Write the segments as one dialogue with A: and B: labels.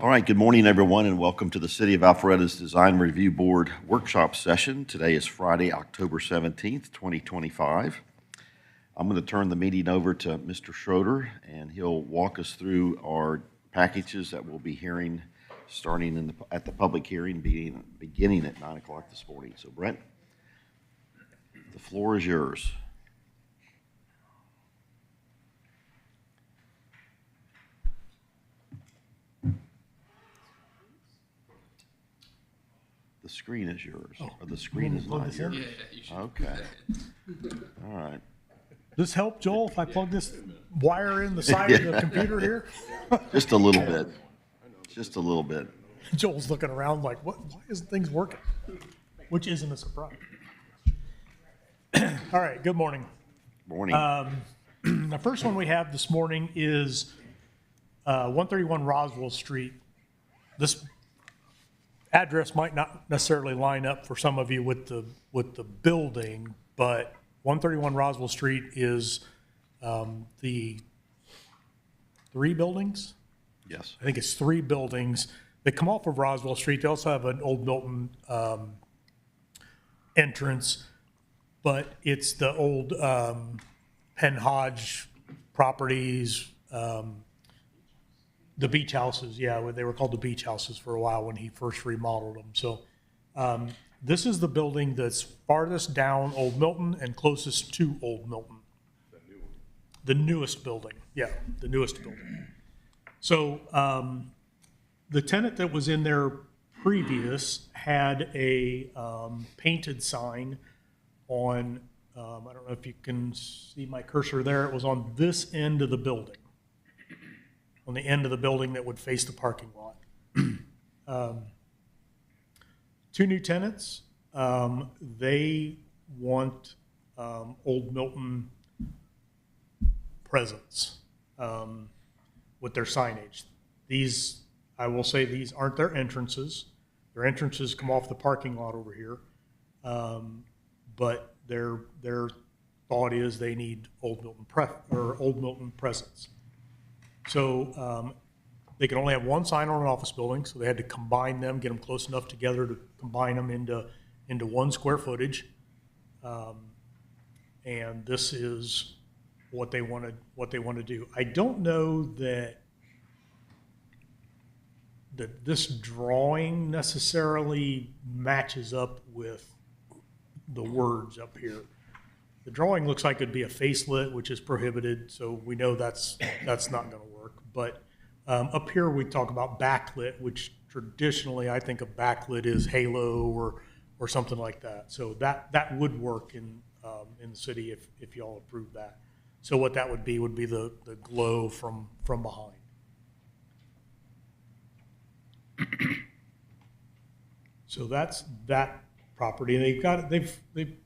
A: All right, good morning, everyone, and welcome to the City of Alpharetta's Design Review Board Workshop Session. Today is Friday, October 17th, 2025. I'm going to turn the meeting over to Mr. Schroeder, and he'll walk us through our packages that we'll be hearing starting at the public hearing beginning at 9 o'clock this morning. So, Brent, the floor is yours. The screen is yours, or the screen is not yours.
B: Yeah, you should.
A: Okay. All right.
C: Does this help, Joel, if I plug this wire in the side of the computer here?
A: Just a little bit. Just a little bit.
C: Joel's looking around like, what? Why isn't things working? Which isn't a surprise. All right, good morning.
A: Morning.
C: The first one we have this morning is 131 Roswell Street. This address might not necessarily line up for some of you with the building, but 131 Roswell Street is the three buildings.
A: Yes.
C: I think it's three buildings that come off of Roswell Street. They also have an Old Milton entrance, but it's the old Penn Hodge properties, the beach houses. Yeah, they were called the beach houses for a while when he first remodeled them. So this is the building that's farthest down Old Milton and closest to Old Milton. The newest building. Yeah, the newest building. So the tenant that was in there previous had a painted sign on, I don't know if you can see my cursor there, it was on this end of the building, on the end of the building that would face the parking lot. Two new tenants, they want Old Milton presence with their signage. These, I will say, these aren't their entrances. Their entrances come off the parking lot over here. But their thought is they need Old Milton presence. So they could only have one sign on an office building, so they had to combine them, get them close enough together to combine them into one square footage. And this is what they want to do. I don't know that this drawing necessarily matches up with the words up here. The drawing looks like it'd be a facelit, which is prohibited, so we know that's not going to work. But up here we talk about backlit, which traditionally I think a backlit is halo or something like that. So that would work in the city if y'all approve that. So what that would be the glow from behind. So that's that property. And they've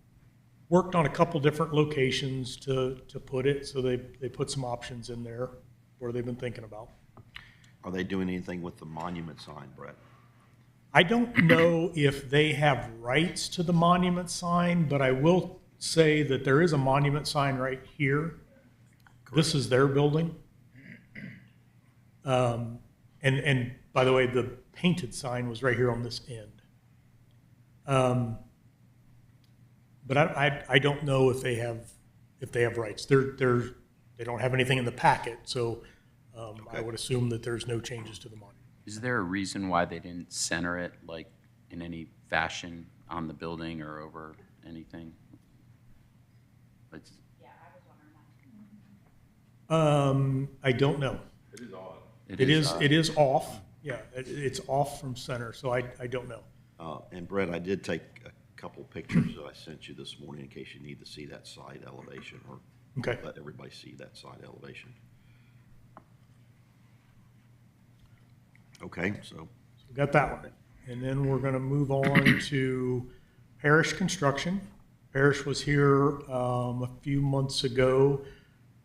C: worked on a couple different locations to put it. So they put some options in there where they've been thinking about.
A: Are they doing anything with the monument sign, Brett?
C: I don't know if they have rights to the monument sign, but I will say that there is a monument sign right here. This is their building. And by the way, the painted sign was right here on this end. But I don't know if they have rights. They don't have anything in the packet, so I would assume that there's no changes to the monument.
B: Is there a reason why they didn't center it like in any fashion on the building or over anything?
C: I don't know.
D: It is odd.
C: It is off. Yeah, it's off from center, so I don't know.
A: And Brett, I did take a couple pictures that I sent you this morning in case you need to see that side elevation or
C: Okay.
A: let everybody see that side elevation. Okay, so
C: We got that one. And then we're going to move on to Parish Construction. Parish was here a few months ago,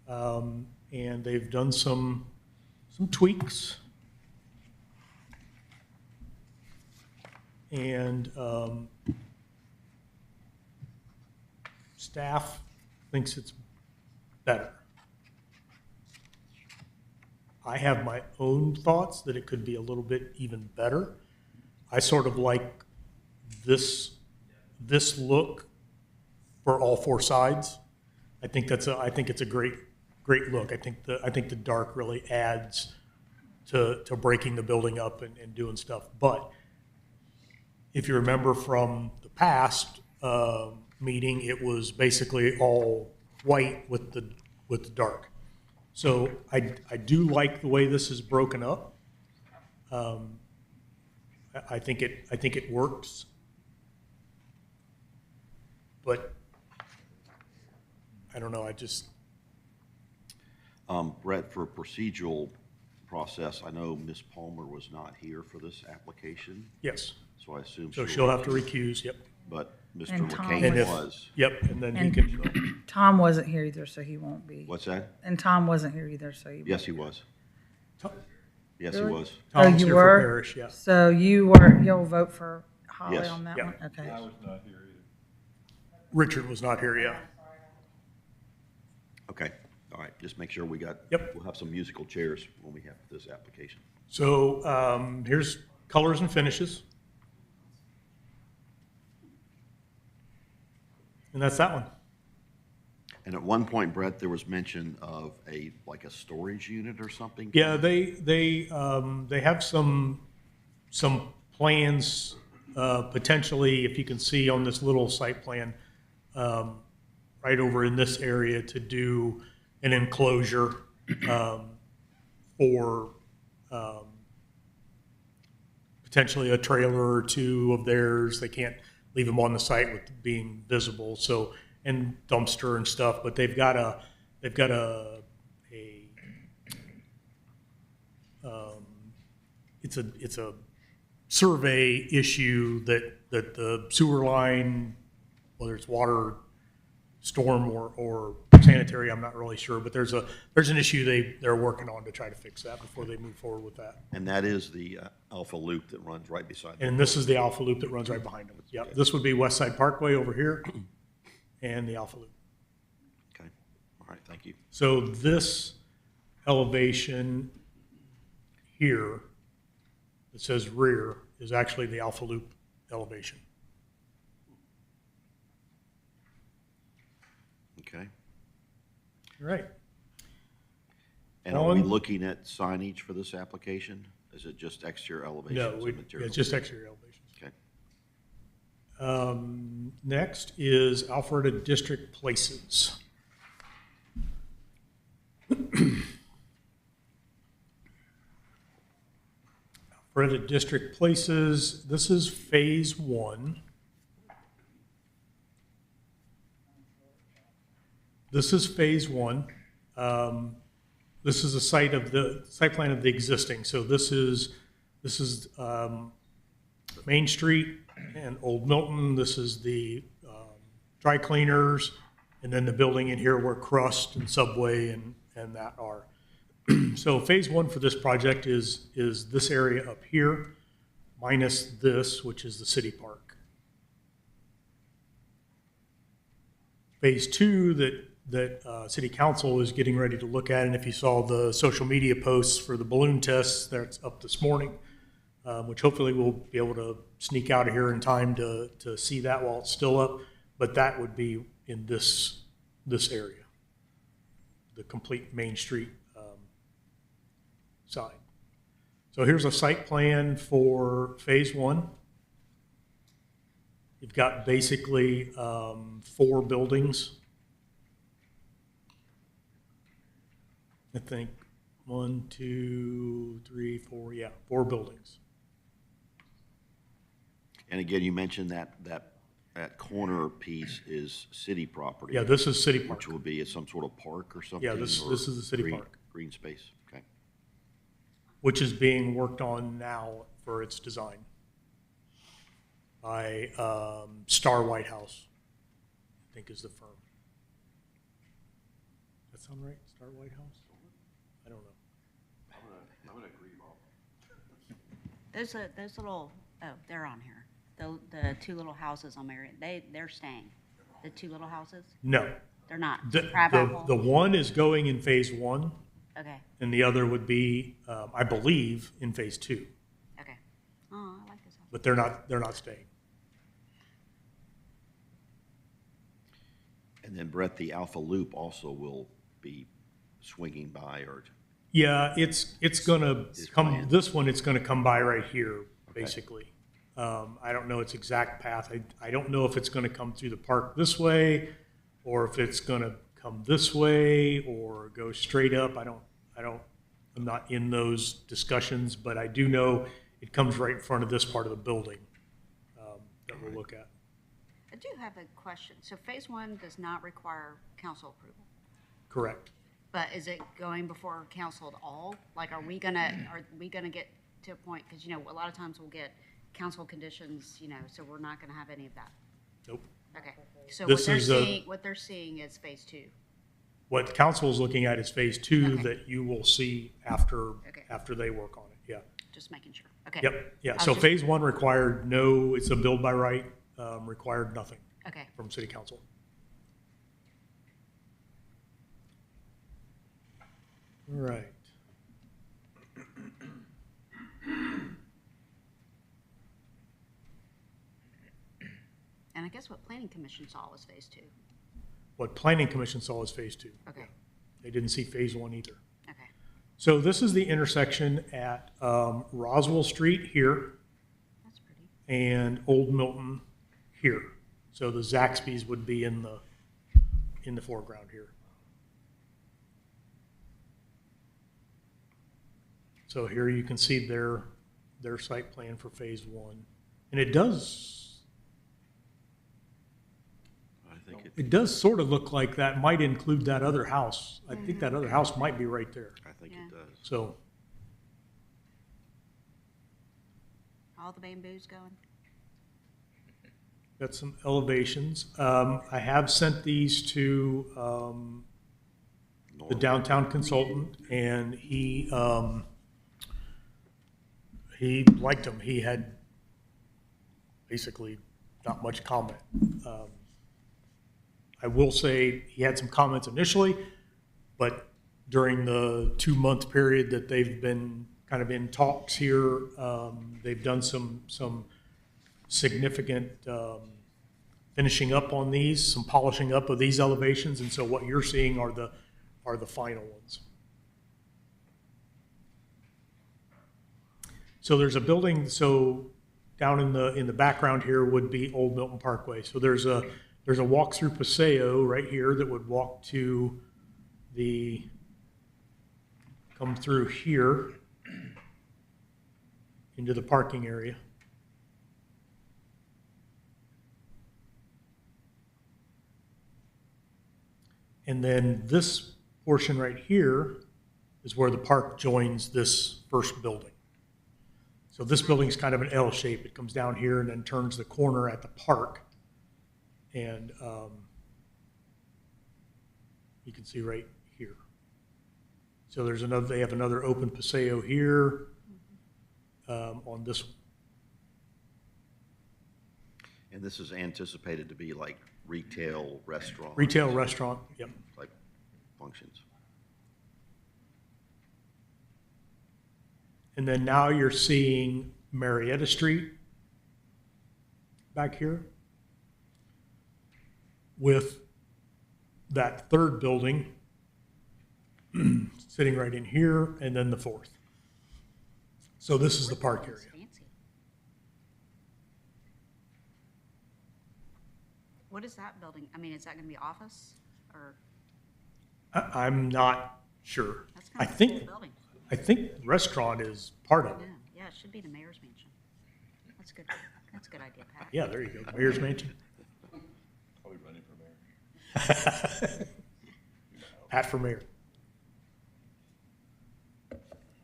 C: and they've done some tweaks. And staff thinks it's better. I have my own thoughts that it could be a little bit even better. I sort of like this look for all four sides. I think it's a great look. I think the dark really adds to breaking the building up and doing stuff. But if you remember from the past meeting, it was basically all white with the dark. So I do like the way this is broken up. I think it works. But I don't know.
A: Brett, for a procedural process, I know Ms. Palmer was not here for this application,
C: Yes.
A: so I assume
C: So she'll have to recuse. Yep.
A: But Mr.
D: And Tom
A: McCain
C: And if-
A: was.
C: Yep. And then he
D: And-
C: can.
D: Tom wasn't here either, so he won't be.
A: What's that?
D: And Tom wasn't here either, so he.
A: Yes, he was. Yes, he
D: Really?
A: was.
D: Oh,
C: Tom's
D: you
C: here
D: were?
C: for Parrish. Yeah.
D: So you'll vote for Holly
A: Yes.
D: on that
C: Yeah.
D: one? Okay.
C: Richard was not here yet.
A: Okay, all right, just make sure we got.
C: Yep.
A: We'll have some musical chairs when we have this application.
C: So here's colors and finishes. And that's that one.
A: And at one point, Brett, there was mention of like a storage unit or something?
C: Yeah, they have some plans, potentially, if you can see on this little site plan, right over in this area to do an enclosure for potentially a trailer or two of theirs. They can't leave them on the site with being visible. So, and dumpster and stuff, but they've got a it's a survey issue that the sewer line, whether it's water, storm or sanitary, I'm not really sure, but there's an issue they're working on to try to fix that before they move forward with that.
A: And that is the Alpha Loop that runs right beside them.
C: And this is the Alpha Loop that runs right behind them. Yeah, this would be West Side Parkway over here and the Alpha Loop.
A: Okay, all right, thank you.
C: So this elevation here that says rear is actually the Alpha Loop elevation.
A: Okay.
C: All right.
A: And are we
C: On-
A: looking at signage for this application? Is it just exterior elevations
C: No,
A: and materials?
C: it's just exterior elevations.
A: Okay.
C: Next is Alpharetta District Places. Alpharetta District Places, this is phase one. This is phase one. This is a site plan of the existing. So this is Main Street and Old Milton. This is the dry cleaners, and then the building in here where Crust and Subway and that are. So phase one for this project is this area up here, minus this, which is the city park. Phase two that City Council is getting ready to look at, and if you saw the social media posts for the balloon tests, that's up this morning, which hopefully we'll be able to sneak out of here in time to see that while it's still up, but that would be in this area, the complete Main Street side. So here's a site plan for phase one. You've got basically 4 buildings. I think 1, 2, 3, 4, yeah, 4 buildings.
A: And again, you mentioned that corner piece is city property.
C: Yeah, this is city park.
A: Which will be at some sort of park or something?
C: Yeah, this
A: or
C: is the city
A: green-
C: park.
A: Green space, okay.
C: Which is being worked on now for its design by Star White House, I think is the firm. That sound right? Star White House? I don't know.
E: Those little, oh, they're on here. The 2 little houses on Marion, they're staying. The 2 little houses,
C: No.
E: they're not.
C: The
E: Crabapple?
C: one is going in phase one,
E: Okay,
C: and the other would be, I believe, in phase 2,
E: okay. Oh, I like this house.
C: but they're not staying.
A: And then Brett, the Alpha Loop also will be swinging by or,
C: Yeah, it's gonna
A: Is
C: come,
A: planned.
C: this one, it's gonna come by right here, basically. I don't know its exact path. I don't know if it's gonna come through the park this way, or if it's gonna come this way, or go straight up. I'm not in those discussions, but I do know it comes right in front of this part of the building, that we'll look at.
E: I do have a question. So phase 1 does not require council approval,
C: Correct.
E: but is it going before council at all? Like, are we gonna get to a point, because, you know, a lot of times we'll get council conditions, you know, so we're not gonna have any of that.
C: Nope.
E: Okay, so
C: This is
E: what they're seeing is phase 2.
C: What council is looking at is phase 2
E: Okay.
C: that you will see after,
E: Okay.
C: after they work on it, yeah.
E: Just making sure. Okay.
C: Yep, yeah,
E: I was
C: so
E: just-
C: phase 1 required no, it's a build by right, required nothing
E: Okay,
C: from city council. All right.
E: and I guess what planning commission saw was phase 2.
C: What planning commission saw is phase 2.
E: Okay,
C: They didn't see phase 1 either.
E: okay,
C: So this is the intersection at Roswell Street here
E: that's pretty.
C: and Old Milton here. So the Zaxby's would be in the foreground here. So here you can see their site plan for phase 1. And it does
A: I think
C: sort of look like that might include that other house. I think that other house might be right there.
A: I think
E: Yeah.
A: it does.
C: So,
E: All the bamboos going?
C: got some elevations. I have sent these to the
A: Norm.
C: downtown consultant, and he liked them. He had basically not much comment. I will say he had some comments initially, but during the 2-month period that they've been kind of in talks here, they've done some significant finishing up on these, some polishing up of these elevations, and so what you're seeing are the final ones. So there's a building, so down in the background here would be Old Milton Parkway. So there's a walk-through Paseo right here that would walk to come through here into the parking area. And then this portion right here is where the park joins this first building. So this building is kind of an L shape. It comes down here and then turns the corner at the park. And you can see right here. So they have another open Paseo here on this one.
A: And this is anticipated to be like retail, restaurant.
C: Retail, restaurant, yep.
A: Type functions.
C: And then now you're seeing Marietta Street back here with that third building sitting right in here, and then the fourth. So this is the park area.
E: Fancy. What is that building? I mean, is that gonna be office or,
C: I'm not sure.
E: that's
C: I
E: kind of a
C: think,
E: cool building.
C: I think restaurant is part of
E: Yeah,
C: it.
E: yeah, it should be the mayor's mansion. That's good. That's a good idea, Pat.
C: Yeah, there you go. Mayor's Mansion.
F: Probably running for mayor.
C: Pat for mayor.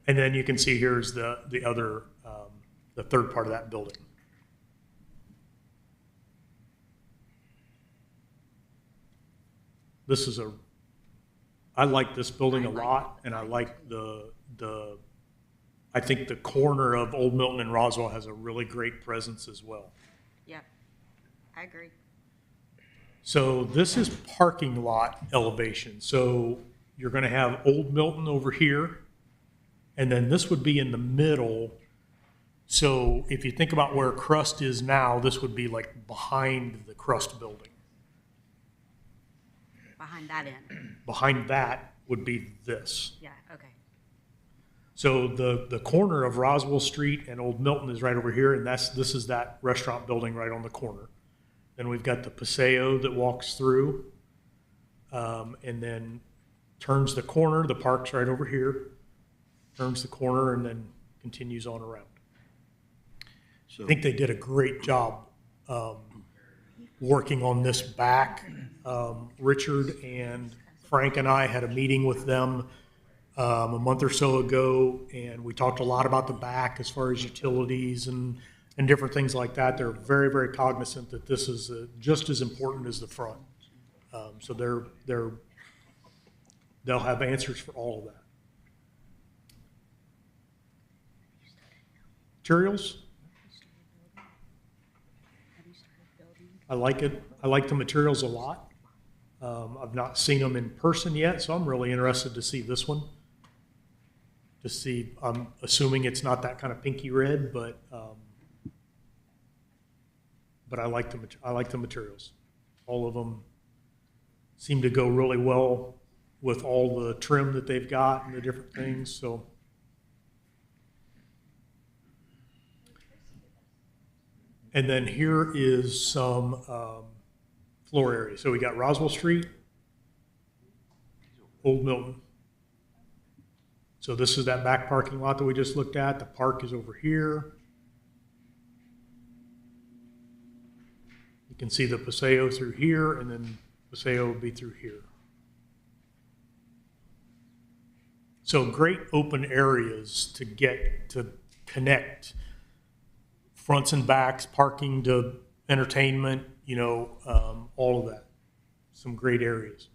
C: And then you can see here's the other, the third part of that building. This is I like this building a lot, and I like I think the corner of Old Milton and Roswell has a really great presence as well.
E: Yep, I agree.
C: So this is parking lot elevation. So you're going to have Old Milton over here, and then this would be in the middle. So if you think about where Crust is now, this would be like behind the Crust building.
E: Behind that end.
C: Behind that would be this.
E: Yeah, okay.
C: So the corner of Roswell Street and Old Milton is right over here, and this is that restaurant building right on the corner. Then we've got the Paseo that walks through, and then turns the corner. The park's right over here, turns the corner, and then continues on around.
A: So
C: I think they did a great job working on this back. Richard and Frank and I had a meeting with them a month or so ago, and we talked a lot about the back as far as utilities and different things like that. They're very, very cognizant that this is just as important as the front. So they'll have answers for all of that. Materials? I like it. I like the materials a lot. I've not seen them in person yet, so I'm really interested to see this one. To see, I'm assuming it's not that kind of pinky red, but I like the materials. All of them seem to go really well with all the trim that they've got and the different things. So. And then here is some floor area. So we got Roswell Street, Old Milton. So this is that back parking lot that we just looked at. The park is over here. You can see the Paseo through here, and then Paseo will be through here. So great open areas to get to connect fronts and backs, parking to entertainment, all of that. Some great areas.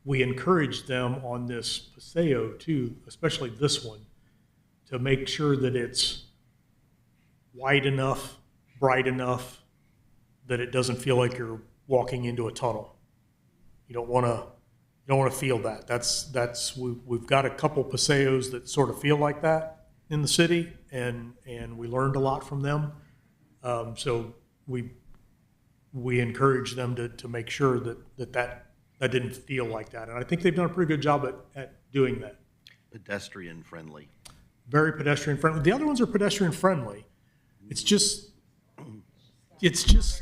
C: We encourage them on this Paseo too, especially this one, to make sure that it's wide enough, bright enough, that it doesn't feel like you're walking into a tunnel. You don't want to feel that. We've got a couple Paseos that sort of feel like that in the city, and we learned a lot from them. So we encourage them to make sure that didn't feel like that. And I think they've done a pretty good job at doing that.
A: pedestrian friendly.
C: Very pedestrian friendly. The other ones are pedestrian friendly. It's just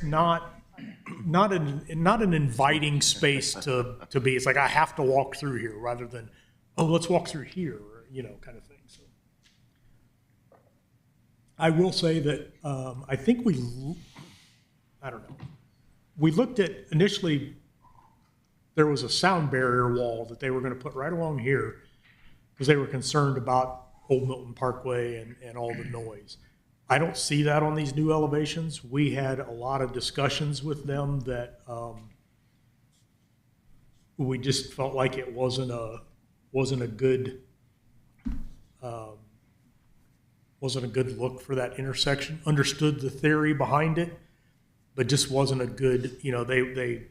C: not an inviting space to be. It's like I have to walk through here rather than, oh, let's walk through here, kind of thing. So I will say that I think I don't know. We looked at initially. There was a sound barrier wall that they were going to put right along here because they were concerned about Old Milton Parkway and all the noise. I don't see that on these new elevations. We had a lot of discussions with them that we just felt like it wasn't a good look for that intersection. Understood the theory behind it, but just wasn't a good. They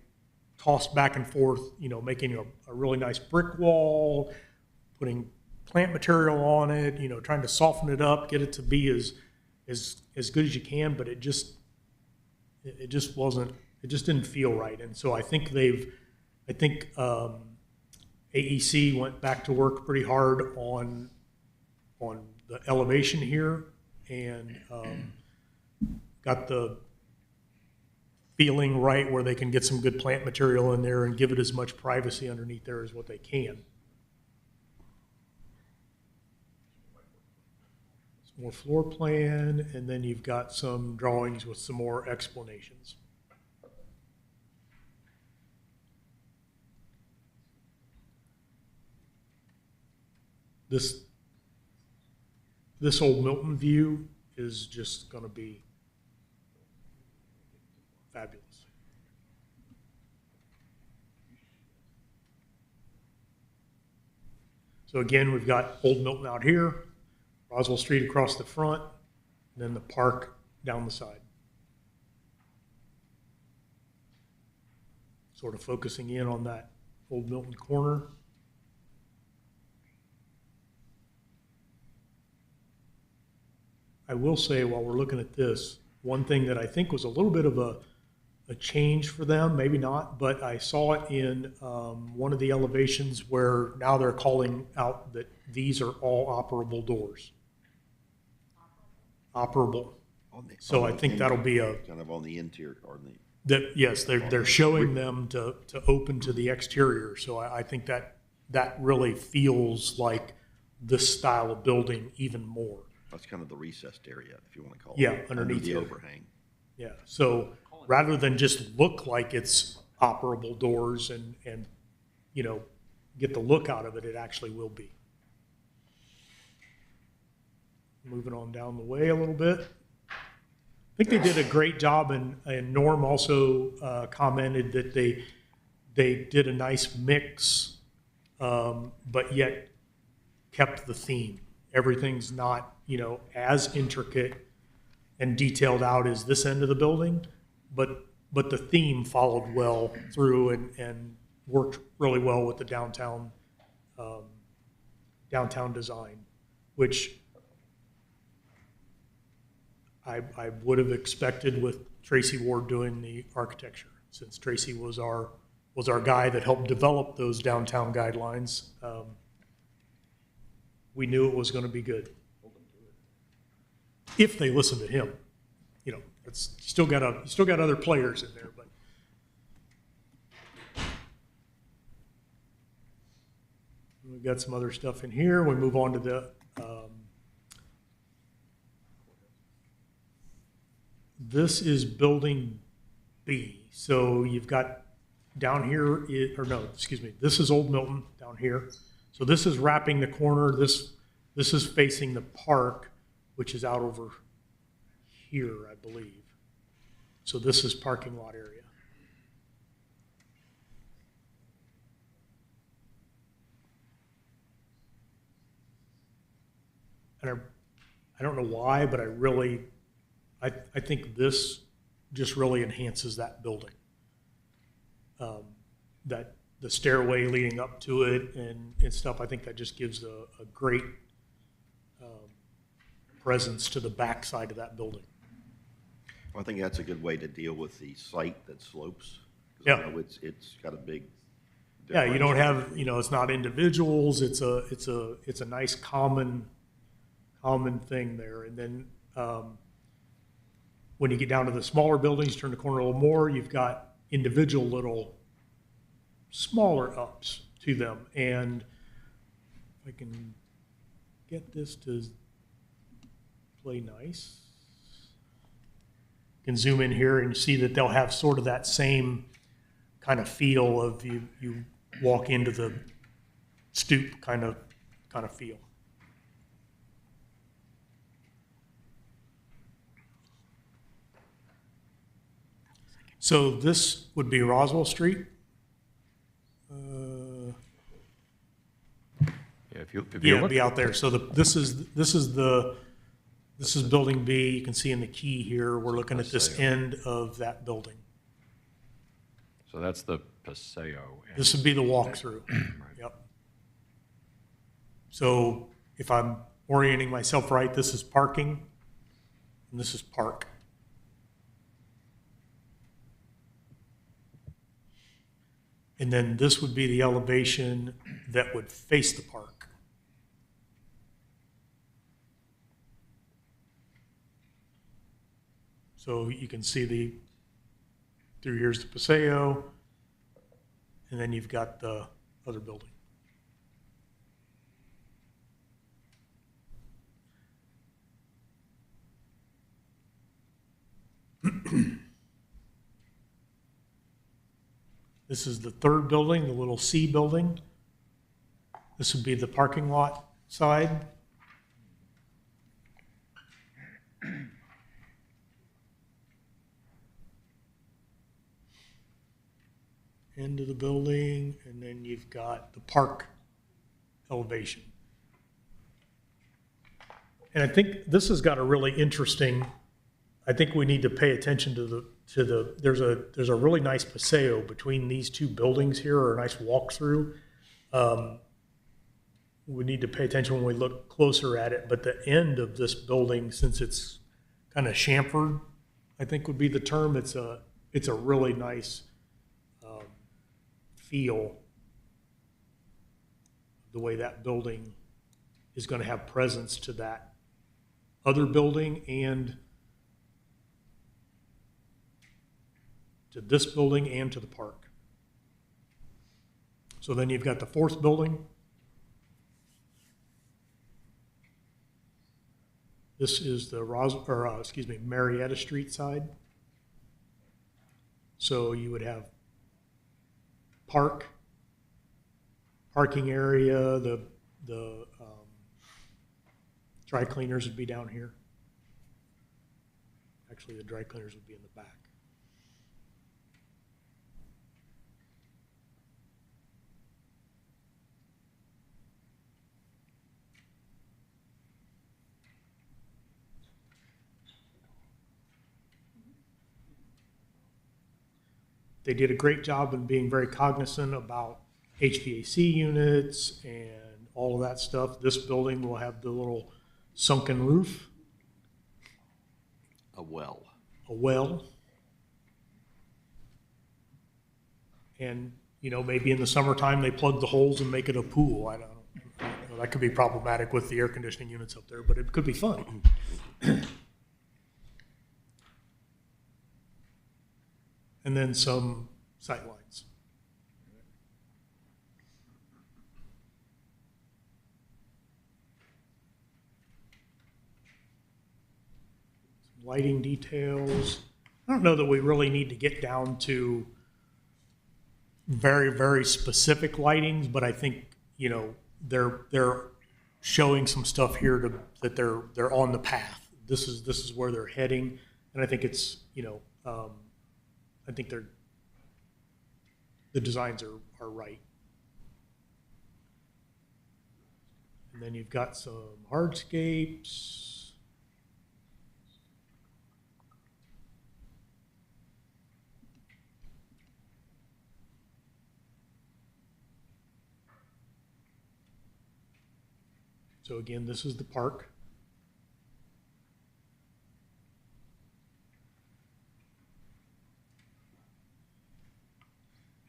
C: tossed back and forth. Making a really nice brick wall, putting plant material on it. Trying to soften it up, get it to be as good as you can, but it just didn't feel right. And so I think AEC went back to work pretty hard on the elevation here and got the feeling right where they can get some good plant material in there and give it as much privacy underneath there as what they can. More floor plan, and then you've got some drawings with some more explanations. This Old Milton view is just going to be fabulous. So again, we've got Old Milton out here, Roswell Street across the front, and then the park down the side. sort of focusing in on that Old Milton corner. I will say, while we're looking at this, one thing that I think was a little bit of a change for them, maybe not, but I saw it in one of the elevations where now they're calling out that these are all operable doors. Operable. So I think that'll be a,
A: Kind of on the interior, or the,
C: that, yes, they're showing them to open to the exterior. So I think that really feels like this style of building even more.
A: that's kind of the recessed area, if you want to call it.
C: Yeah,
A: Under
C: underneath
A: the
C: here.
A: overhang.
C: Yeah, so rather than just look like it's operable doors and, you know, get the look out of it, it actually will be. Moving on down the way a little bit. I think they did a great job, and Norm also commented that they did a nice mix, but yet kept the theme. Everything's not, you know, as intricate and detailed out as this end of the building, but the theme followed well through and worked really well with the downtown design, which I would have expected with Tracy Ward doing the architecture, since Tracy was our guy that helped develop those downtown guidelines. We knew it was going to be good. If they listen to him, you know, it's still got other players in there, but. We've got some other stuff in here. We move on to the, this is building B. So you've got down here, this is Old Milton down here. So this is wrapping the corner. This is facing the park, which is out over here, I believe. So this is parking lot area. And I don't know why, but I think this just really enhances that building. That the stairway leading up to it and stuff, I think that just gives a great presence to the back side of that building.
A: Well, I think that's a good way to deal with the site that slopes. 'Cause
C: Yeah.
A: I know it's got a big.
C: Yeah, you don't have, you know, it's not individuals, it's a nice common thing there. And then when you get down to the smaller buildings, turn the corner a little more, you've got individual little smaller ups to them. And if I can get this to play nice, you can zoom in here and see that they'll have sort of that same kind of feel of you walk into the stoop kind of feel. So this would be Roswell Street.
G: Yeah, if you
C: Yeah,
G: look,
C: it'd be out there. So this is building B. You can see in the key here, we're looking at this end of that building.
G: so that's the Paseo. end.
C: This would be the walkthrough. Yep. So if I'm orienting myself right, this is parking, and this is park. And then this would be the elevation that would face the park. So you can see through here's the Paseo, and then you've got the other building. This is the third building, the little C building. This would be the parking lot side. End of the building, and then you've got the park elevation. And I think this has got a really interesting, I think we need to pay attention to there's a really nice paseo between these two buildings here, or a nice walkthrough. We need to pay attention when we look closer at it, but the end of this building, since it's kind of chamfered, I think would be the term, it's a really nice feel, the way that building is going to have presence to that other building and to this building and to the park. So then you've got the fourth building. This is the Marietta Street side. So you would have parking area, the dry cleaners would be down here. Actually, the dry cleaners would be in the back. They did a great job in being very cognizant about HVAC units and all of that stuff. This building will have the little sunken roof,
A: A well.
C: a well. And, you know, maybe in the summertime, they plug the holes and make it a pool. I don't know. That could be problematic with the air conditioning units up there, but it could be fun. And then some sight lines. Some lighting details. I don't know that we really need to get down to very, very specific lightings, but I think, you know, they're showing some stuff here that they're on the path. This is where they're heading, and I think it's, you know, I think the designs are right. And then you've got some hardscapes. So again, this is the park.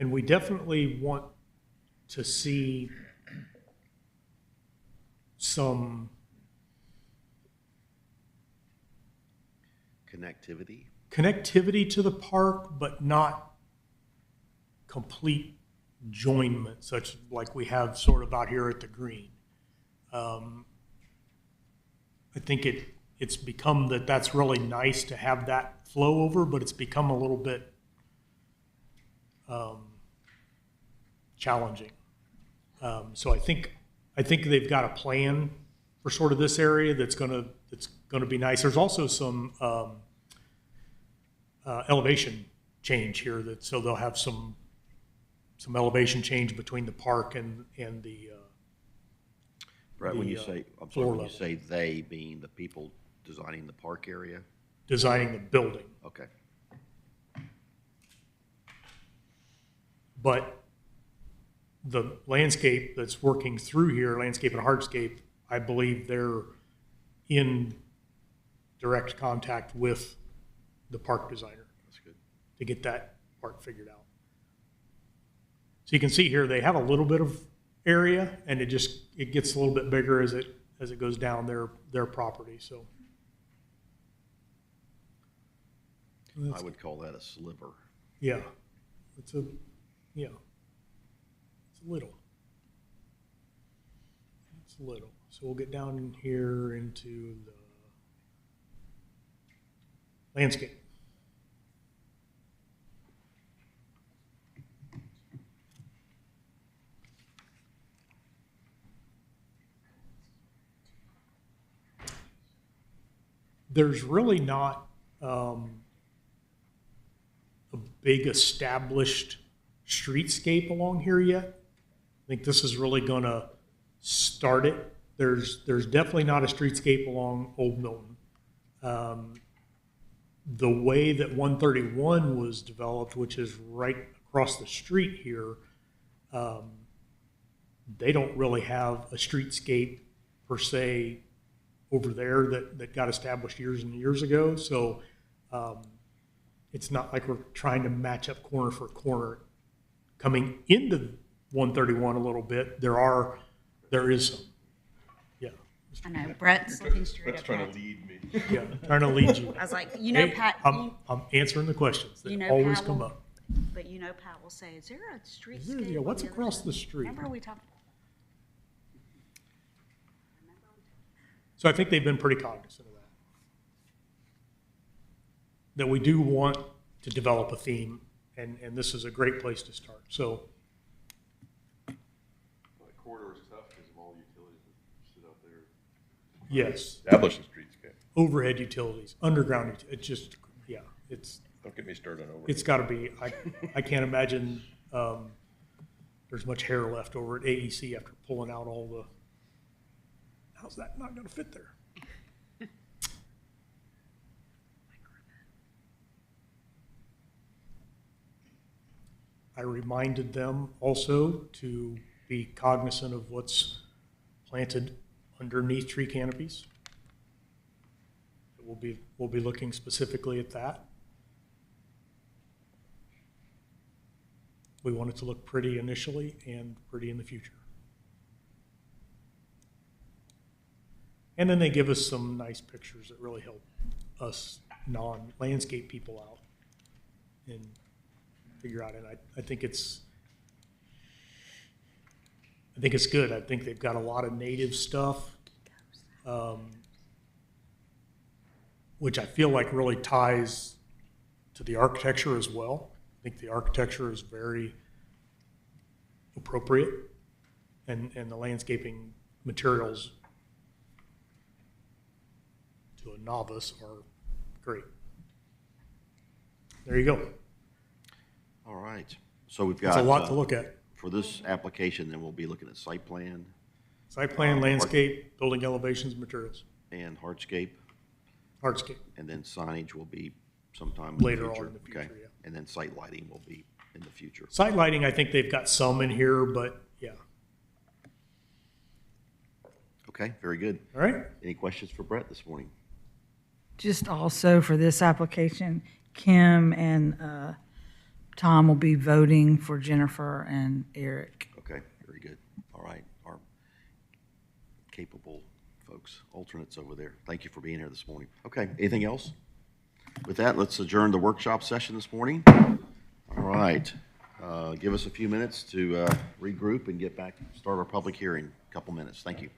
C: And we definitely want to see some
A: Connectivity.
C: to the park, but not complete joinment, such like we have sort of out here at the Green. I think it's become that's really nice to have that flow over, but it's become a little bit challenging. So I think they've got a plan for sort of this area that's gonna be nice. There's also some elevation change here so they'll have some elevation change between the park and the
A: Brett, when you say, I'm sorry,
C: floor
A: when you
C: level.
A: say they, being the people designing the park area?
C: designing the building.
A: Okay.
C: But the landscape that's working through here, landscape and hardscape, I believe they're in direct contact with the park designer
A: That's good.
C: to get that part figured out. So you can see here, they have a little bit of area, and it gets a little bit bigger as it goes down their property, so.
A: I would call that a sliver.
C: Yeah, it's a little. It's a little. So we'll get down in here into the landscape. There's really not a big established streetscape along here yet. I think this is really going to start it. There's definitely not a streetscape along Old Milton. the way that 131 was developed, which is right across the street here, they don't really have a streetscape per se over there that got established years and years ago. So it's not like we're trying to match up corner for corner. Coming into 131 a little bit, there is some. Yeah.
E: I know, Brett's looking straight
F: Brett's
E: up.
F: trying
E: Pat.
F: to lead me.
C: Yeah, trying to lead you.
E: I was like, you know,
C: Hey,
E: Pat,
C: I'm answering the questions that
E: you know,
C: always
E: Pat
C: come
E: will-
C: up.
E: but you know, Pat will say, is there a street?
C: Yeah, what's across the street?
E: Remember we talked?
C: So I think they've been pretty cognizant of that. That we do want to develop a theme, and this is a great place to start. So,
F: The corridor is tough because of all the utilities that sit out there.
C: yes,
F: Establish the streetscape.
C: overhead utilities, underground, it's just, yeah,
F: Don't get me started on over.
C: it's gotta be, I can't imagine, there's much hair left over at AEC after pulling out all the, how's that not gonna fit there? I reminded them also to be cognizant of what's planted underneath tree canopies. We'll be looking specifically at that. We want it to look pretty initially and pretty in the future. And then they give us some nice pictures that really help us non-landscape people out and figure out, and I think it's good. I think they've got a lot of native stuff, which I feel like really ties to the architecture as well. I think the architecture is very appropriate, and the landscaping materials to a novice are great. There you go.
A: All right. So we've
C: It's
A: got.
C: a lot to look at.
A: For this application, then we'll be looking at site plan
C: Site plan, landscape, building elevations, materials,
A: and hardscape,
C: hardscape.
A: and then signage will be sometime in the
C: Later on
A: future.
C: in the future,
A: Okay.
C: yeah.
A: And then site lighting will be in the future.
C: Site lighting, I think they've got some in here, but yeah.
A: Okay, very good.
C: All right?
A: Any questions for Brett this morning?
D: Just also for this application, Kim and Tom will be voting for Jennifer and Eric.
A: Okay, very good. All right, our capable folks, alternates over there. Thank you for being here this morning. Okay, anything else? With that, let's adjourn the workshop session this morning. All right, give us a few minutes to regroup and get back, start our public hearing. A couple minutes. Thank you.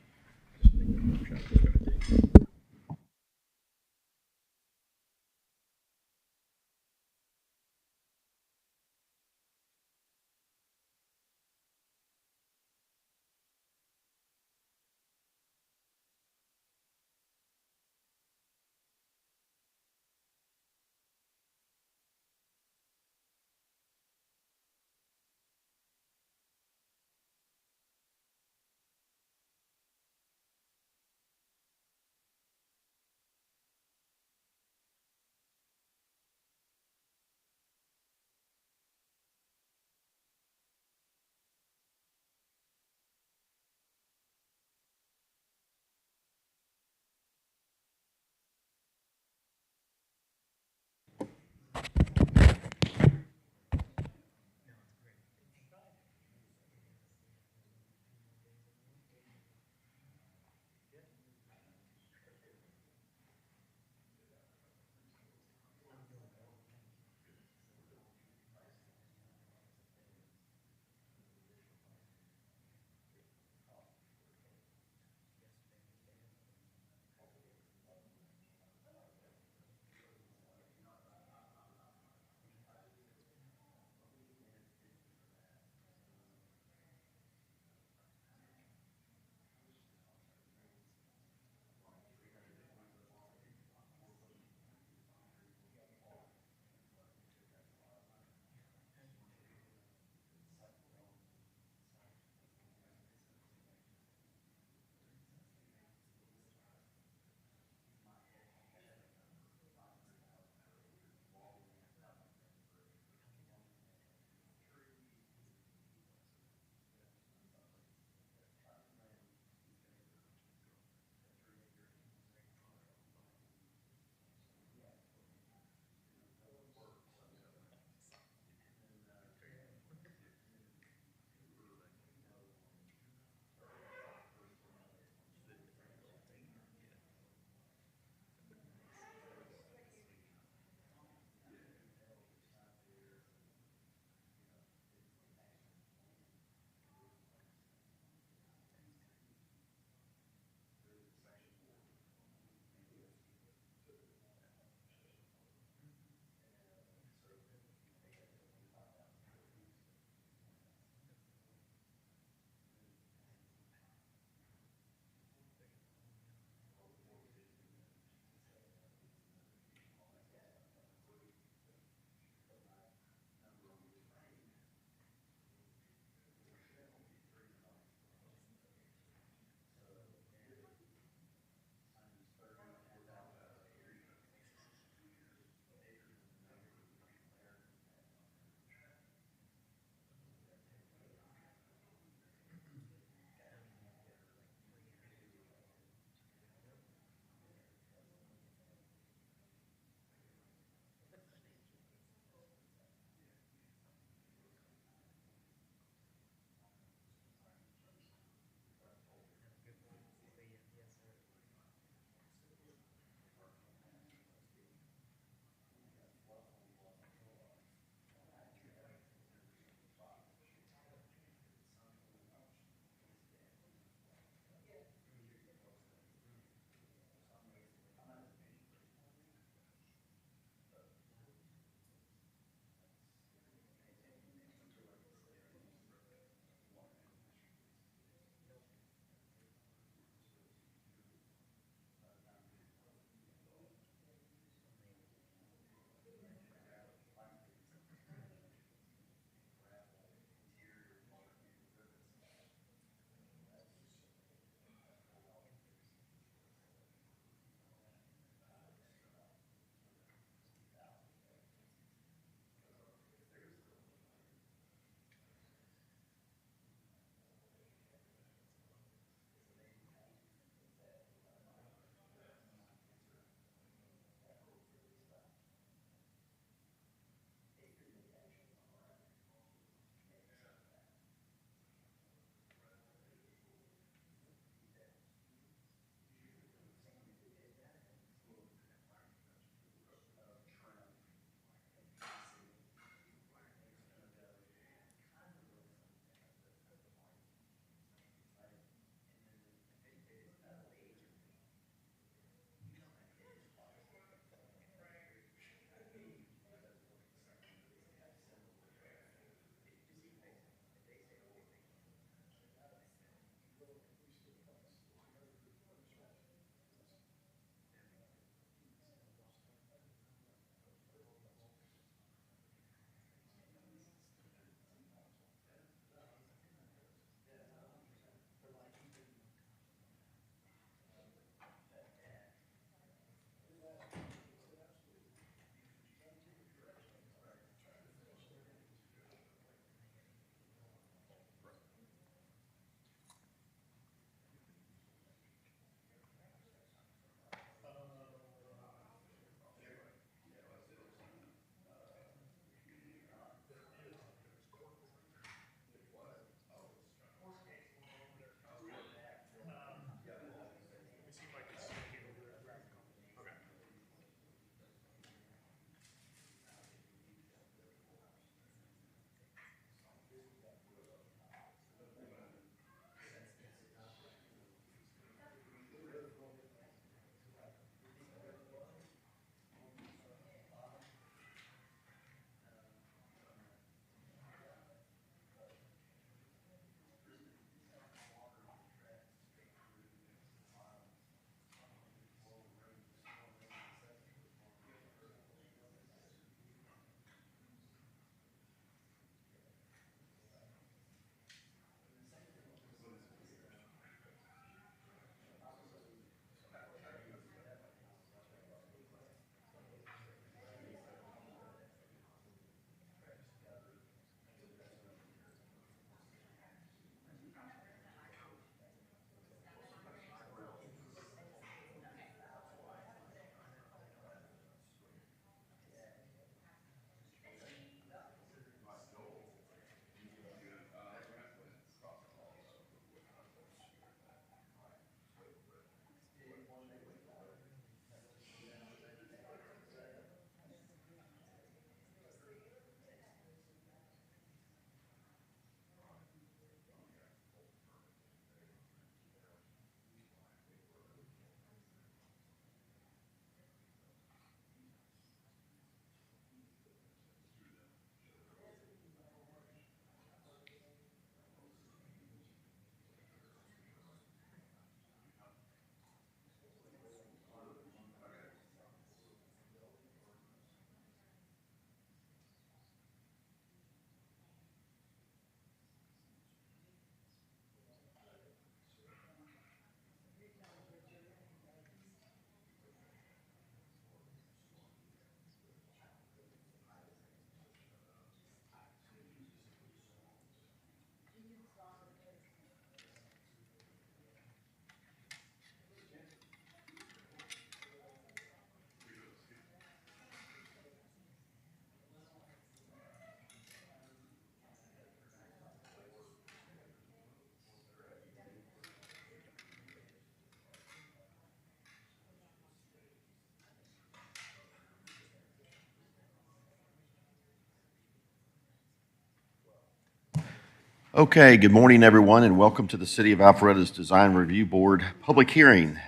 A: Okay, good morning, everyone, and welcome to the City of Alpharetta's Design Review Board public hearing.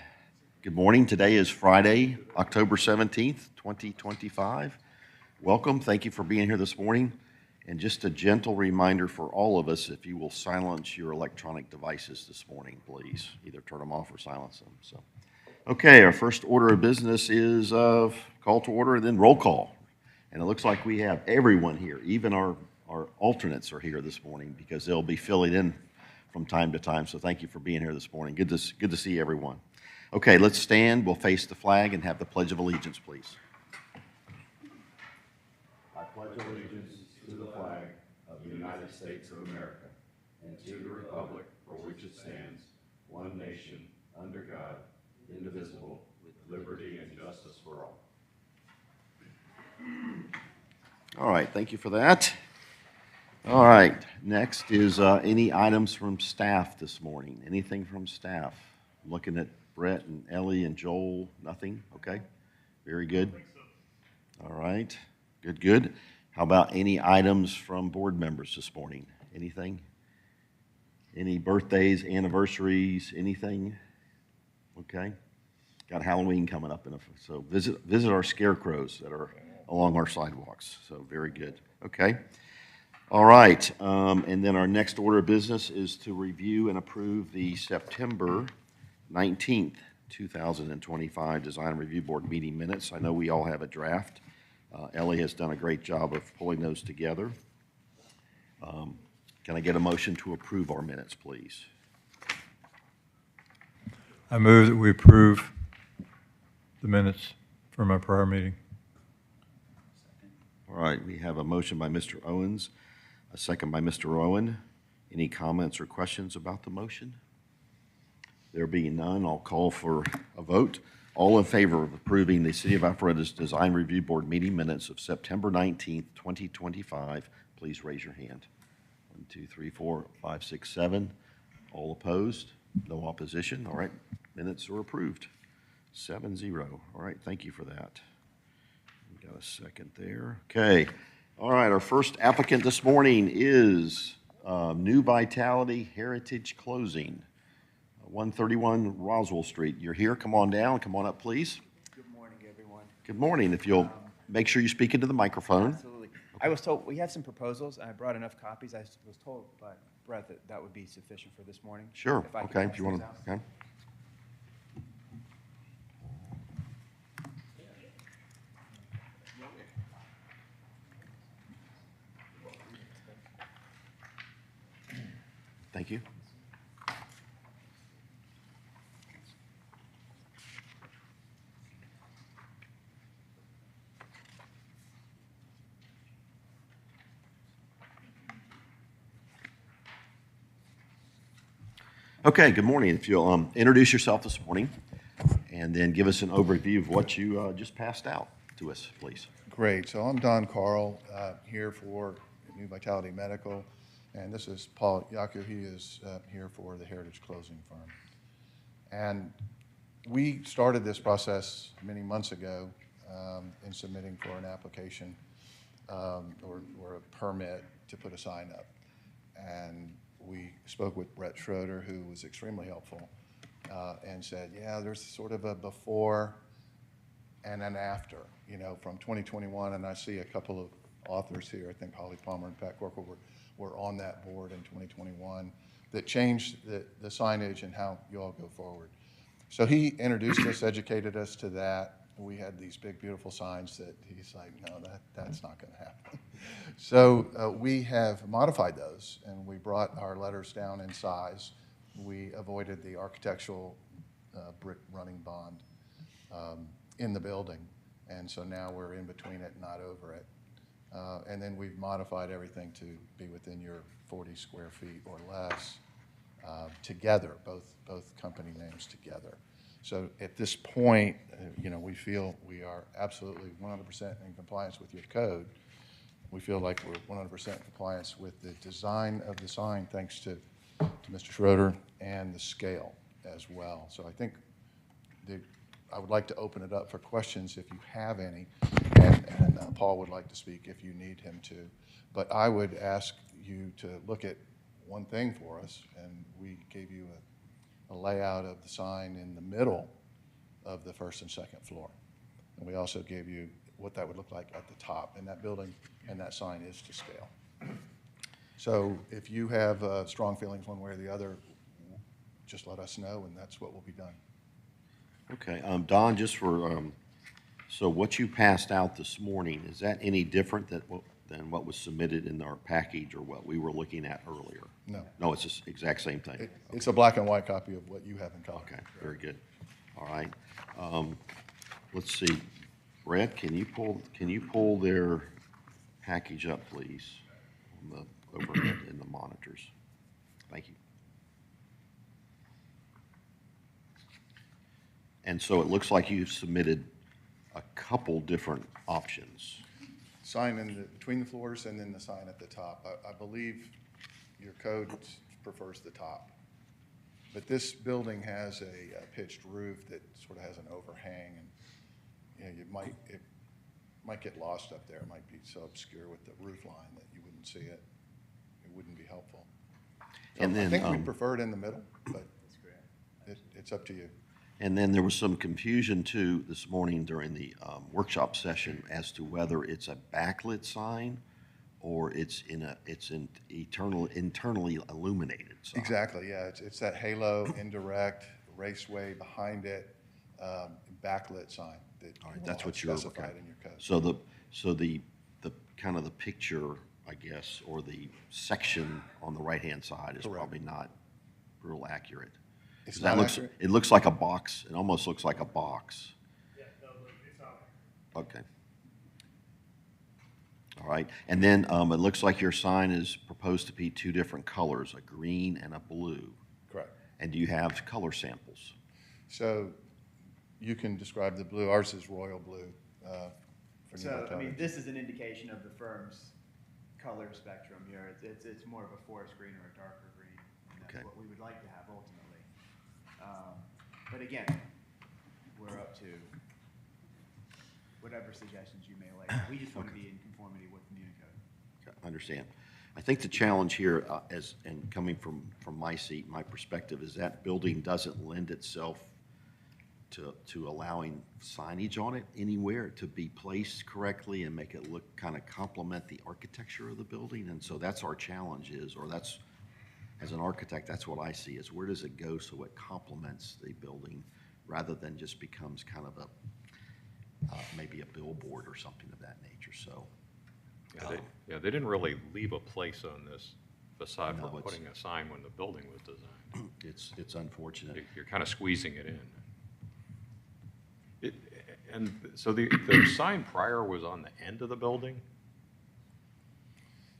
A: Good morning. Today is Friday, October 17th, 2025. Welcome. Thank you for being here this morning. And just a gentle reminder for all of us, if you will silence your electronic devices this morning, please. Either turn them off or silence them. So, okay, our first order of business is call to order and then roll call. And it looks like we have everyone here, even our alternates are here this morning because they'll be filling in from time to time. So thank you for being here this morning. Good to see everyone. Okay, let's stand. We'll face the flag and have the Pledge of Allegiance, please. I pledge allegiance to the flag of the United States of America and to the republic for which it stands, one nation, under God, indivisible, with liberty and justice for all. All right, thank you for that. All right, next is any items from staff this morning? Anything from staff? I'm looking at Brett and Ellie and Joel. Nothing? Okay, very good. All right, good. How about any items from board members this morning? Anything? Any birthdays, anniversaries, anything? Okay, got Halloween coming up, so visit our scarecrows that are along our sidewalks. So very good. Okay. All right, and then our next order of business is to review and approve the September 19th, 2025 Design Review Board meeting minutes. I know we all have a draft. Ellie has done a great job of pulling those together. Can I get a motion to approve our minutes, please?
H: I move that we approve the minutes from our prior meeting.
A: All right, we have a motion by Mr. Owens, a second by Mr. Owen. Any comments or questions about the motion? There being none, I'll call for a vote. All in favor of approving the City of Alpharetta's Design Review Board meeting minutes of September 19th, 2025, please raise your hand. 1, 2, 3, 4, 5, 6, 7. All opposed? No opposition? All right, minutes are approved. 7-0. All right, thank you for that. We got a second there. Okay. All right, our first applicant this morning is New Vitality Heritage Closing, 131 Roswell Street. You're here. Come on down. Come on up, please.
I: Good morning, everyone.
A: Good morning. If you'll make sure you speak into the microphone.
I: Absolutely. I was told, we had some proposals, and I brought enough copies. I was told by Brett that that would be sufficient for this morning.
A: Sure.
I: If I could
A: Okay.
I: pass
A: If you want
I: those
A: to.
I: out.
A: Okay. Thank you. Okay, good morning. If you'll introduce yourself this morning and then give us an overview of what you just passed out to us, please.
J: Great. So I'm Don Carl, here for New Vitality Medical, and this is Paul Yaku. He is here for the Heritage Closing Firm. And we started this process many months ago in submitting for an application or a permit to put a sign up. And we spoke with Brett Schroeder, who was extremely helpful, and said, yeah, there's sort of a before and an after, from 2021, and I see a couple of authors here. I think Holly Palmer and Pat Corkle were on that board in 2021 that changed the signage and how you all go forward. So he introduced us, educated us to that. We had these big, beautiful signs that he's like, no, that's not going to happen. So we have modified those, and we brought our letters down in size. We avoided the architectural brick running bond in the building, and so now we're in between it, not over it. And then we've modified everything to be within your 40 square feet or less together, both company names together. So at this point, we feel we are absolutely 100% in compliance with your code. We feel like we're 100% in compliance with the design of the sign, thanks to Mr. Schroeder, and the scale as well. So I think I would like to open it up for questions if you have any, and Paul would like to speak if you need him to. But I would ask you to look at one thing for us, and we gave you a layout of the sign in the middle of the first and second floor. And we also gave you what that would look like at the top, and that building and that sign is to scale. So if you have strong feelings one way or the other, just let us know, and that's what will be done.
A: Okay, Don, just for, so what you passed out this morning, is that any different than what was submitted in our package or what we were looking at earlier?
J: No.
A: No, it's the exact same thing?
J: It's a black and white copy of what you have in color.
A: Okay, very good. All right. Let's see. Brett, can you pull their package up, please, on the overhead in the monitors? Thank you. And so it looks like you've submitted a couple different options.
J: Sign between the floors and then the sign at the top. I believe your code prefers the top. But this building has a pitched roof that sort of has an overhang, and it might get lost up there. It might be so obscure with the roof line that you wouldn't see it. It wouldn't be helpful. So
A: And then,
J: I think we prefer it in the middle, but it's up to you.
A: And then there was some confusion too this morning during the workshop session as to whether it's a backlit sign or it's internally illuminated sign.
J: Exactly, yeah. It's that halo, indirect, raceway behind it, backlit sign that
A: All right,
J: you
A: that's
J: want
A: what you're
J: specified
A: okay.
J: in your code.
A: So the kind of the picture, I guess, or the section on the right-hand side is
J: Correct.
A: probably not real accurate.
J: It's
A: 'Cause that
J: not
A: looks,
J: accurate?
A: it looks like a box. It almost looks like a box.
C: Yeah, no, it's not.
A: Okay. All right. And then it looks like your sign is proposed to be two different colors, a green and a blue.
J: Correct.
A: And do you have color samples?
J: So you can describe the blue. Ours is royal blue. For New
I: So, I
J: Vitality.
I: mean, this is an indication of the firm's color spectrum here. It's more of a forest green or a darker green, and
A: Okay.
I: that's what we would like to have ultimately. But again, we're up to whatever suggestions you may lay. We just want to be in conformity with the Municode.
A: I understand. I think the challenge here, and coming from my seat, my perspective, is that building doesn't lend itself to allowing signage on it anywhere to be placed correctly and make it look, kind of complement the architecture of the building. And so that's our challenge is, or that's, as an architect, that's what I see, is where does it go so it complements the building rather than just becomes kind of maybe a billboard or something of that nature, so.
G: Yeah, they didn't really leave a place on this aside
A: No,
G: from
A: it's-
G: putting a sign when the building was designed.
A: It's unfortunate.
G: You're kind of squeezing it in. And so the sign prior was on the end of the building?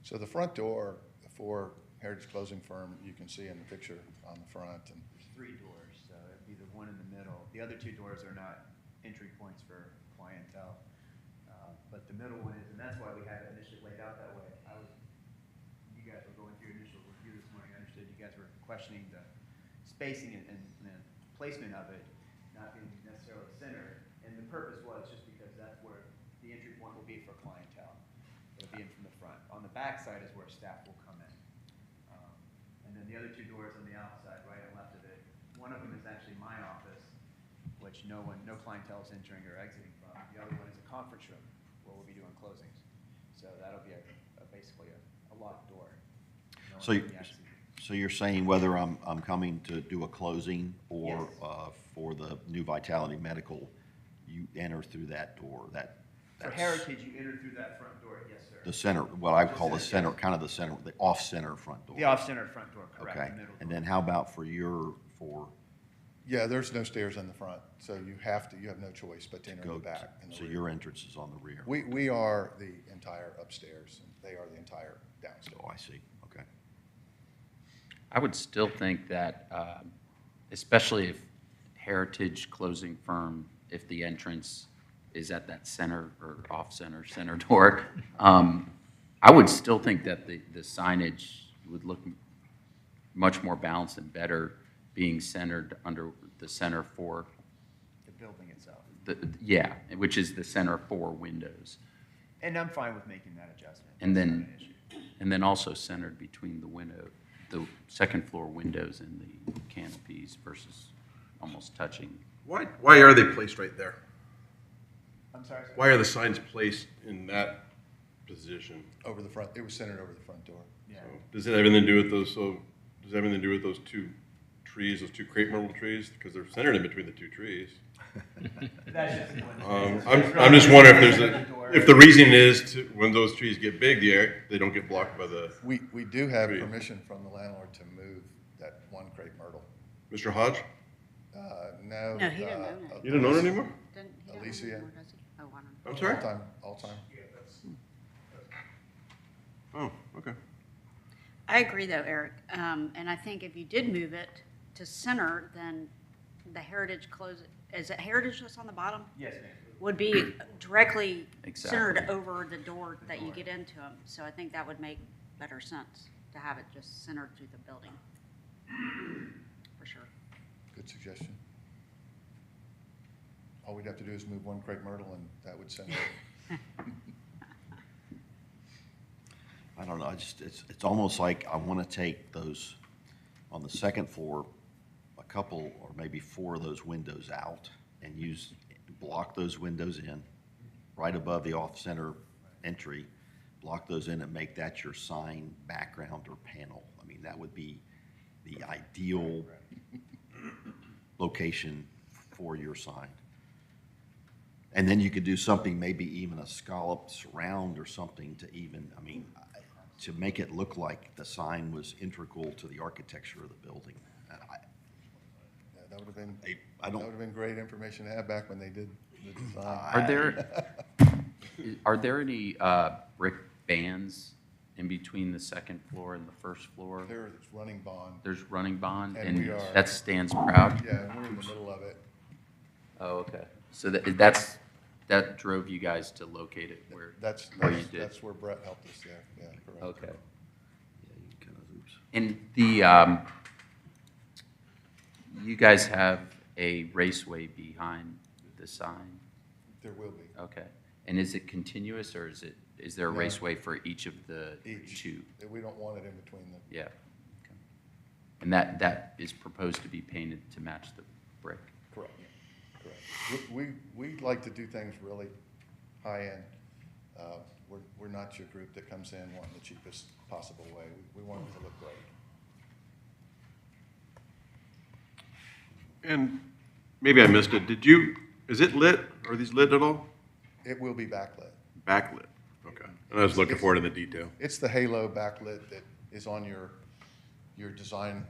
J: So the front door for Heritage Closing Firm, you can see in the picture on the front. And
I: There's 3 doors, so it'd be the one in the middle. The other 2 doors are not entry points for clientele. But the middle one is, and that's why we had it initially laid out that way. You guys were going through your initial review this morning. I understood you guys were questioning the spacing and the placement of it not being necessarily centered. And the purpose was just because that's where the entry point will be for clientele. It'll be in from the front. On the back side is where staff will come in. And then the other 2 doors on the outside, right and left of it, one of them is actually my office, which no clientele is entering or exiting from. The other one is a conference room where we'll be doing closings. So that'll be basically a locked door. No one
A: So,
I: can access it.
A: so you're saying whether I'm coming to do a closing or
I: Yes.
A: For the New Vitality Medical, you enter through that door,
I: For
A: that's
I: Heritage, you enter through that front door, yes, sir.
A: the center, what I call the center, kind of the center, the off-center front door.
I: The off-center front door, correct.
A: Okay,
I: the middle
A: and
I: door.
A: then how about for
J: yeah, there's no stairs in the front, so you have no choice but to enter in
A: go,
J: the back. and the
A: so
J: rear.
A: your entrance is on the rear?
J: We are the entire upstairs, and they are the entire downstairs.
A: Oh, I see, okay.
B: I would still think that, especially if Heritage Closing Firm, if the entrance is at that center or center door, I would still think that the signage would look much more balanced and better being centered under the center for,
I: The building itself.
B: yeah, which is the center for windows.
I: And I'm fine with making that adjustment.
B: And
I: That's not
B: then,
I: an issue.
B: and then also centered between the the second floor windows and the canopies versus almost touching.
F: Why are they placed right there?
I: I'm sorry, sir?
F: Why are the signs placed in that position?
J: Over the front, it was centered over the front door.
I: Yeah.
F: Does it have anything to do with those, does it have anything to do with those two trees, those two crepe myrtle trees? Because they're centered in between the two trees.
I: That's just
F: I'm just wondering if the reason is to, when those trees get big, they don't get blocked by the,
J: We do have
F: Agreed.
J: permission from the landlord to move that one crepe myrtle.
F: Mr. Hodge?
J: No.
E: No, he didn't own it.
F: You don't own it anymore?
E: Didn't- he don't own it
J: Alicia.
E: anymore, does he? Oh, I don't know.
F: I'm sorry?
J: All time.
F: Oh, okay.
E: I agree though, Eric. And I think if you did move it to center, then the heritage is it heritage that's on the bottom?
I: Yes, ma'am.
E: Would be directly centered
B: Exactly.
E: over the door that you get into them. So I think that would make better sense to have it just centered through the building. For sure.
J: Good suggestion. All we'd have to do is move one crepe myrtle and that would send it.
A: I don't know, it's almost like I want to take those, on the second floor, a couple or maybe 4 of those windows out and block those windows in, right above the off-center entry, block those in and make that your sign background or panel. I mean, that would be the ideal location for your sign. And then you could do something, maybe even a scalloped surround or something to even, I mean, to make it look like the sign was integral to the architecture of the building. And
J: Yeah, that would have been,
A: I
J: that
A: don't-
J: would have been great information to have back when they did the design.
B: Are there any brick bands in between the second floor and the first floor?
J: There's running bond.
B: There's running bond,
J: And
B: and
J: we are-
B: that stands proud?
J: Yeah, and we're in the middle of it.
B: Oh, okay. So that drove you guys to locate it where you did?
J: That's where Brett helped us there, yeah, correct.
B: Okay.
A: Yeah, you kind of, oops.
B: And you guys have a raceway behind the sign?
J: There will be.
B: Okay. And is it continuous, or is there a
J: No.
B: raceway for each of the
J: Each.
B: two?
J: We don't want it in between them.
B: Yeah. Okay. And that is proposed to be painted to match the brick?
J: Correct, correct. We like to do things really high-end. We're not your group that comes in wanting the cheapest possible way. We want it to look great.
F: And maybe I missed it. Is it lit? Are these lit at all?
J: It will be backlit.
F: Backlit. Okay. And I was looking for it in the detail.
J: It's the halo backlit that is on your design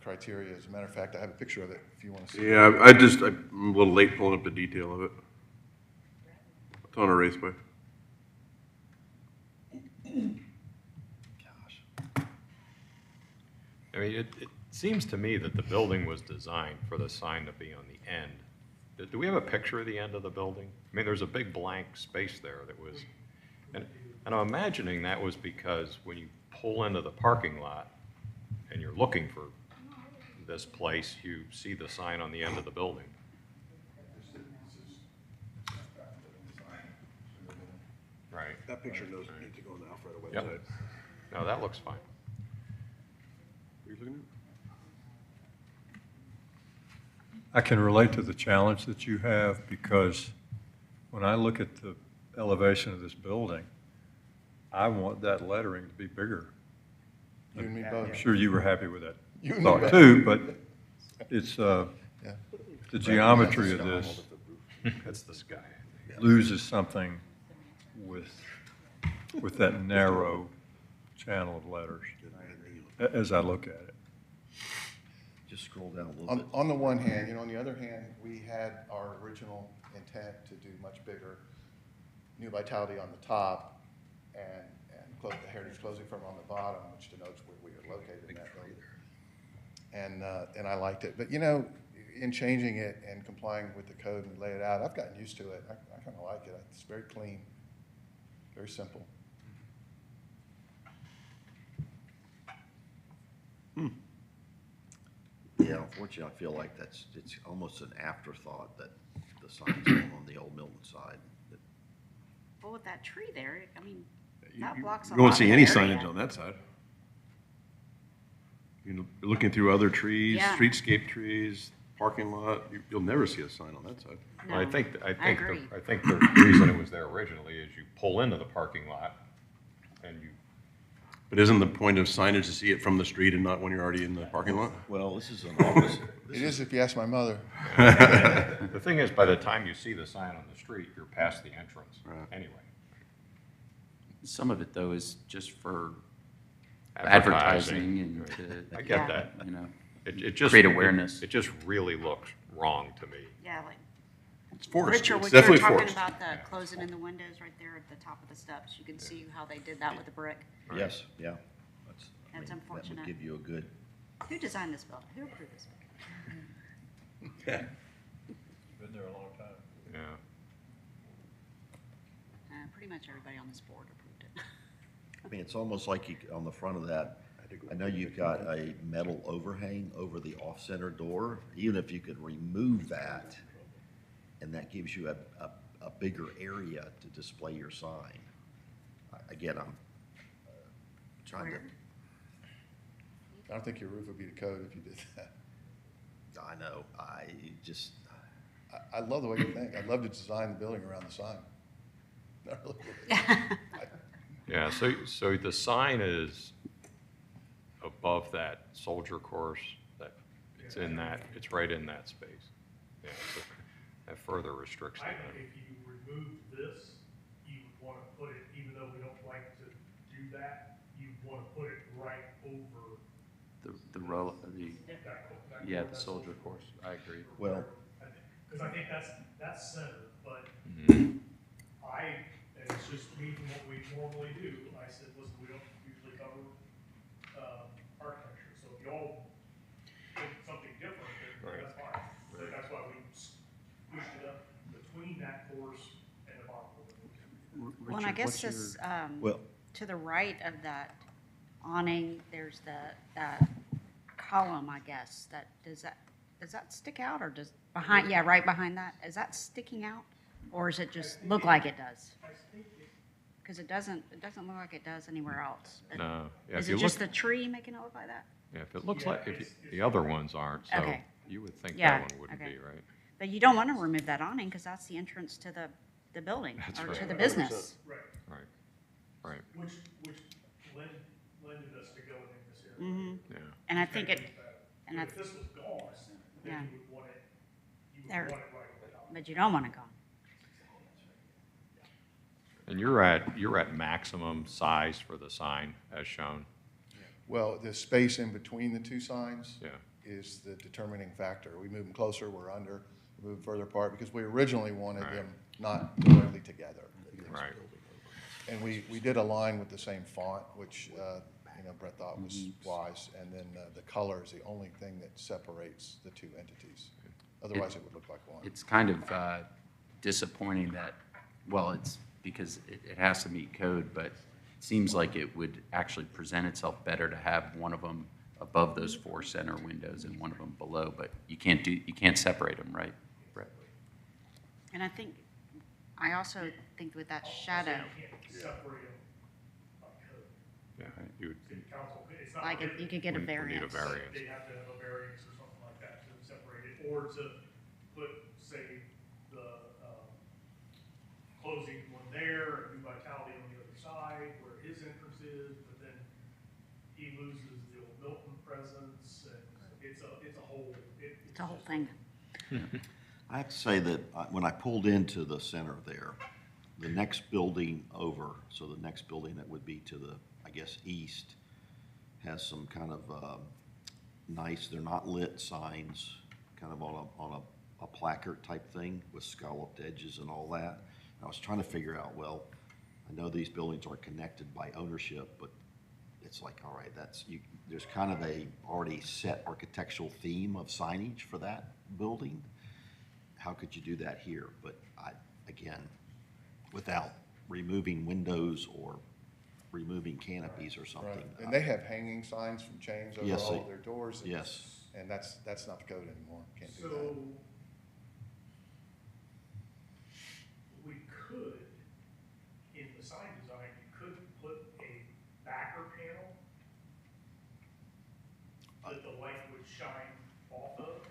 J: criteria. As a matter of fact, I have a picture of it if you want to see.
F: Yeah, I'm a little late pulling up the detail of it. It's on a raceway.
G: I mean, it seems to me that the building was designed for the sign to be on the end. Do we have a picture of the end of the building? I mean, there's a big blank space there that was, and I'm imagining that was because when you pull into the parking lot and you're looking for this place, you see the sign on the end of the building. Right.
F: That picture needs to go on the Alfredo
G: Yep.
F: website.
G: No, that looks fine.
F: What are you looking at?
H: I can relate to the challenge that you have because when I look at the elevation of this building, I want that lettering to be bigger.
J: You and me
H: I'm
J: both.
H: sure you were happy with that
J: You and me
H: thought
J: both.
H: too, but it's,
J: Yeah.
H: the geometry of this
G: That's the sky.
H: loses something with that narrow channel of letters as I look at it.
A: Just scroll down a little
J: On,
A: bit.
J: on the one hand, on the other hand, we had our original intent to do much bigger New Vitality on the top and the Heritage Closing Firm on the bottom, which denotes where we are located in that building. And I liked it. But, in changing it and complying with the code and we lay it out, I've gotten used to it. I kind of like it. It's very clean, very simple.
A: Yeah, unfortunately, I feel like it's almost an afterthought that the sign's going on the old Milton side.
E: Well, with that tree there, I mean, that blocks a
F: You won't
E: lot
F: see
E: of
F: any
E: area.
F: signage on that side. You know, looking through other trees,
E: Yeah.
F: streetscape trees, parking lot, you'll never see a sign on that side.
G: Well, I
E: No,
G: think,
E: I agree.
G: I think the reason it was there originally is you pull into the parking lot and you,
F: But isn't the point of signage to see it from the street and not when you're already in the parking lot?
A: Well, this is an office.
J: It is if you ask my mother.
G: the thing is, by the time you see the sign on the street, you're past the entrance anyway.
B: Some of it, though, is just for
G: Advertising.
B: advertising and to,
G: I get
E: Yeah.
G: that.
B: you know,
G: It just.
B: Create awareness.
G: It just really looks wrong to me.
E: Yeah, like,
F: It's forest,
E: Richard,
F: it's
E: what you were
F: definitely
E: talking
F: forest.
E: about, the closing in the windows right there at the top of the steps, you can see how they did that with the brick.
A: Yes, yeah.
E: That's
A: That would
E: unfortunate.
A: give you a good,
E: Who designed this building? Who approved this building?
H: Been there a long time.
G: Yeah.
E: Pretty much everybody on this board approved it.
A: I mean, it's almost like you, on the front of that, I know you've got a metal overhang over the off-center door. Even if you could remove that, and that gives you a bigger area to display your sign. Again, I'm trying to,
E: Where?
J: I don't think your roof would be the code if you did that.
A: I know, I just,
J: I love the way you think. I'd love to design the building around the sign. I really would.
G: Yeah, so the sign is above that soldier course, that, it's in that, it's right in that space. Yeah, so that further restricts
C: I
G: it.
C: think if you remove this, you would want to put it, even though we don't like to do that, you want to put it right over
B: the row,
C: that.
B: yeah, the soldier course. I agree.
A: well,
C: Because I think that's center, but
G: Mhm.
C: and it's just me from what we normally do, I said, listen, we don't usually cover, architecture, so if y'all think something different, then
G: Right.
C: that's fine. So that's why we pushed it up between that course and the bottom of it.
E: Well, and I guess this,
A: well,
E: to the right of that awning, there's that column, I guess, does that stick out, or does, right behind that, is that sticking out? Or does it just look like it does? Because it doesn't look like it does anywhere else.
G: No, yeah,
E: Is
G: if you
E: it just
G: look,
E: the tree making it look like that?
G: yeah, if it looks like, the other ones aren't, so
E: Okay.
G: you would think
E: Yeah,
G: that one wouldn't
E: okay.
G: be, right?
E: But you don't want to remove that awning, because that's the entrance to the building,
G: That's
E: or
G: right.
E: to the business.
C: Right,
G: Right,
C: which lended us to going in this area.
E: Hmm.
G: yeah.
E: And I think it, and I,
C: If this was gone,
E: Yeah.
C: then you would want it,
E: There.
C: right on top.
E: but you don't want it gone.
G: And you're at maximum size for the sign as shown?
J: Well, the space in between the two signs
G: Yeah.
J: is the determining factor. We move them closer, we're under, we move them further apart, because we originally wanted
G: Right.
J: them not directly together.
G: Right.
J: And we did align with the same font, which, Brett thought was wise, and then the color is the only thing that separates the two entities. Otherwise, it would look like one.
B: It's kind of disappointing that, well, it's because it has to meet code, but it seems like it would actually present itself better to have one of them above those four center windows and one of them below, but you can't separate them, right? Brett?
E: And I also think with that shadow,
C: You can't separate them by code.
G: Yeah, you would,
C: City council, it's not.
E: like if you could get a
G: would need a
E: variance.
G: variance.
C: They have to have a variance or something like that to separate it, or to put, say, the, closing one there, and New Vitality on the other side, where his entrance is, but then he loses the old Milton presence, and it's a whole.
E: It's a whole thing.
A: I have to say that when I pulled into the center there, the next building over, so the next building that would be to the, I guess, east, has some kind of nice, they're not lit signs, kind of on a placard type thing with scalloped edges and all that. And I was trying to figure out, well, I know these buildings are connected by ownership, but it's like, all right, there's kind of a already set architectural theme of signage for that building. How could you do that here? But again, without removing windows or removing canopies or something.
J: Right, and they have hanging signs from chains over
A: Yes,
J: all
A: they-
J: of their doors.
A: Yes.
J: And that's not the code anymore, can't do that.
C: So, we could, in the sign design, you could put a backer panel shine off of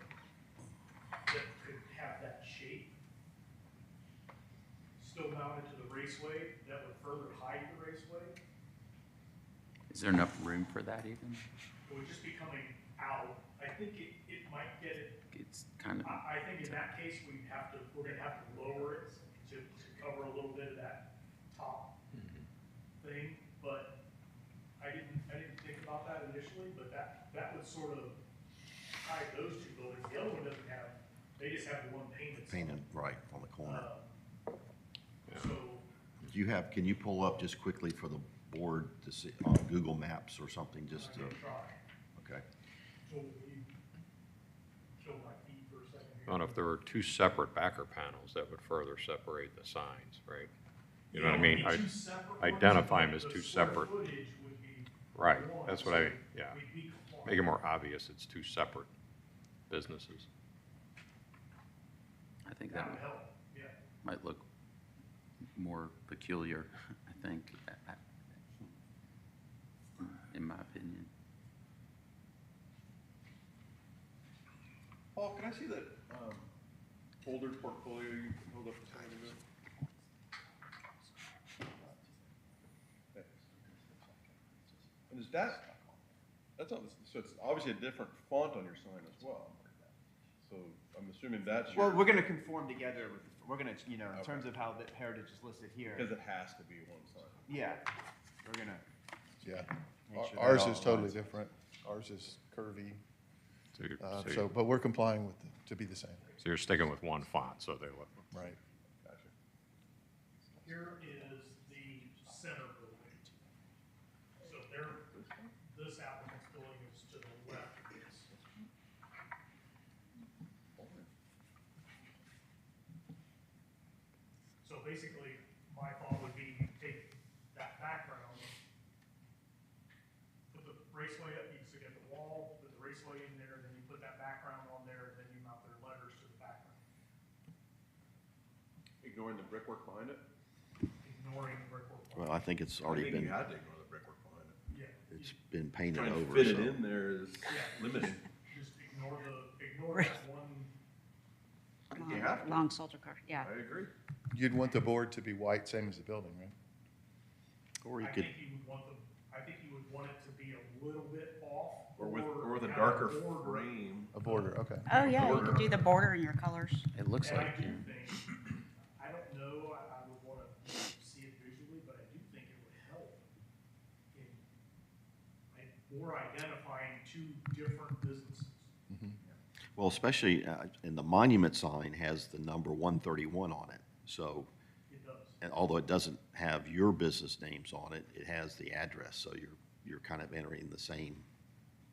C: that could have that shape still mounted to the raceway that would further hide the raceway.
B: Is there enough room for that even?
C: It would just be coming out. I think it might get it,
B: It's kind of,
C: I think in that case, we're gonna have to lower it to cover a little bit of that top thing, but I didn't think about that initially, but that would sort of hide those two buildings. The other one doesn't have, they just have the one painted. sign.
A: Painted, right, on the corner.
C: So,
A: Do you have, can you pull up just quickly for the board to see, on Google Maps or something, just to,
C: I'm gonna try.
A: okay?
C: Joel, will you show my feet for a second here?
G: I don't know if there were two separate backer panels that would further separate the signs, right? You know what I mean?
C: It would be two separate ones,
G: Identify them
C: but
G: as
C: the
G: two
C: square
G: separate,
C: footage would be
G: right,
C: one,
G: that's what
C: so
G: yeah.
C: we'd be compliant.
G: Make it more obvious it's two separate businesses.
B: I think
C: That
B: that
C: would help, yeah.
B: might look more peculiar, I think, in my opinion.
F: Paul, can I see that, folder portfolio you held up a second ago? Thanks. And is that's not, so it's obviously a different font on your sign as well. So I'm assuming that's your.
I: Well, we're gonna conform together with, we're gonna, you know, in terms of how the heritage is listed here.
F: Because it has to be one sign.
I: Yeah, we're gonna,
J: Yeah.
I: Make sure that
J: Ours
I: all
J: is totally
I: aligns.
J: different. Ours is curvy.
G: So you're,
J: So, but we're complying with, to be the same,
G: so you're sticking with one font, so they look.
J: right?
F: Gotcha.
C: Here is the center building. So this applicant's building is to the left of this. So basically, my thought would be take that background, put the raceway up, you still get the wall, put the raceway in there, then you put that background on there, and then you mount their letters to the background,
F: Ignoring the brickwork behind it?
C: ignoring the brickwork.
A: Well, I think it's already
F: I think
A: been,
F: you had to ignore the brickwork behind it.
C: Yeah.
A: it's been painted
F: Trying to
A: over,
F: fit it
A: so.
F: in there is limiting.
C: Just ignore that one.
F: You have to.
E: Long soldier car, yeah.
F: I agree.
J: You'd want the board to be white, same as the building, right?
A: Or you
C: I
A: could,
C: think you would want it to be a little bit off.
F: Or with a
C: have
F: darker
C: border.
F: frame.
J: A border, okay.
E: Oh, yeah, you could do the border in your colors.
B: It looks
C: And I
B: like,
C: do
B: yeah.
C: think, I don't know, I would want to see it visually, but I do think it would help in more identifying two different businesses.
A: well, especially, and the monument sign has the number 131 on it. So,
C: It does.
A: and although it doesn't have your business names on it, it has the address, so you're kind of entering the same.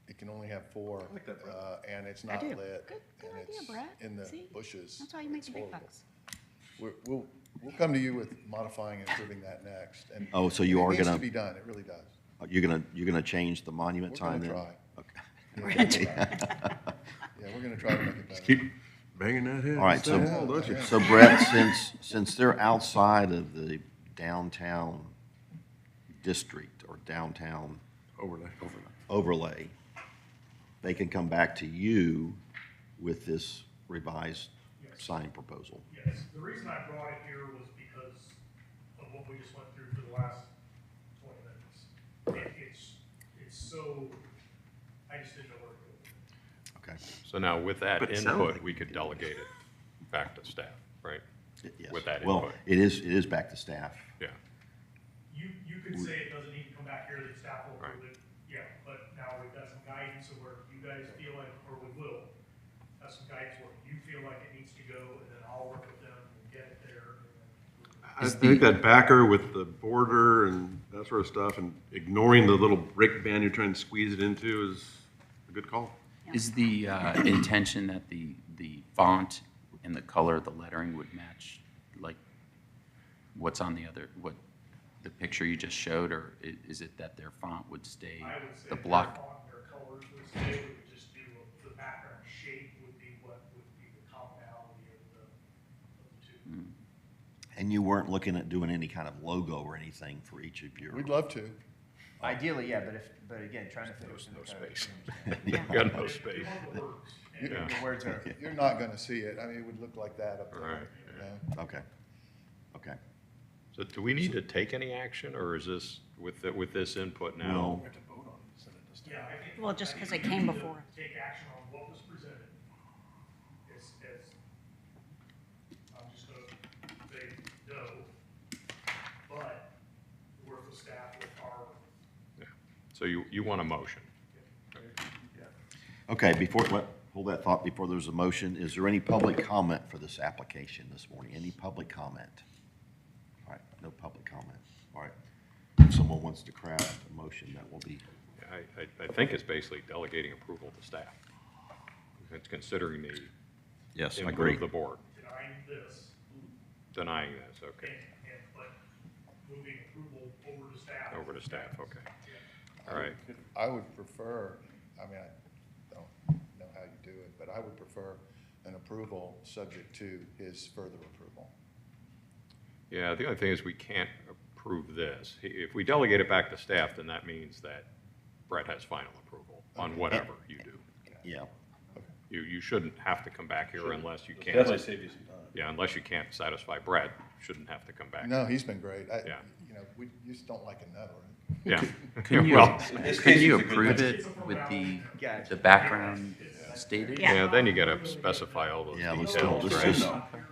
J: It can only have four,
F: like that, Brett.
J: and it's
E: I
J: not
E: do.
J: lit.
E: Good
J: and
E: idea,
J: it's
E: Brett.
J: in the
E: See?
J: bushes.
E: That's how you make
J: It's
E: the big
J: horrible.
E: bucks.
J: We'll come to you with modifying and improving that next. And
A: Oh, so you are
J: It needs
A: gonna-
J: to be done, it really does.
A: You're gonna change the monument
J: We're
A: sign
J: gonna
A: then?
J: try.
A: Okay.
E: We're gonna
J: Yeah, we're gonna try to make it better.
F: Keep banging that head.
A: All right, so,
F: against that wall, don't you?
A: so Brett, since they're outside of the downtown district or downtown overlay, they can come back to you with this revised sign proposal.
C: Yes, the reason I brought it here was because of what we just went through for the last 20 minutes. It's so, I just didn't know where to go with it.
A: Okay?
G: So now with that
F: But it sounded
G: input,
F: like
G: we could delegate it back to staff, right?
A: Yes.
G: With that
A: Well,
G: input.
A: it is back to staff.
G: Yeah.
C: You could say it doesn't need to come back here, the staff will approve
G: Right.
C: it, yeah, but now we've got some guidance of where you guys feel like, or we will, have some guidance where you feel like it needs to go, and then I'll work with them and get it there, and then.
F: I think that backer with the border and that sort of stuff and ignoring the little brick band you're trying to squeeze it into is a good call.
B: Is the intention that the font and the color of the lettering would match, like, what's on the other, what, the picture you just showed, or is it that their font would stay,
C: I would say
B: the
C: their
B: block?
C: font and their colors would stay, we would just do, the background shape would be what would be the commonality of the two.
A: And you weren't looking at doing any kind of logo or anything for each of your?
J: We'd love to.
I: Ideally, yeah, but again, trying to fit it within the
G: No
I: code.
G: space.
I: you understand.
G: You got no space.
I: The words are,
J: You're not gonna see it. I mean, it would look like that up there.
G: Right,
J: you know?
A: Okay. Okay.
G: So do we need to take any action, or is this, with this input now?
A: Well,
C: Yeah, I think
E: Well, just because it came before.
C: take action on what was presented. I'm just gonna say no, but work with staff with our.
G: So you want a motion?
A: okay, hold that thought before there's a motion. Is there any public comment for this application this morning? Any public comment? All right, no public comment. All right. If someone wants to craft a motion, that will be,
G: I think it's basically delegating approval to staff. It's considering the
A: yes, I
G: input
A: agree.
G: of the board,
C: Denying this
G: denying this, okay,
C: but moving approval over to staff.
G: over to staff, okay. All right,
J: I would prefer, I mean, I don't know how you do it, but I would prefer an approval subject to his further approval.
G: yeah, the only thing is we can't approve this. If we delegate it back to staff, then that means that Brett has final approval on whatever you do.
A: Yeah.
G: You shouldn't have to come back here unless you can't.
F: Definitely save you some time.
G: Yeah, unless you can't satisfy Brett, shouldn't have to come back.
J: No, he's been great.
G: Yeah.
J: You know, we just don't like a no.
G: Yeah.
B: Can
G: Well,
B: you approve it with the background stated?
E: Yeah.
G: yeah, then you gotta specify all those
A: Yeah, let's
G: details,
A: let's
G: right?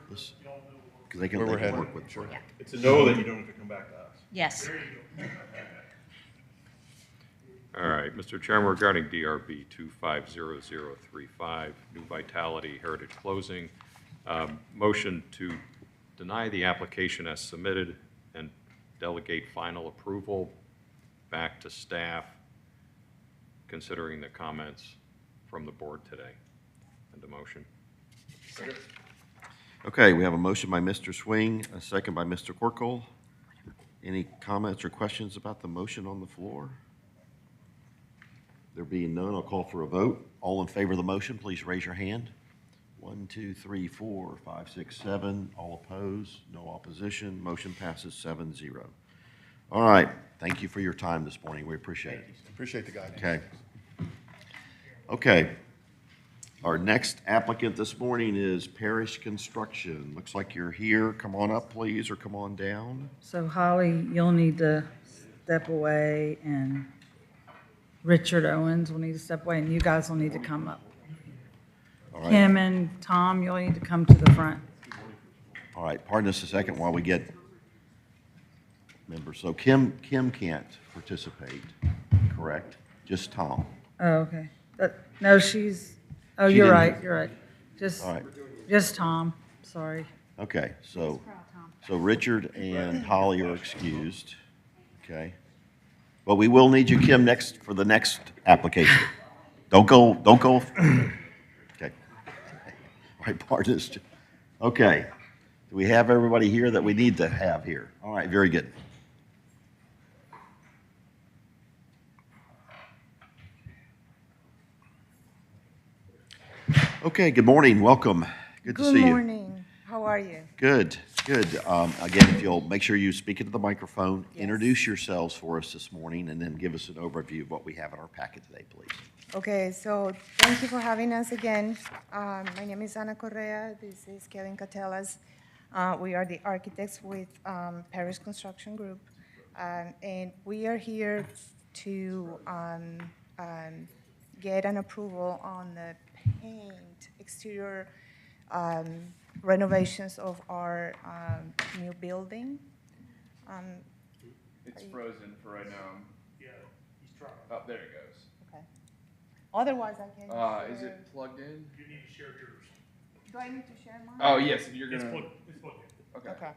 A: just, because they can
J: Where we're
A: work
J: headed.
A: with.
J: Sure.
E: Yeah.
F: It's a no that you don't have to come back to us.
E: Yes.
G: All right, Mr. Chairman, regarding DRB 250035, New Vitality Heritage Closing, motion to deny the application as submitted and delegate final approval back to staff, considering the comments from the board today. And the motion.
A: Okay, we have a motion by Mr. Swing, a second by Mr. Corkle. Any comments or questions about the motion on the floor? There being none, I'll call for a vote. All in favor of the motion, please raise your hand. 1, 2, 3, 4, 5, 6, 7. All opposed, no opposition. Motion passes 7-0. All right, thank you for your time this morning. We appreciate it.
J: Appreciate the guidance.
A: Okay. Okay. Our next applicant this morning is Parish Construction. Looks like you're here. Come on up, please, or come on down.
D: So Holly, you'll need to step away, and Richard Owens will need to step away, and you guys will need to come up.
A: All right.
D: Kim and Tom, you'll need to come to the front.
A: All right, pardon us a second while we get members. So Kim can't participate, correct? Just Tom.
D: Oh, okay. No, she's, oh,
A: She
D: you're
A: didn't-
D: right, you're right.
A: All right.
D: Just Tom, sorry.
A: Okay, so Richard and Holly are excused, okay? But we will need you, Kim, for the next application. Don't go. Okay. All right, pardon us. Okay. Do we have everybody here that we need to have here? All right, very good. Okay, good morning, welcome. Good to see you.
K: Good morning. How are you?
A: Good, good. Again, if you'll make sure you speak into the microphone,
K: Yes.
A: introduce yourselves for us this morning, and then give us an overview of what we have in our packet today, please.
K: Okay, so thank you for having us again. My name is Ana Correa. This is Kevin Catellas. We are the architects with Parish Construction Group. And we are here to get an approval on the paint exterior renovations of our new building.
L: It's frozen for right now.
C: Yeah, he's trying.
L: Oh, there it goes.
K: Okay. Otherwise, I can.
L: Is it plugged in?
C: You need to share yours.
K: Do I need to share mine?
L: Oh, yes, if you're
C: It's
L: gonna.
C: plugged in.
L: Okay.
K: Okay.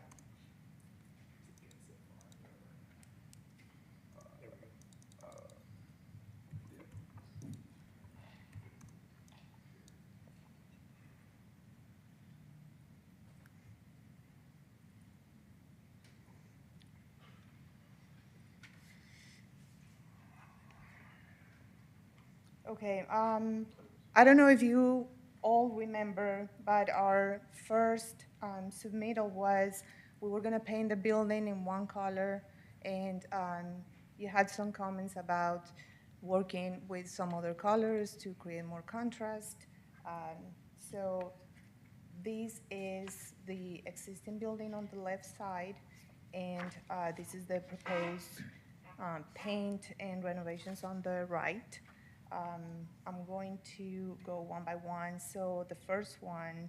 K: Okay, I don't know if you all remember, but our first submittal was we were gonna paint the building in one color, and you had some comments about working with some other colors to create more contrast. So this is the existing building on the left side, and this is the proposed paint and renovations on the right. I'm going to go one by one. So the first one,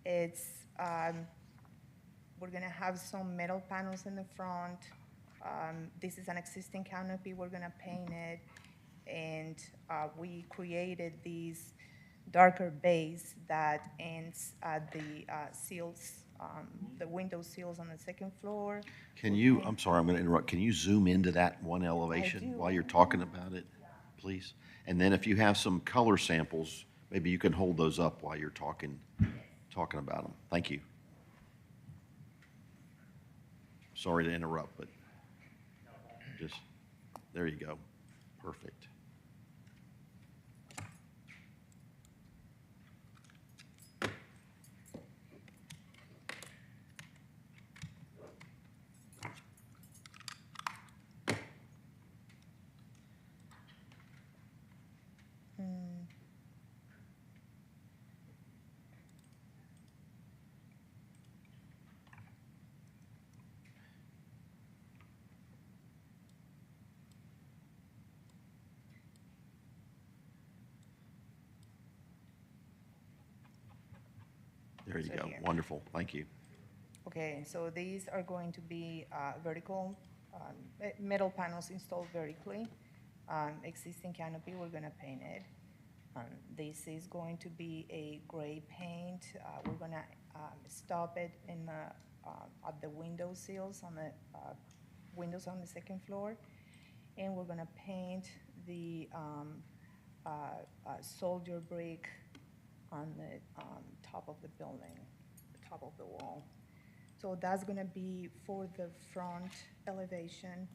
K: it's, we're gonna have some metal panels in the front. This is an existing canopy, we're gonna paint it. And we created these darker base that ends at the seals, the window seals on the second floor.
A: Can you, I'm sorry, I'm going to interrupt. Can you zoom into that one elevation
K: do.
A: while you're talking about it, please? And then if you have some color samples, maybe you can hold those up while you're talking about them. Thank you. Sorry to interrupt, but just, there you go. Perfect. There you
K: So
A: go.
K: here.
A: Wonderful. Thank you.
K: Okay, so these are going to be vertical, metal panels installed vertically. Existing canopy, we're gonna paint it. This is going to be a gray paint. We're gonna stop it in at the window sills on the windows on the second floor. And we're gonna paint the soldier brick on the top of the building, the top of the wall. So that's gonna be for the front elevation.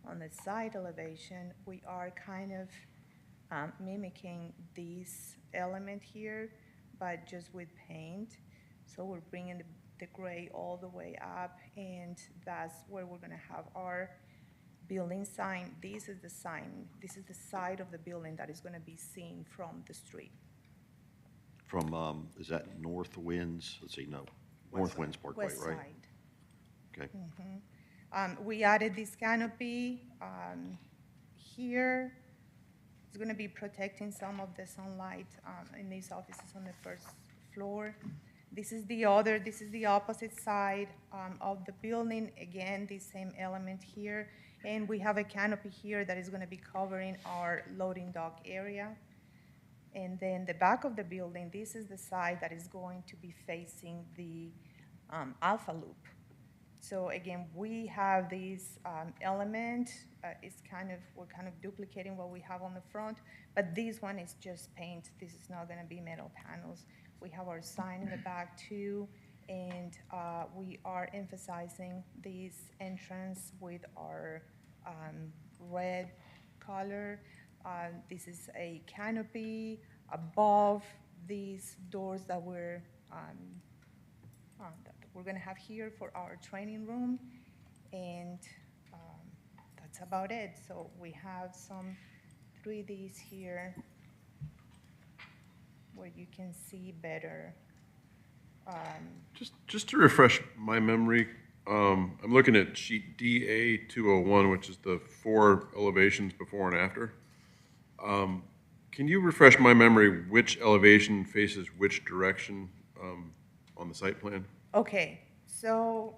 K: On the side elevation, we are kind of mimicking this element here, but just with paint. So we're bringing the gray all the way up, and that's where we're gonna have our building sign. This is the sign. This is the side of the building that is gonna be seen from the street.
A: From, is that North Winds? Let's see, no. North Winds Parkway,
K: West
A: right?
K: side.
A: Okay.
K: We added this canopy here. It's going to be protecting some of the sunlight in these offices on the first floor. This is the opposite side of the building. Again, the same element here. And we have a canopy here that is going to be covering our loading dock area. And then the back of the building, this is the side that is going to be facing the Alpha Loop. So again, we have this element. We're kind of duplicating what we have on the front, but this one is just paint. This is not going to be metal panels. We have our sign in the back too, and we are emphasizing this entrance with our red color. This is a canopy above these doors that we're going to have here for our training room, and that's about it. So we have some 3Ds here where you can see better.
F: Just to refresh my memory, I'm looking at sheet DA 201, which is the 4 elevations before and after. Can you refresh my memory which elevation faces which direction on the site plan?
K: Okay, so,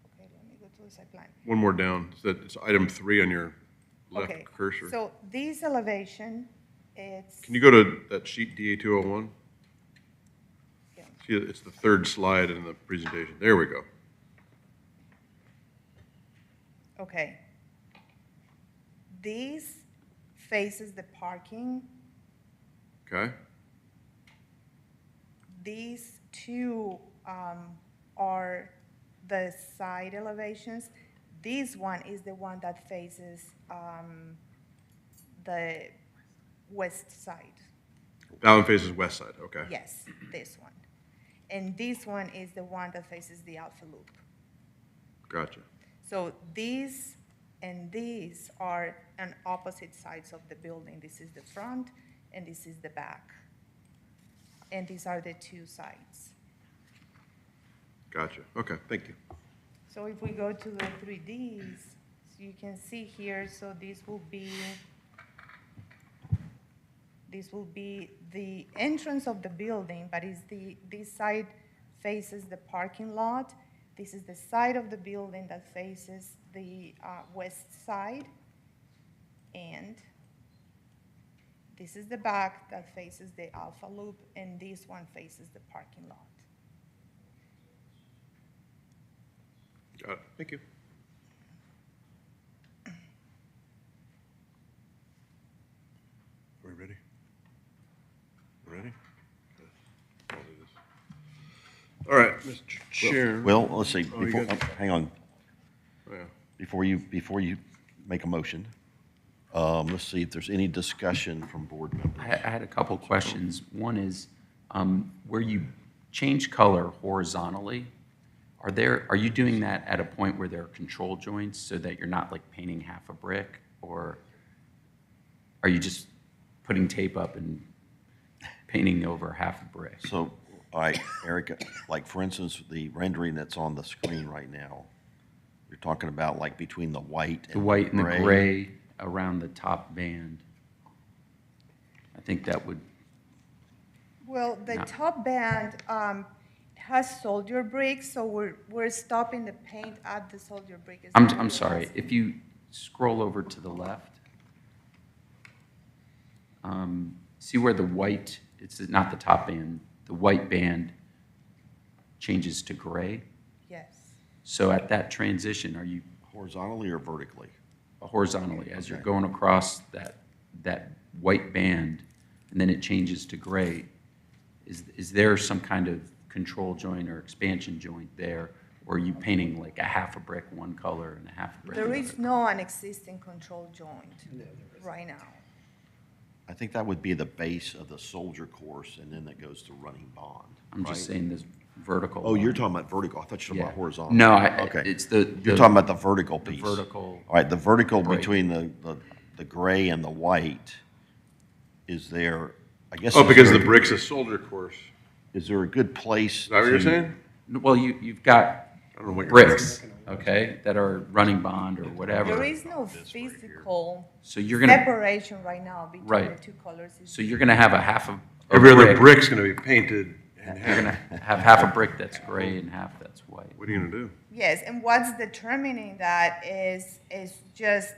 K: okay, let me go to the site plan.
F: One more down. It's item 3 on your left
K: Okay,
F: cursor.
K: so this elevation, it's.
F: Can you go to that sheet DA 201?
K: Yeah.
F: See, it's the third slide in the presentation. There we go.
K: Okay. This faces the parking.
F: Okay?
K: These two are the side elevations. This one is the one that faces the west side.
F: That one faces west side, okay.
K: Yes, this one. And this one is the one that faces the Alpha Loop.
F: Gotcha.
K: So these and these are on opposite sides of the building. This is the front and this is the back. And these are the two sides.
F: Gotcha. Okay, thank you.
K: So if we go to the 3Ds, so you can see here, so this will be the entrance of the building, but this side faces the parking lot. This is the side of the building that faces the west side. And this is the back that faces the Alpha Loop, and this one faces the parking lot.
F: Got it. Thank you. Are we ready? Ready? Okay. I'll do this. All right, Mr. Chair.
A: Well, let's see,
F: Oh, you
A: before,
F: got-
A: hang on,
F: Oh, yeah.
A: before you make a motion, let's see if there's any discussion from board members.
B: I had a couple questions. One is, where you change color horizontally, are you doing that at a point where there are control joints so that you're not like painting half a brick? Or are you just putting tape up and painting over half a brick?
A: So, all right, Eric, like, for instance, the rendering that's on the screen right now, you're talking about like between the white and
B: The white and the gray around the top band. I think that would,
K: Well, the
B: No.
K: top band has soldier bricks, so we're stopping the paint at the soldier brick. Is that what
B: I'm
K: you're
B: sorry,
K: asking?
B: if you scroll over to the left, see where the white, it's not the top band, the white band changes to gray?
K: Yes.
B: So at that transition, are you
A: Horizontally or vertically?
B: horizontally, as you're
A: Okay.
B: going across that white band, and then it changes to gray, is there some kind of control joint or expansion joint there? Or are you painting like a half a brick one color and a half a brick
K: There
B: another?
K: is no an existing control joint right now.
A: I think that would be the base of the soldier course, and then that goes to running bond.
B: I'm just
A: right?
B: saying this vertical.
A: Oh, you're
B: line.
A: talking about vertical. I thought you were talking about
B: Yeah.
A: horizontal.
B: No,
A: Okay.
B: it's the.
A: You're talking about the vertical
B: the
A: piece.
B: vertical
A: All right, the vertical
B: break.
A: between the gray and the white is there, I guess.
F: Oh,
A: is
F: because
A: there-
F: the brick's a soldier course.
A: Is there a good place?
F: Is that what you're
A: to-
F: saying?
B: Well, you've got
F: I don't know what you're
B: bricks, okay, that are running bond or
K: There
B: whatever.
K: is no physical
B: So you're gonna,
K: separation right now between
B: Right.
K: the two colors. It's-
B: so you're gonna have a half of. a
F: Every other
B: brick.
F: brick's gonna be painted in
B: You're
F: half.
B: gonna have half a brick that's gray and half that's white.
F: What are you gonna do?
K: Yes, and what's determining that is just,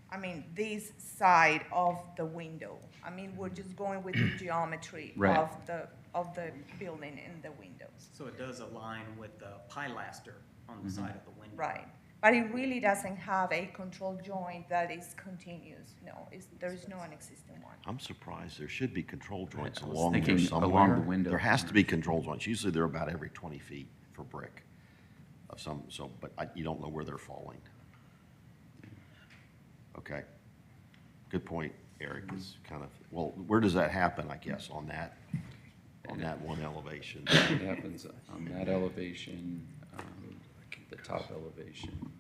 K: I mean, this side of the window. I mean, we're just going with the geometry
B: Right.
K: of the building and the windows.
M: So it does align with the pilaster on the side of the window.
K: Right. But it really doesn't have a control joint that is continuous. No, there is no an existing one.
A: I'm surprised. There should be control joints
B: I was
A: along there
B: thinking
A: somewhere.
B: along the window
A: There has to be
B: corners.
A: control joints. Usually they're about every 20 feet for brick of some, so, but you don't know where they're falling. Okay. Good point, Eric, is kind of, well, where does that happen, I guess, on that one elevation?
B: It happens on that elevation, the top elevation.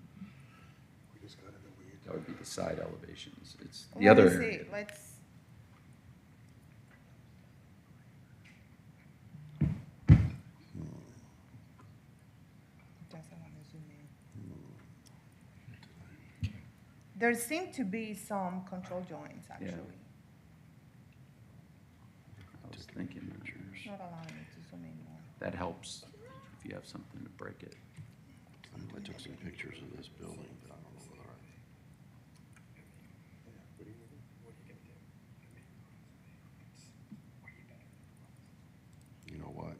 B: That would be the side elevations. It's the
K: Let me
B: other
K: see.
B: area.
K: Let's. Doesn't want to zoom in. There seem to be some control joints, actually.
B: I was thinking
K: It's not allowing me to zoom in more.
B: that helps if you have something to break it.
A: I took some pictures of this building, but I don't know whether you know what?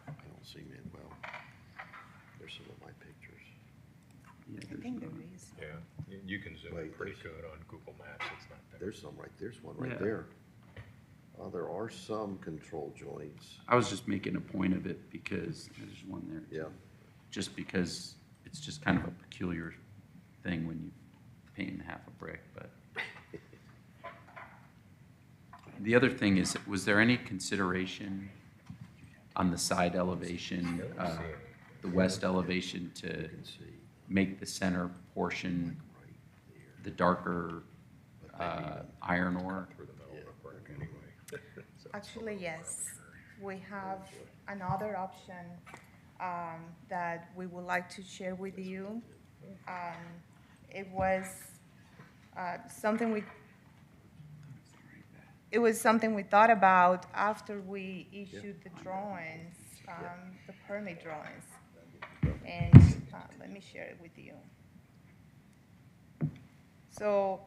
A: I don't see me well. There's some of my pictures.
B: Yeah,
K: I
B: there's
K: think
B: no-
K: there is.
G: Yeah, you can zoom in
A: Wait,
G: pretty
A: there's-
G: good on Google Maps, it's not there.
A: There's some right, there's one right
B: Yeah.
A: there. There are some control joints.
B: I was just making a point of it because there's one there. too.
A: Yeah.
B: Just because it's just kind of a peculiar thing when you paint half a brick, but. The other thing is, was there any consideration on the side elevation, the west elevation to make the center portion the darker iron ore?
K: Actually, yes. We have another option that we would like to share with you. It was something we thought about after we issued the drawings, the permit drawings. And let me share it with you. So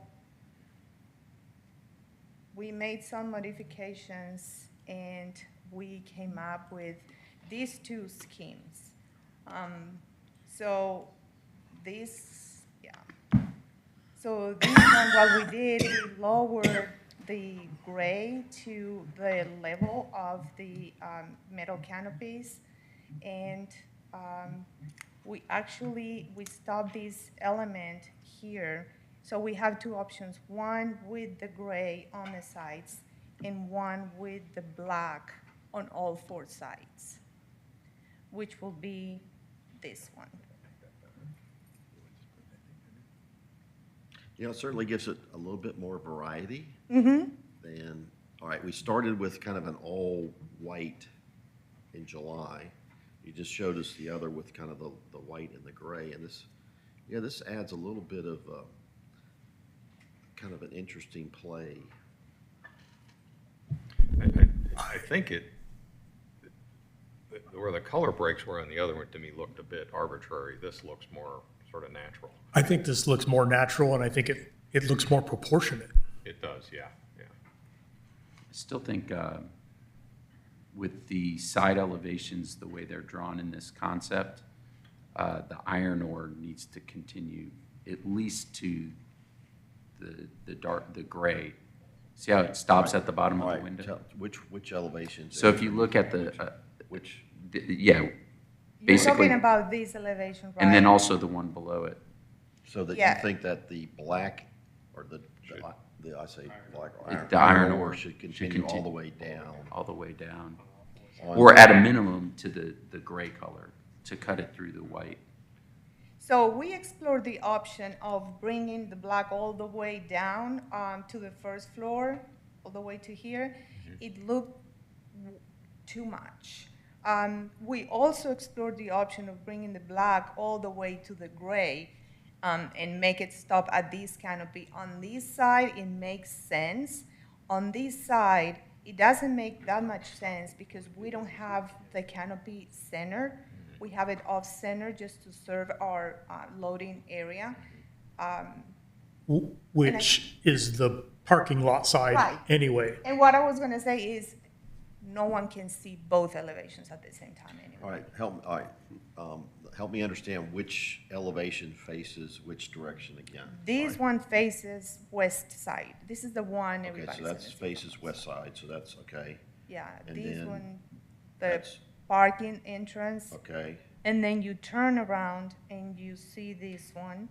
K: we made some modifications and we came up with these two schemes. So this one, what we did, we lowered the gray to the level of the metal canopies, and we stopped this element here. So we have two options, one with the gray on the sides and one with the black on all four sides, which will be this one.
A: You know, it certainly gives it a little bit more variety
K: Mm-hmm.
A: than, all right, we started with kind of an all white in July. You just showed us the other with kind of the white and the gray, and this adds a little bit of kind of an interesting play.
G: I think where the color breaks were on the other one, to me, looked a bit arbitrary. This looks more sort of natural.
C: I think this looks more natural, and I think it looks more proportionate.
G: It does, yeah.
B: I still think with the side elevations, the way they're drawn in this concept, the iron ore needs to continue at least to the gray. See how it stops at the bottom
A: All
B: of the
A: right,
B: window?
A: which elevations?
B: So if you look at yeah,
K: You're
B: basically,
K: talking about this elevation, right?
B: and then also the one below it.
A: So that you
K: Yeah.
A: think that the black, or I say black, or
B: The iron ore
A: should continue all the way down?
B: All the way down.
A: On-
B: Or at a minimum to the gray color, to cut it through the white.
K: So we explored the option of bringing the black all the way down to the first floor, all the way to here. It looked too much. We also explored the option of bringing the black all the way to the gray and make it stop at this canopy. On this side, it makes sense. On this side, it doesn't make that much sense because we don't have the canopy centered. We have it off-center just to serve our loading area.
C: Which is the parking lot side
K: Right.
C: anyway.
K: And what I was gonna say is, no one can see both elevations at the same time anyway.
A: All right, help me understand which elevation faces which direction again?
K: This
A: All right.
K: one faces west side. This is the one
A: Okay,
K: everybody's
A: so
K: gonna
A: that's
K: see.
A: faces west side, so that's okay,
K: Yeah,
A: and
K: this
A: then
K: one, the
A: that's-
K: parking entrance.
A: okay.
K: And then you turn around and you see this one.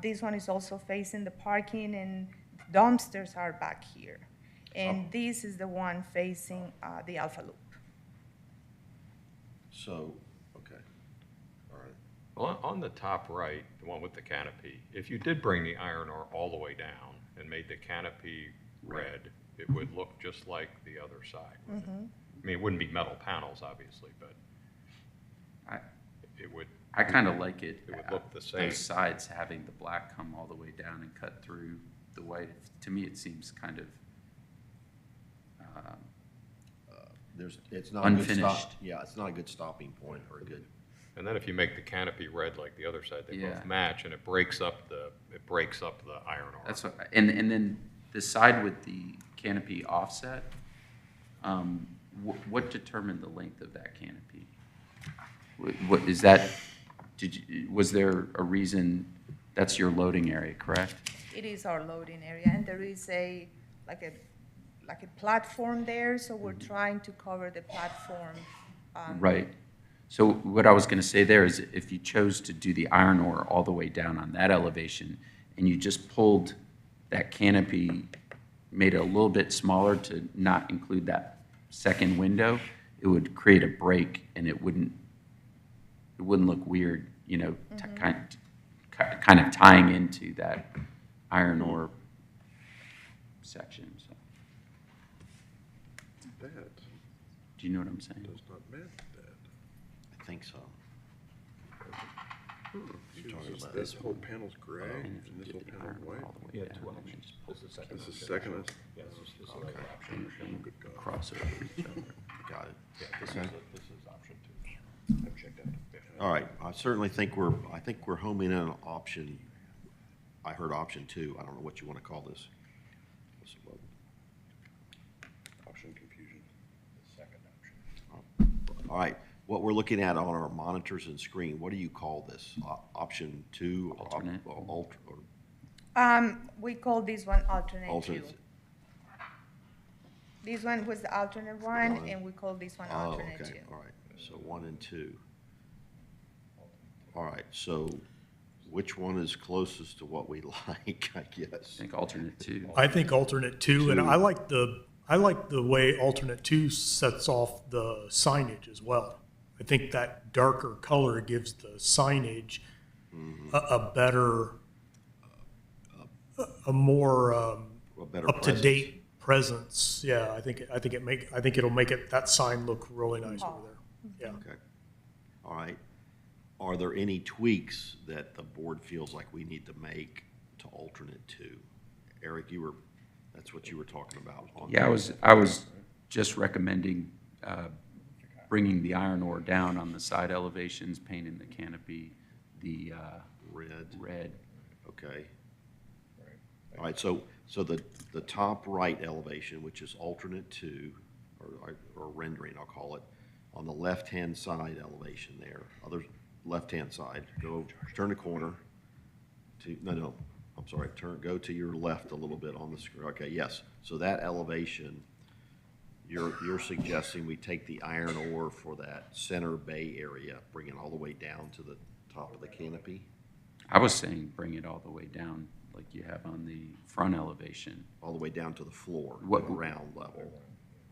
K: This one is also facing the parking, and dumpsters are back here. And this is the one facing the Alpha Loop.
A: So, okay, all right.
G: Well, on the top right, the one with the canopy, if you did bring the iron ore all the way down and made the canopy red, it would look just like the other side. wouldn't it? I mean, it wouldn't be metal panels, obviously, but it would.
B: I kind of like it.
G: It would look the same.
B: Those sides having the black come all the way down and cut through the white. To me, it seems kind of
A: It's not a good
B: Unfinished.
A: stop. Yeah, it's not a good stopping point or a good,
G: And then if you make the canopy red like the other side, they
B: Yeah.
G: both match, and it breaks up the iron ore.
B: That's what, and then the side with the canopy offset, what determined the length of that canopy? What is that, was there a reason, that's your loading area, correct?
K: It is our loading area, and there is like a platform there, so we're trying to cover the platform.
B: Right. So what I was going to say there is if you chose to do the iron ore all the way down on that elevation, and you just pulled that canopy, made it a little bit smaller to not include that second window, it would create a break, and it wouldn't it wouldn't look weird, you know, kind of tying into that iron ore section, so.
F: That
B: Do you know what I'm saying?
F: does not match that.
A: I think so. You're talking about
F: This whole panel's gray,
B: And
F: and
B: if you
F: this
B: did
F: whole
B: the
F: panel's
B: iron ore
F: white.
B: all the way down, and then just pull
F: This is second,
B: and cross over each other.
A: Got it.
G: This
A: Okay.
G: this is option 2. I've checked out.
A: All right, I certainly think I think we're homing in on option, I heard option 2. I don't know what you want to call this.
F: Option confusion.
G: Second option.
A: All right, what we're looking at on our monitors and screen, what do you call this? Option 2? or
B: Alternate.
A: Or
K: We call this one alternate two.
A: alternate?
K: This one was the alternate one,
A: One.
K: and we call this one
A: Oh,
K: alternate
A: okay,
K: two.
A: all right, so 1 and 2. All right, so which one is closest to what we like, I
B: I
A: guess?
B: think alternate 2.
C: I think alternate two, and
A: Two.
C: I like the way alternate two sets off the signage as well. I think that darker color gives the signage a better, a more
A: A better
C: up-to-date presence. Yeah, I think it'll make that sign look really nice over there. Yeah.
A: Okay, all right. Are there any tweaks that the board feels like we need to make to alternate 2? Eric, that's what you were talking about. on
B: Yeah, I was just recommending bringing the iron ore down on the side elevations, painting the canopy the red.
A: Okay. All right, so the top right elevation, which is alternate 2, or rendering, I'll call it, on the left-hand side elevation there, left-hand side, turn the corner no, I'm sorry, go to your left a little bit on the screen. Okay, yes, so that elevation, you're suggesting we take the iron ore for that center bay area, bring it all the way down to the top of the canopy?
B: I was saying bring it all the way down like you have on the front elevation.
A: All the way down to the floor,
B: What-
A: ground level?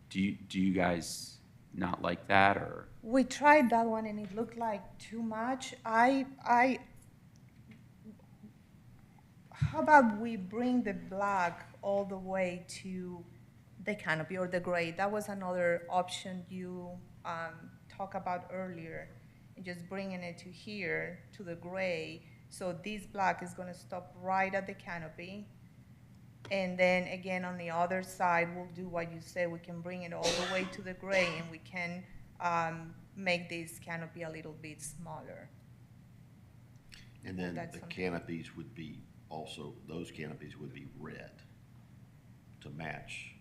B: Do you guys not like that, or?
K: We tried that one, and it looked like too much. How about we bring the black all the way to the canopy or the gray? That was another option you talked about earlier, and just bringing it to here, to the gray. So this black is gonna stop right at the canopy. And then again, on the other side, we'll do what you said, we can bring it all the way to the gray, and we can make this canopy a little bit smaller.
A: And then
K: That's
A: the
K: something.
A: canopies would be also, those canopies would be red to match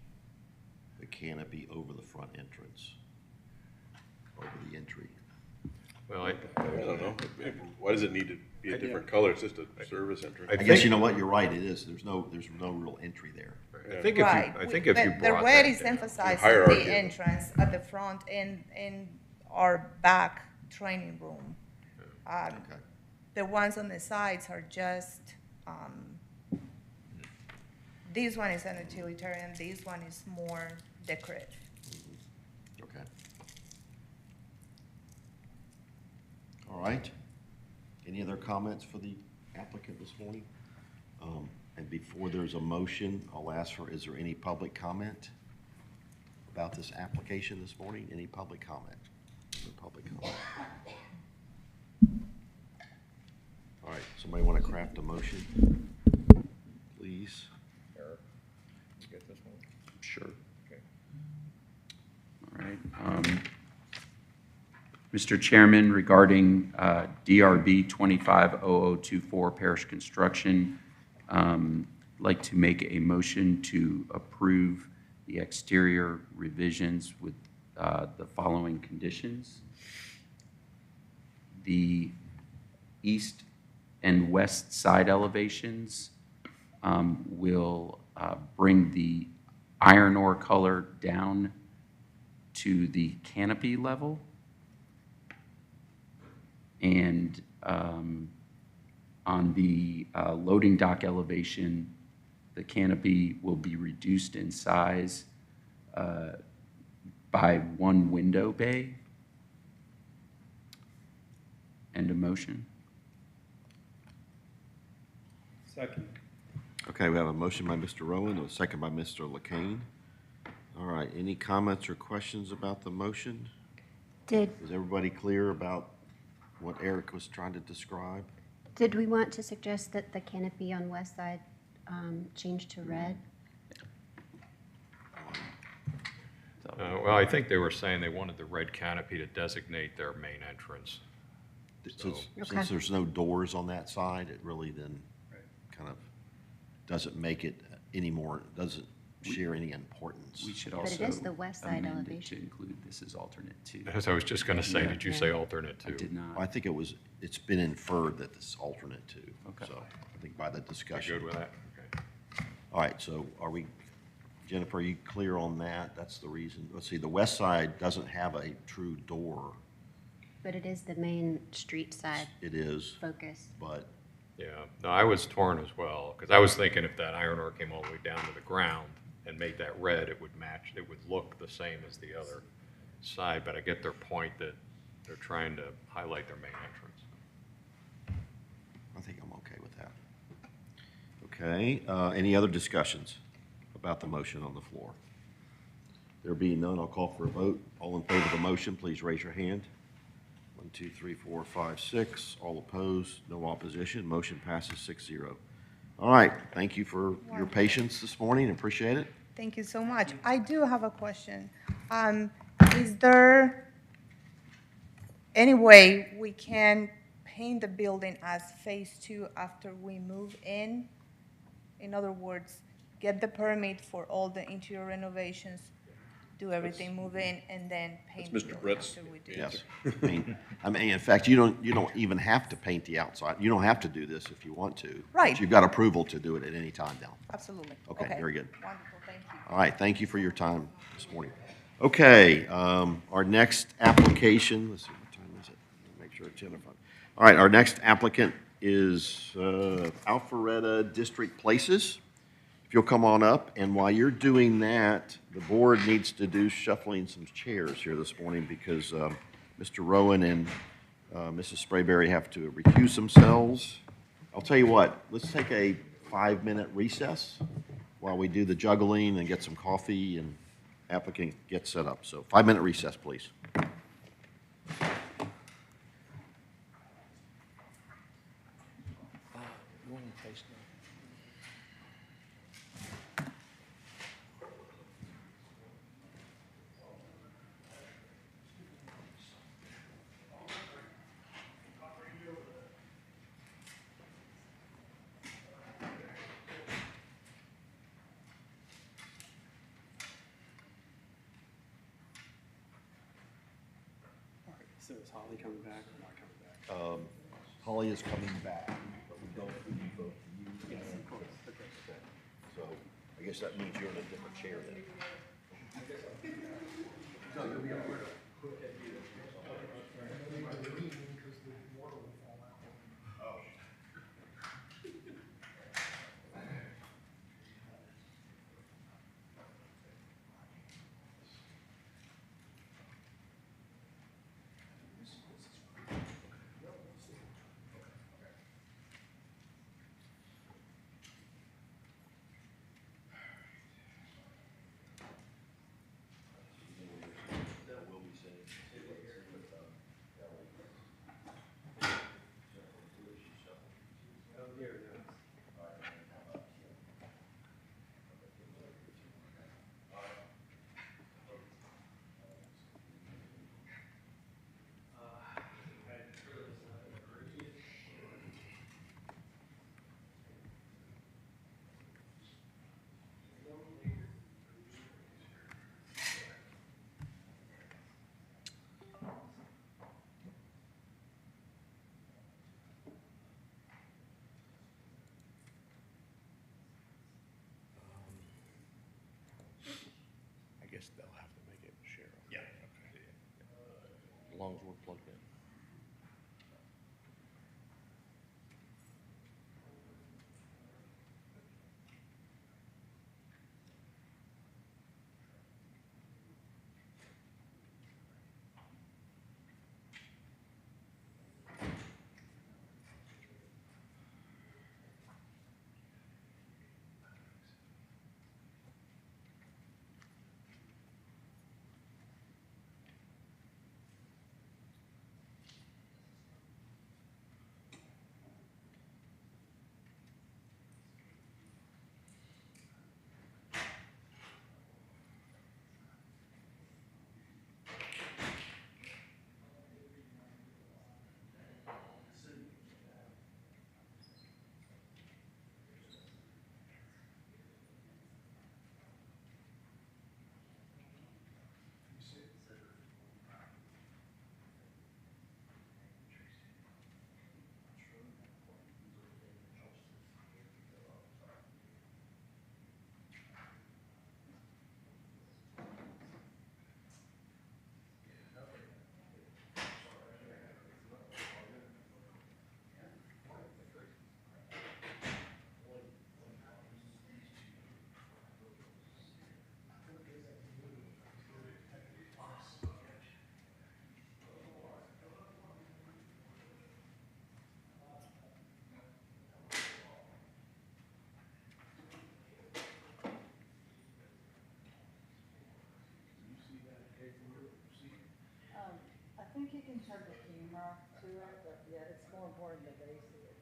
A: the canopy over the front entrance, over the entry.
G: Well,
F: I don't know. Why does it need to be a different color? It's just a service entrance.
A: I guess you know what, you're right, it is. There's no real entry there.
G: I think if you,
K: Right.
G: I think if you
K: The
G: brought
K: red
G: that
K: is
G: down.
K: emphasizing
F: Hierarchy
K: the
F: of them.
K: entrance at the front and our back training room.
A: Okay.
K: The ones on the sides are just, this one is an utilitarian, this one is more decorative.
A: Okay. All right. Any other comments for the applicant this morning? And before there's a motion, I'll ask for, is there any public comment about this application this morning? Any public comment? No public comment. All right, somebody want to craft a motion? Please.
G: Eric, you get this one?
B: Sure.
G: Okay.
B: All right. Mr. Chairman, regarding DRB 250024 Parish Construction, I'd like to make a motion to approve the exterior revisions with the following conditions. The east and west side elevations will bring the iron ore color down to the canopy level. And on the loading dock elevation, the canopy will be reduced in size by one window bay. amend a motion.
L: Second.
A: Okay, we have a motion by Mr. Rowan and a second by Mr. LaCane. All right, any comments or questions about the motion?
N: Did
A: Is everybody clear about what Eric was trying to describe?
N: we want to suggest that the canopy on west side change to red?
G: Well, I think they were saying they wanted the red canopy to designate their main entrance.
A: Since
N: Okay.
A: there's no doors on that side, it really then kind of doesn't make it any more, doesn't share any importance.
B: We should
N: But it
B: also
N: is the west side
B: amend it to
N: elevation.
B: include this is alternate two.
G: As I was just going to say, did you say alternate
B: I
G: two?
B: did not.
A: I think it's been inferred that this is alternate too.
B: Okay.
A: So I think by the
G: You
A: discussion.
G: good with that? Okay.
A: All right, so Jennifer, are you clear on that? That's the reason. Let's see, the west side doesn't have a true door.
N: But it is the main street side
A: It is,
N: focus.
A: but
G: Yeah, no, I was torn as well, because I was thinking if that iron ore came all the way down to the ground and made that red, it would match, it would look the same as the other side, but I get their point that they're trying to highlight their main entrance.
A: I think I'm okay with that. Okay, any other discussions about the motion on the floor? There being none, I'll call for a vote. All in favor of the motion, please raise your hand. 1, 2, 3, 4, 5, 6. All opposed, no opposition. Motion passes 6-0. All right, thank you for your patience this morning, appreciate it.
K: Thank you so much. I do have a question. Is there any way we can paint the building as Phase 2 after we move in? In other words, get the permit for all the interior renovations, do everything, move in, and then paint the
F: Mr.
K: building
F: Brett's
K: after we do?
A: Yes. I mean, in fact, you don't even have to paint the outside. You don't have to do this if you want to.
K: Right.
A: But you've got approval to do it at any time now.
K: Absolutely.
A: Okay, very good.
K: Wonderful, thank you.
A: All right, thank you for your time this morning. Okay, our next application, let's see, what time is it? Make sure it's 10 o'clock. All right, our next applicant is Alpharetta District Places. If you'll come on up, and while you're doing that, the board needs to do shuffling some chairs here this morning because Mr. Rowan and Mrs. Sprayberry have to recuse themselves. I'll tell you what, let's take a 5-minute recess while we do the juggling and get some coffee and applicant gets set up. So 5-minute recess, please.
L: So is Holly coming back or not coming back?
A: Holly is coming back, but we don't vote you. Yes, of course. Okay. So I guess that means you're in a different chair then.
D: to it, but yeah, it's more important that they see it.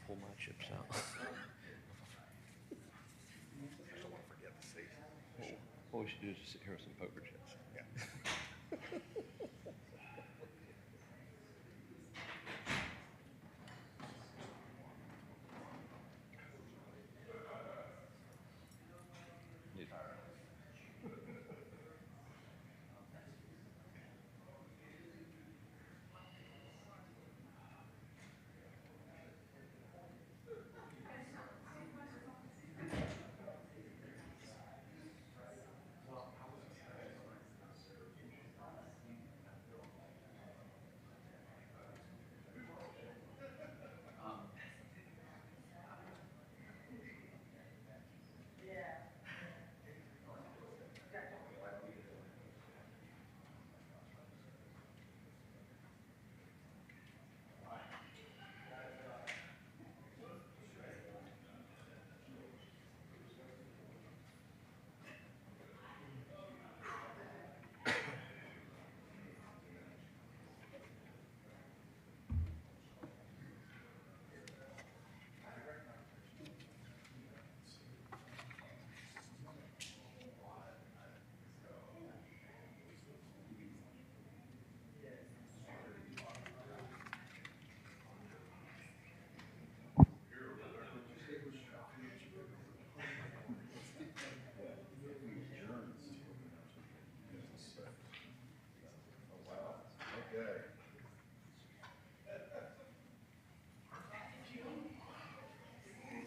O: Pull my chips out. What we should do is just sit here with some poker chips.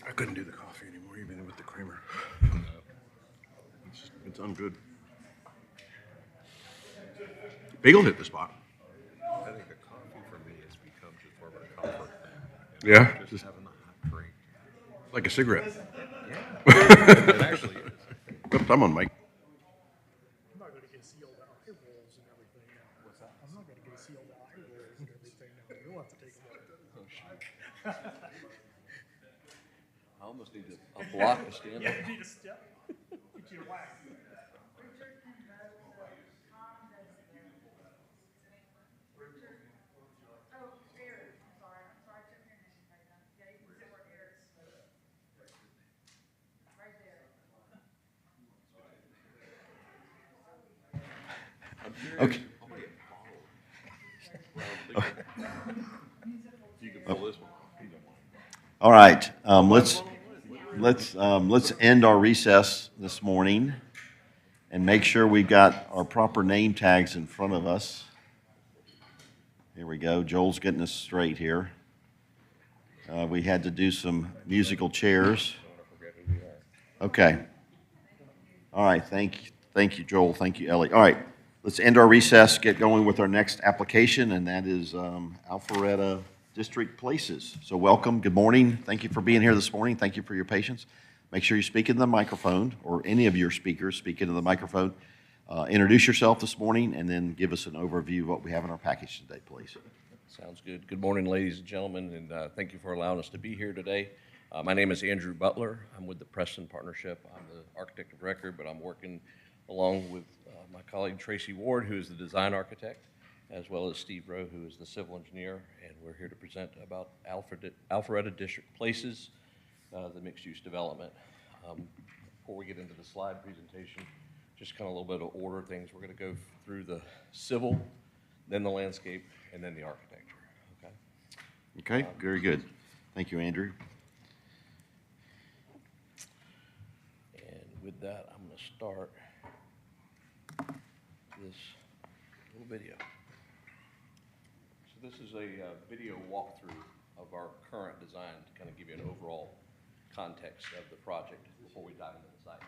F: I couldn't do the coffee anymore, even with the creamer. It's ungood. Bagel hit the spot.
G: I think the coffee for me has become just more of a comfort thing.
F: Yeah,
G: Just
F: just
G: having a hot drink.
F: like a cigarette.
G: Yeah. It actually is.
F: I'm on mic.
C: I'm not gonna get sealed eye rolls and everything now. What's that? I'm not gonna get sealed eye rolls and everything now. You'll have to take a look.
O: Oh, shoot. I almost need a block to stand
C: Yeah,
O: on.
C: you need a step. Get you a whack.
A: Okay.
G: You can pull this one off.
A: All right, let's end our recess this morning and make sure we've got our proper name tags in front of us. Here we go. Joel's getting us straight here. We had to do some musical chairs. Okay. All right, thank you, Joel. Thank you, Ellie. All right, let's end our recess, get going with our next application, and that is Alpharetta District Places. So welcome, good morning. Thank you for being here this morning. Thank you for your patience. Make sure you speak into the microphone, or any of your speakers speak into the microphone. Introduce yourself this morning, and then give us an overview of what we have in our package today, please.
O: Sounds good. Good morning, ladies and gentlemen, and thank you for allowing us to be here today. My name is Andrew Butler. I'm with the Preston Partnership. I'm the architect of record, but I'm working along with my colleague Tracy Ward, who is the design architect, as well as Steve Rowe, who is the civil engineer, and we're here to present about Alpharetta District Places, the mixed-use development. Before we get into the slide presentation, just kind of a little bit of order of things. We're going to go through the civil, then the landscape, and then the architecture. Okay?
A: Okay, very good. Thank you, Andrew.
O: And with that, I'm going to start this little video. So this is a video walkthrough of our current design to kind of give you an overall context of the project before we dive into the site.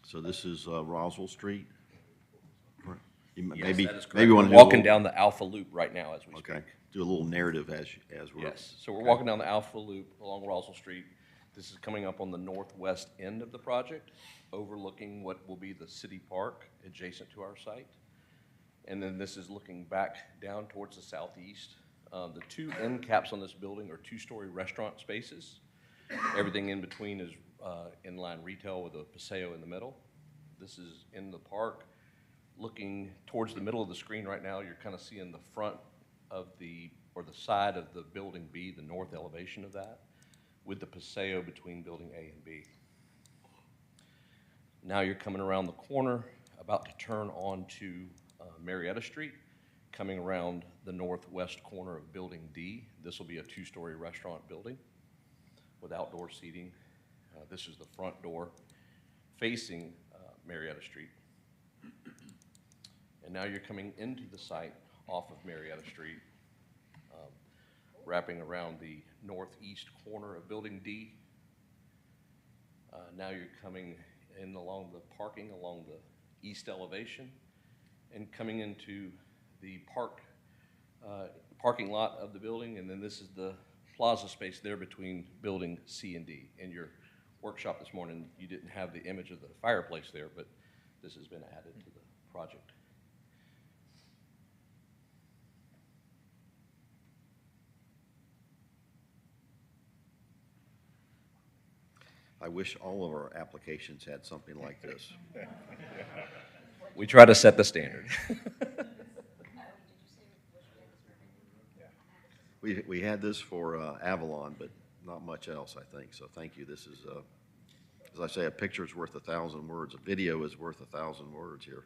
A: So this is Roswell Street?
O: Yes,
A: Maybe,
O: that is correct.
A: maybe
O: We're
A: want to
O: walking down the Alpha Loop right now as we speak.
A: Okay, do a little narrative as we're.
O: Yes, so we're
A: okay.
O: walking down the Alpha Loop along Roswell Street. This is coming up on the northwest end of the project, overlooking what will be the city park adjacent to our site. And then this is looking back down towards the southeast. The two end caps on this building are two-story restaurant spaces. Everything in between is inline retail with a Paseo in the middle. This is in the park. Looking towards the middle of the screen right now, you're kind of seeing the front of the side of the building B, the north elevation of that, with the Paseo between building A and B. Now you're coming around the corner, about to turn onto Marietta Street, coming around the northwest corner of building D. This will be a two-story restaurant building with outdoor seating. This is the front door facing Marietta Street. And now you're coming into the site off of Marietta Street, wrapping around the northeast corner of building D. Now you're coming in along the parking along the east elevation and coming into the parking lot of the building, and then this is the plaza space there between building C and D. In your workshop this morning, you didn't have the image of the fireplace there, but this has been added to the project.
A: I wish all of our applications had something like this.
O: We try to set the standard.
A: We had this for Avalon, but not much else, I think, so thank you. This is, as I say, a picture's worth 1,000 words. A video is worth 1,000 words here.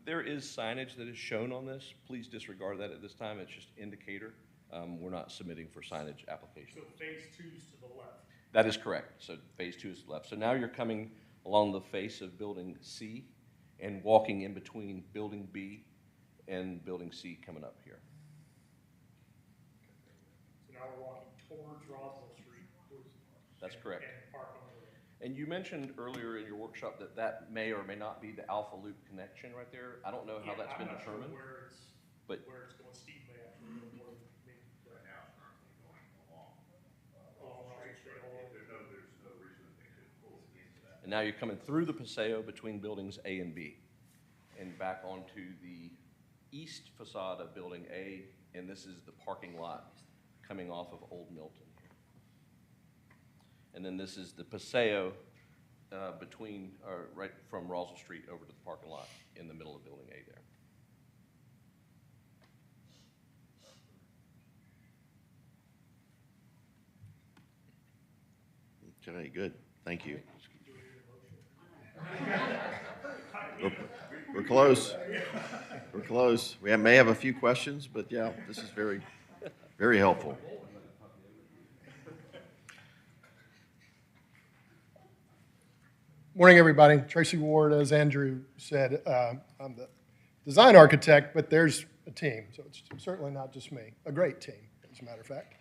O: There is signage that is shown on this. Please disregard that at this time. It's just indicator. We're not submitting for signage application.
C: So phase 2's to the left.
O: That is correct. So phase 2 is left. So now you're coming along the face of building C and walking in between building B and building C coming up here.
C: So now we're walking towards Roswell Street.
O: That's correct.
C: And park on the road.
O: And you mentioned earlier in your workshop that that may or may not be the Alpha Loop connection right there. I don't know how that's been determined.
C: Where it's going, Steve may actually know more than me. Right now, it's currently going along Roswell Street. There's no reason that they could pull it into that.
O: And now you're coming through the Paseo between buildings A and B and back onto the east facade of building A, and this is the parking lot coming off of Old Milton. And then this is the Paseo right from Roswell Street over to the parking lot in the middle of building A there.
A: Okay, good. Thank you. We're close. We're close. We may have a few questions, but yeah, this is very, very helpful.
P: Morning, everybody. Tracy Ward, as Andrew said, I'm the design architect, but there's a team, so it's certainly not just me. A great team, as a matter of fact.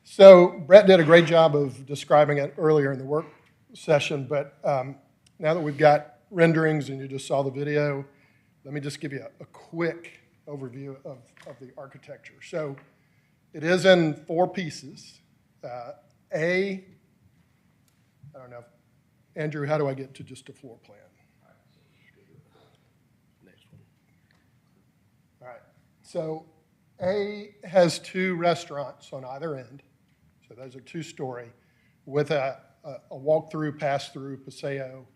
P: So Brett did a great job of describing it earlier in the work session, but now that we've got renderings and you just saw the video, let me just give you a quick overview of the architecture. So it is in 4 pieces. I don't know, Andrew, how do I get to just a floor plan?
O: Next one.
P: All right, so A has two restaurants on either end, so those are two-story, with a walk-through, pass-through, paseo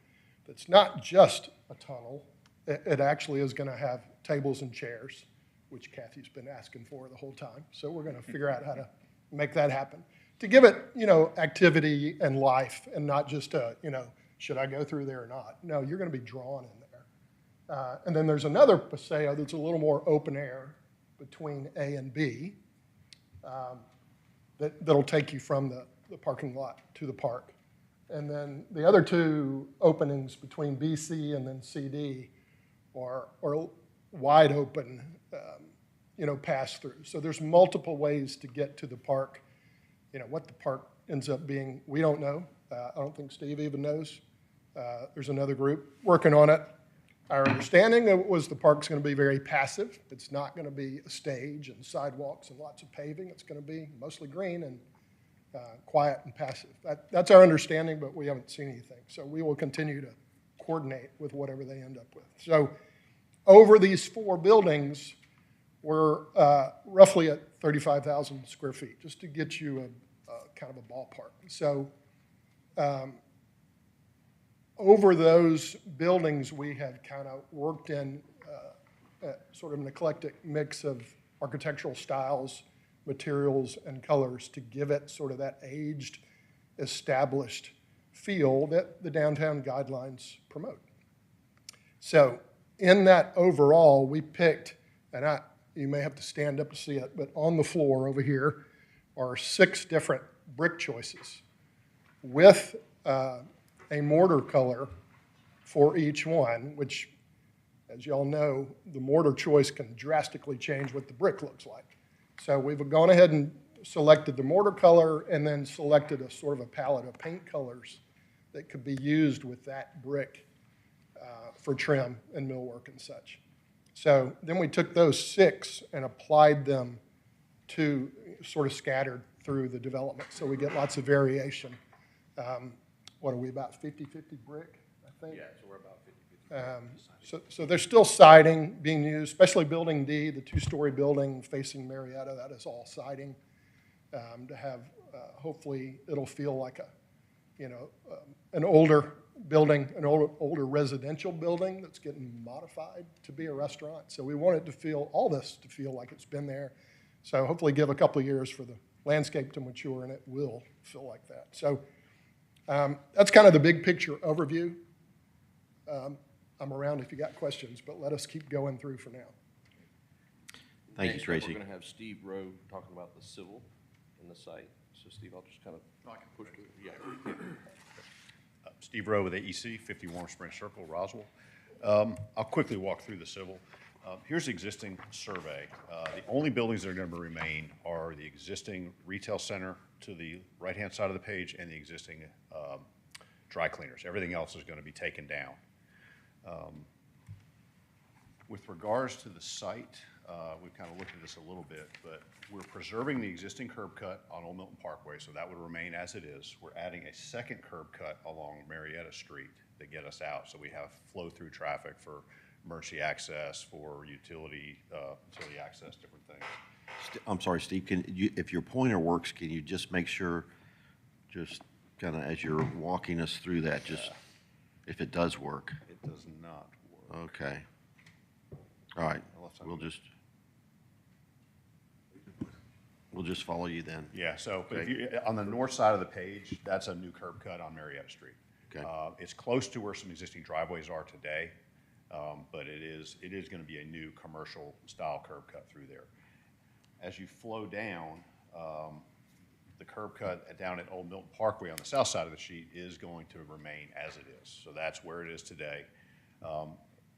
P: that's not just a tunnel. It actually is going to have tables and chairs, which Kathy's been asking for the whole time. So we're going to figure out how to make that happen. To give it, activity and life, and not just should I go through there or not? No, you're going to be drawn in there. And then there's another paseo that's a little more open air between A and B that'll take you from the parking lot to the park. And then the other two openings between BC and then CD are wide open, pass through. So there's multiple ways to get to the park. What the park ends up being, we don't know. I don't think Steve even knows. There's another group working on it. Our understanding was the park's going to be very passive. It's not going to be a stage and sidewalks and lots of paving. It's going to be mostly green and quiet and passive. That's our understanding, but we haven't seen anything. So we will continue to coordinate with whatever they end up with. So over these 4 buildings, we're roughly at 35,000 square feet, just to get you a kind of a ballpark. So over those buildings, we have kind of worked in sort of an eclectic mix of architectural styles, materials, and colors to give it sort of that aged, established feel that the downtown guidelines promote. So in that overall, we picked, and you may have to stand up to see it, but on the floor over here are 6 different brick choices with a mortar color for each one, which, as y'all know, the mortar choice can drastically change what the brick looks like. So we've gone ahead and selected the mortar color and then selected a sort of a palette of paint colors that could be used with that brick for trim and millwork and such. So then we took those 6 and applied them to sort of scattered through the development. So we get lots of variation. What are we, about 50-50 brick, I think?
O: Yeah, so we're about 50-50.
P: So there's still siding being used, especially Building D, the 2-story building facing Marietta. That is all siding to have, hopefully, it'll feel like an older building, an older residential building that's getting modified to be a restaurant. So we want it to feel, all this to feel like it's been there. So hopefully give a couple of years for the landscape to mature, and it will feel like that. So that's kind of the big picture overview. I'm around if you got questions, but let us keep going through for now.
A: Thank you,
O: Next up,
A: Tracy.
O: We're going to have Steve Rowe talking about the civil in the site. So Steve, I'll just kind of push to it. Yeah.
Q: Steve Rowe with AEC, 50 Warm Spring Circle, Roswell. I'll quickly walk through the civil. Here's the existing survey. The only buildings that are going to remain are the existing retail center to the right-hand side of the page and the existing dry cleaners. Everything else is going to be taken down. With regards to the site, we've kind of looked at this a little bit, but we're preserving the existing curb cut on Old Milton Parkway, so that would remain as it is. We're adding a second curb cut along Marietta Street to get us out, so we have flow-through traffic for emergency access, for utility access, different things.
A: I'm sorry, Steve, if your pointer works, can you just make sure, just kind of as you're walking us through that, just if it does work?
Q: It does not work.
A: Okay. All right, we'll just follow you then.
Q: Yeah, so but if you, on the north side of the page, that's a new curb cut on Marietta Street.
A: Okay.
Q: It's close to where some existing driveways are today, but it is going to be a new commercial style curb cut through there. As you flow down, the curb cut down at Old Milton Parkway on the south side of the sheet is going to remain as it is. So that's where it is today.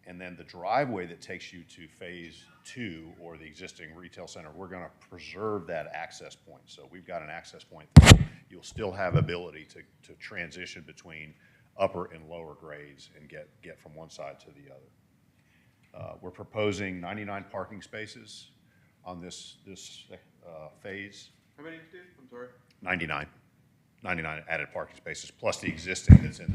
Q: And then the driveway that takes you to phase 2 or the existing retail center, we're going to preserve that access point. So we've got an access point that you'll still have ability to transition between upper and lower grades and get from one side to the other. We're proposing 99 parking spaces on this phase.
F: How many, Steve? I'm sorry.
Q: 99 added parking spaces, plus the existing that's in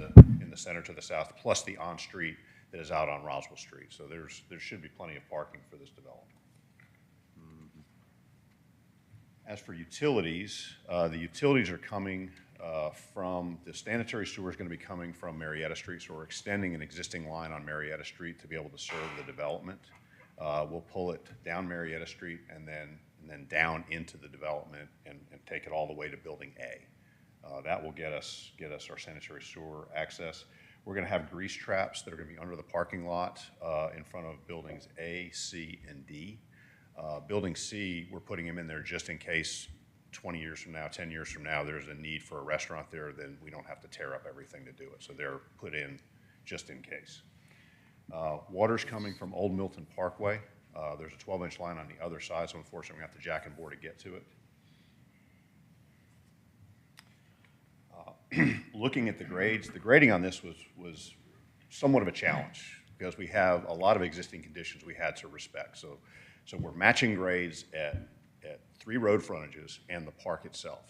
Q: the center to the south, plus the on-street that is out on Roswell Street. So there should be plenty of parking for this development. As for utilities, the utilities are coming from, the sanitary sewer is going to be coming from Marietta Street, so we're extending an existing line on Marietta Street to be able to serve the development. We'll pull it down Marietta Street and then down into the development and take it all the way to Building A. That will get us our sanitary sewer access. We're going to have grease traps that are going to be under the parking lot in front of buildings A, C, and D. Building C, we're putting them in there just in case 20 years from now, 10 years from now, there's a need for a restaurant there, then we don't have to tear up everything to do it. So they're put in just in case. Water's coming from Old Milton Parkway. There's a 12-inch line on the other side, so unfortunately we have to jack and bore to get to it. Looking at the grades, the grading on this was somewhat of a challenge because we have a lot of existing conditions we had to respect. So we're matching grades at 3 road frontages and the park itself,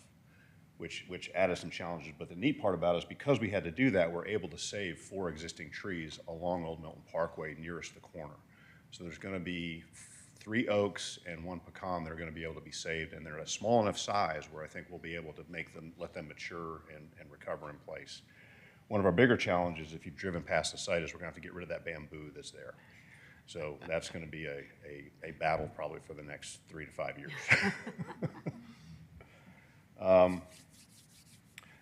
Q: which added some challenges. But the neat part about it is because we had to do that, we're able to save 4 existing trees along Old Milton Parkway nearest the corner. So there's going to be 3 oaks and 1 pecan that are going to be able to be saved, and they're a small enough size where I think we'll be able to let them mature and recover in place. One of our bigger challenges, if you've driven past the site, is we're going to have to get rid of that bamboo that's there. So that's going to be a battle probably for the next 3 to 5 years.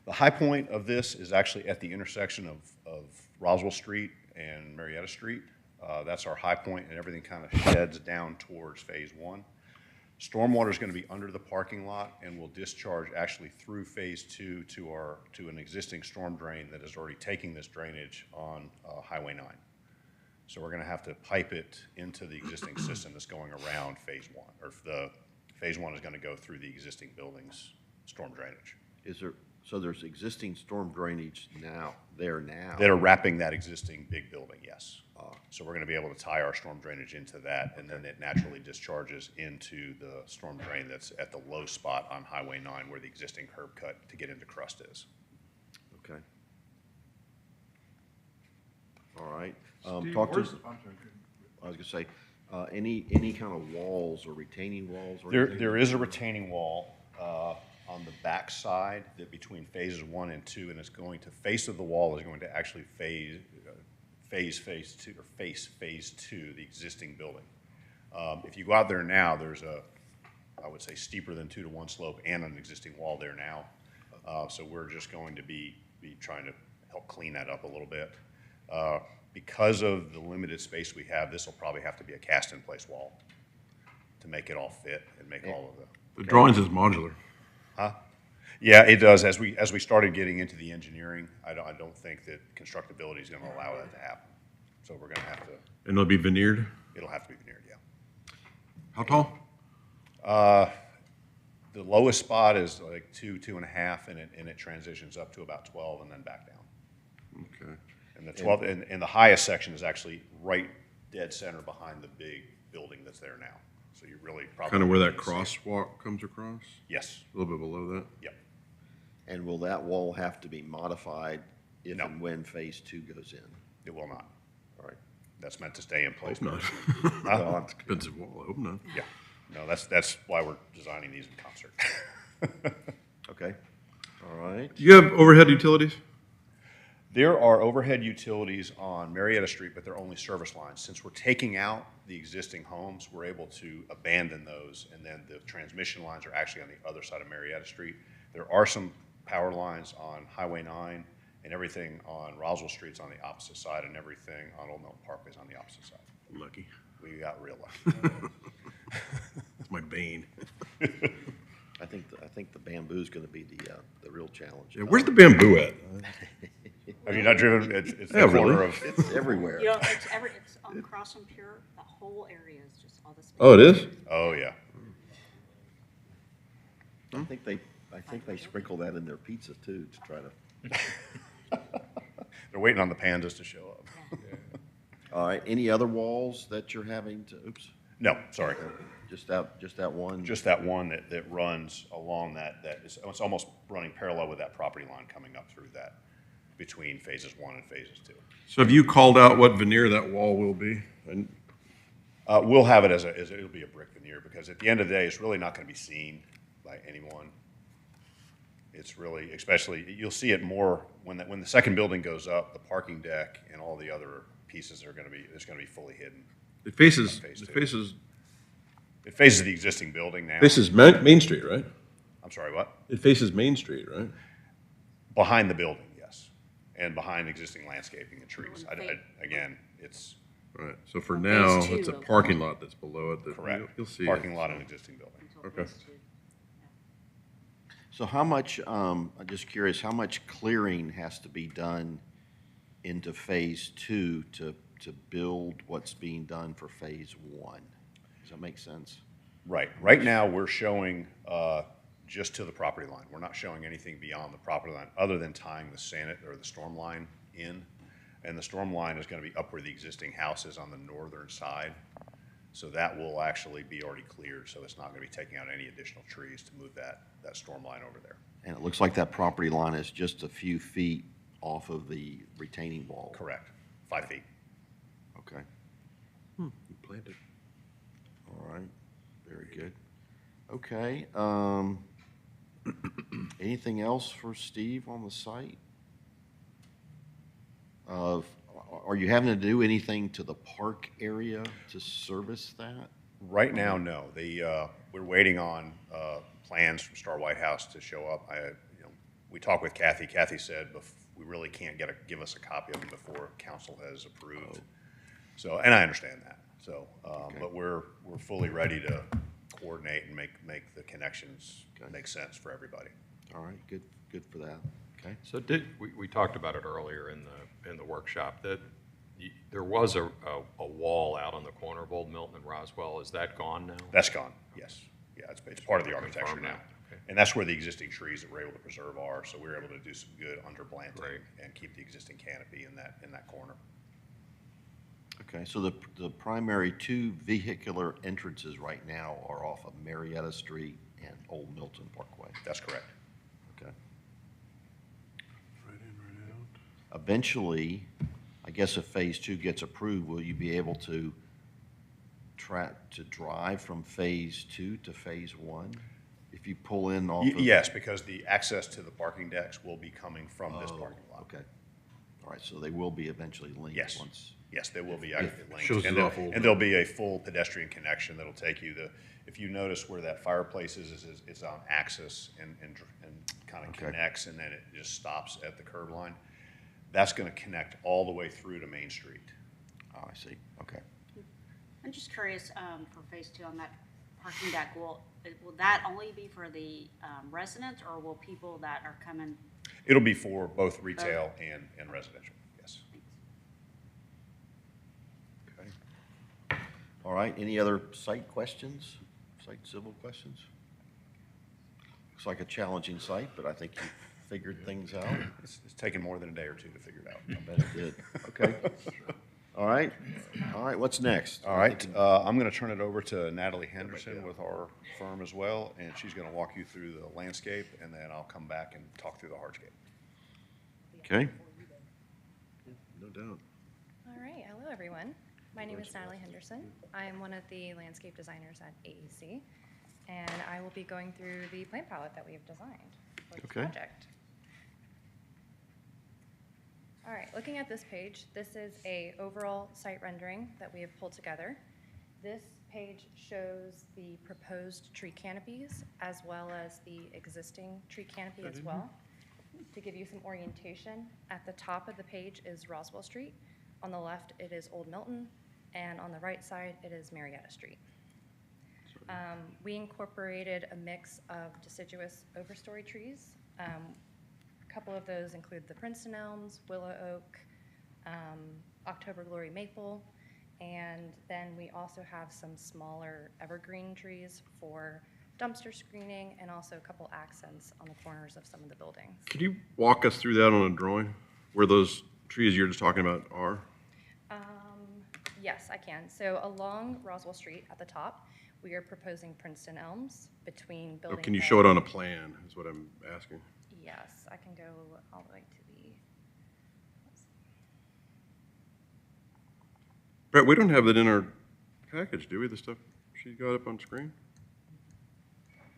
Q: The high point of this is actually at the intersection of Roswell Street and Marietta Street. That's our high point, and everything kind of sheds down towards Phase 1. Stormwater is going to be under the parking lot and will discharge actually through Phase 2 to an existing storm drain that is already taking this drainage on Highway 9. So we're going to have to pipe it into the existing system that's going around Phase 1, or the Phase 1 is going to go through the existing building's storm drainage.
A: So there's existing storm drainage now?
Q: That are wrapping that existing big building, yes. So we're going to be able to tie our storm drainage into that, and then it naturally discharges into the storm drain that's at the low spot on Highway 9 where the existing curb cut to get into Crust is.
A: Okay. All right.
F: Steve,
A: Talk to,
F: where's-
A: I was going to say, any kind of walls or retaining walls? Or anything?
Q: There is a retaining wall on the back side that between phases 1 and 2, and it's going to, face of the wall is going to actually face Phase 2, the existing building. If you go out there now, there's I would say steeper than 2-to-1 slope and an existing wall there now. So we're just going to be trying to help clean that up a little bit. Because of the limited space we have, this will probably have to be a cast-in-place wall to make it all fit and make all of the.
F: The drawing says modular.
Q: Huh? Yeah, it does. As we started getting into the engineering, I don't think that constructability is going to allow that to happen. So we're going to have to.
F: And it'll be veneered?
Q: It'll have to be veneered, yeah.
F: How tall?
Q: The lowest spot is like 2.5, and it transitions up to about 12 and then back down.
F: Okay.
Q: And the 12 and the highest section is actually right dead center behind the big building that's there now. So you really probably
F: Kind of where that
Q: wouldn't see it.
F: crosswalk comes across?
Q: Yes.
F: A little bit below that?
Q: Yep.
A: And will that wall have to be modified if
Q: No.
A: and when Phase 2 goes in?
Q: It will not.
A: All right.
Q: That's meant to stay in place.
F: Hope not.
Q: Huh?
F: Expensive wall, I hope not.
Q: Yeah. No, that's why we're designing these in concert.
A: Okay. All right.
F: Do you have overhead utilities?
Q: There are overhead utilities on Marietta Street, but they're only service lines. Since we're taking out the existing homes, we're able to abandon those, and then the transmission lines are actually on the other side of Marietta Street. There are some power lines on Highway 9, and everything on Roswell Street's on the opposite side, and everything on Old Milton Parkway is on the opposite side.
F: Lucky.
Q: We got real lucky.
F: That's my bane.
A: I think the bamboo is going to be the real challenge.
F: Yeah, where's the bamboo at?
Q: Have you not driven? It's
F: Yeah,
Q: the corner
F: really?
Q: of.
A: It's everywhere.
E: You know, it's on Cross and Pure, the whole area is just all this.
F: Oh, it is?
Q: Oh, yeah.
A: I think they sprinkle that in their pizza too to try to.
Q: They're waiting on the pandas to show up.
A: All right. Any other walls that you're having to? Oops.
Q: No, sorry.
A: Just that one.
Q: Just that one that runs along it's almost running parallel with that property line coming up through that between phases 1 and phases 2.
F: So have you called out what veneer that wall will be? And
Q: We'll have it as it'll be a brick veneer because at the end of the day, it's really not going to be seen by anyone. It's really, especially, you'll see it more when the second building goes up, the parking deck and all the other pieces are gonna be, it's gonna be fully hidden.
F: It faces,
Q: Phase
F: it
Q: two.
F: faces,
Q: It faces the existing building now.
F: faces Main Street, right?
Q: I'm sorry, what?
F: It faces Main Street, right?
Q: Behind the building, yes, and behind existing landscaping and trees. Again, it's
F: Right, so for
E: On
F: now,
E: phase two
F: it's a
E: of-
F: parking lot that's below it. that
Q: correct.
F: You'll see. it.
Q: Parking lot and existing building.
F: Okay.
A: So how much, I'm just curious, how much clearing has to be done into phase two to build what's being done for phase one? Does that make sense?
Q: Right. Right now, we're showing just to the property line. We're not showing anything beyond the property line, other than tying the or the storm line in. And the storm line is going to be up where the existing house is on the northern side. So that will actually be already cleared, so it's not going to be taking out any additional trees to move that storm line over there.
A: And it looks like that property line is just a few feet off of the retaining wall.
Q: Correct. 5 feet.
A: Okay,
F: Planted.
A: all right, very good. Okay, anything else for Steve on the site? Are you having to do anything to the park area to service that?
Q: Right now, no. We're waiting on plans from Star White House to show up. We talked with Kathy. Kathy said we really can't give us a copy of them before council has approved. So, and I understand that. So, but we're fully ready to coordinate and make the connections make sense for everybody.
A: All right, good for that. Okay.
G: So we talked about it earlier in the workshop, that there was a wall out on the corner of Old Milton and Roswell. Is that gone now?
Q: That's gone, yes. Yeah, it's part of the architecture
G: Confirm
Q: now.
G: that. Okay.
Q: And that's where the existing trees that we're able to preserve are, so we're able to do some good underplanting
G: Right.
Q: and keep the existing canopy in that corner.
A: Okay, so the primary two vehicular entrances right now are off of Marietta Street and Old Milton Parkway.
Q: That's correct.
A: Okay.
F: Right in, right out.
A: Eventually, I guess if phase two gets approved, will you be able to drive from phase two to phase one? If you pull in off of?
Q: Yes, because the access to the parking decks will be coming from this parking lot.
A: Okay. All right, so they will be eventually linked
Q: Yes.
A: once.
Q: Yes, they will be linked.
F: Shows it
Q: And
F: off a little
Q: and there'll be a full pedestrian connection that'll take you if you notice where that fireplace is, it's on axis and kind of
A: Okay.
Q: connects, and then it just stops at the curb line. That's gonna connect all the way through to Main Street.
A: Oh, I see, okay.
E: I'm just curious, for phase two on that parking deck, will that only be for the residents, or will people that are coming?
Q: It'll be for both retail and residential, yes.
A: Okay. All right, any other site questions, site civil questions? Looks like a challenging site, but I think you figured things out.
Q: It's taken more than a day or two to figure it out.
A: I bet it did. Okay. All right, what's next?
Q: All right, I'm going to turn it over to Natalie Henderson with our firm as well, and she's going to walk you through the landscape, and then I'll come back and talk through the hardscape.
A: Okay.
F: No doubt.
R: All right, hello everyone. My name is Natalie Henderson. I am one of the landscape designers at AEC, and I will be going through the plant palette that we have designed for this
A: Okay.
R: project. All right, looking at this page, this is a overall site rendering that we have pulled together. This page shows the proposed tree canopies as well as the existing tree canopy as well. To give you some orientation, at the top of the page is Roswell Street. On the left, it is Old Milton, and on the right side, it is Marietta Street. We incorporated a mix of deciduous overstory trees. A couple of those include the Princeton elms, willow oak, October glory maple, and then we also have some smaller evergreen trees for dumpster screening and also a couple accents on the corners of some of the buildings.
F: Could you walk us through that on a drawing, where those trees you're just talking about are?
R: Yes, I can. So along Roswell Street at the top, we are proposing Princeton elms between
F: Oh,
R: building.
F: can you
R: A-
F: show it on a plan, is what I'm asking.
R: Yes, I can go all the way to the, let's see.
F: Brett, we don't have that in our package, do we, the stuff she got up on screen?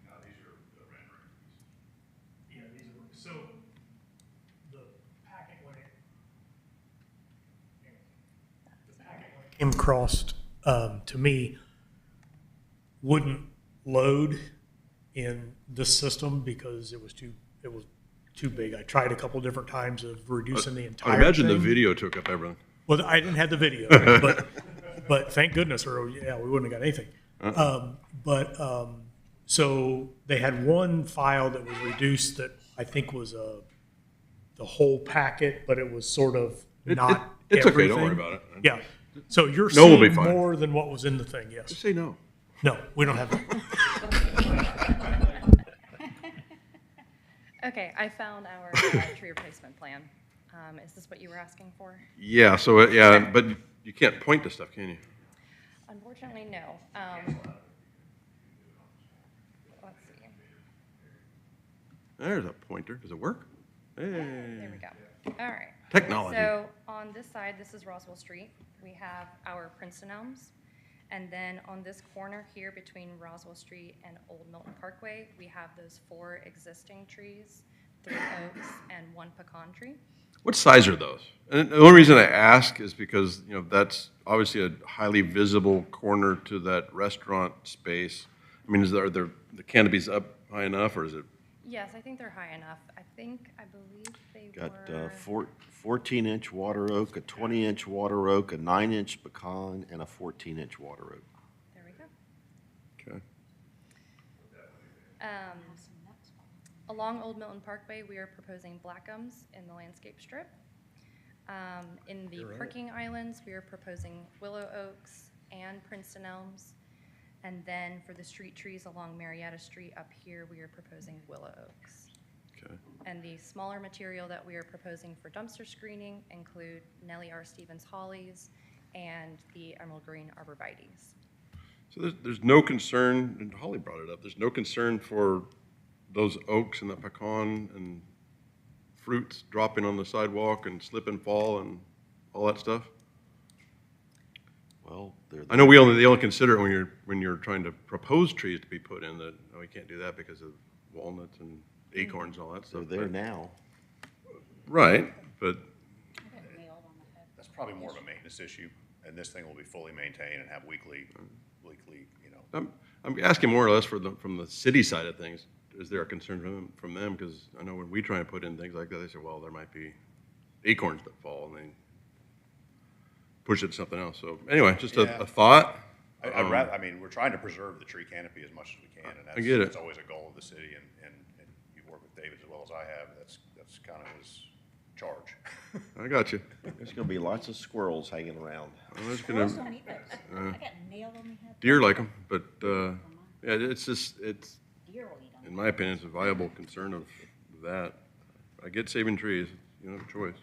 Q: No, these are the
C: came across to me wouldn't load in this system because it was too big. I tried a couple different times of reducing the entire
F: I imagine the
C: thing.
F: video took up everything.
C: Well, I didn't have the video, but thank goodness, or yeah, we wouldn't have got anything. So they had one file that was reduced that I think was the whole packet, but it was sort of not
F: it's okay, don't worry
C: everything.
F: about it.
C: Yeah. So you're
F: No, we'll be
C: seeing
F: fine.
C: more than what was in the thing, yes.
F: Just say no.
C: No, we don't have that.
R: Okay, I found our tree replacement plan. Is this what you were asking for?
F: Yeah, so, yeah, but you can't point to stuff, can you?
R: Unfortunately, no. Let's see.
F: There's a pointer. Does it work? Hey.
R: There we go. All right.
F: Technology.
R: So on this side, this is Roswell Street. We have our Princeton Elms. And then on this corner here between Roswell Street and Old Milton Parkway, we have those 4 existing trees, 3 oaks and 1 pecan tree.
F: What size are those? And the only reason I ask is because, you know, that's obviously a highly visible corner to that restaurant space. I mean, are the canopies up high enough, or is it?
R: Yes, I think they're high enough. I believe they
A: Got
R: were.
A: 14-inch water oak, a 20-inch water oak, a 9-inch pecan, and a 14-inch water oak.
R: There we go.
F: Okay.
R: Along Old Milton Parkway, we are proposing black gums in the landscape strip. In the parking islands, we are proposing willow oaks and Princeton elms. And then for the street trees along Marietta Street up here, we are proposing willow oaks.
F: Okay.
R: And the smaller material that we are proposing for dumpster screening include Nellie R. Stevens hollies and the emerald green arborvitaes.
F: So there's no concern, and Holly brought it up, there's no concern for those oaks and the pecan and fruits dropping on the sidewalk and slip and fall and all that stuff?
A: Well,
F: I know they only consider it when you're trying to propose trees to be put in, that, oh, we can't do that because of walnuts and acorns and all that stuff.
A: They're there now.
F: Right, but
Q: That's probably more of a maintenance issue, and this thing will be fully maintained and have weekly, you know.
F: I'm asking more or less from the city side of things. Is there a concern from them? Because I know when we try and put in things like that, they say, well, there might be acorns that fall, and they push it to something else. So anyway, just a thought.
Q: I mean, we're trying to preserve the tree canopy as much as we can, and
F: I get it.
Q: that's always a goal of the city, and you've worked with David as well as I have, that's kind of his charge.
F: I got you.
A: There's going to be lots of squirrels hanging around.
F: Well, there's
E: Squirrels
F: gonna,
E: don't eat those. I got nailed on the head.
F: deer like them, but yeah, it's
E: Deer will eat them.
F: in my opinion, it's a viable concern of that. I get saving trees, you don't have a choice.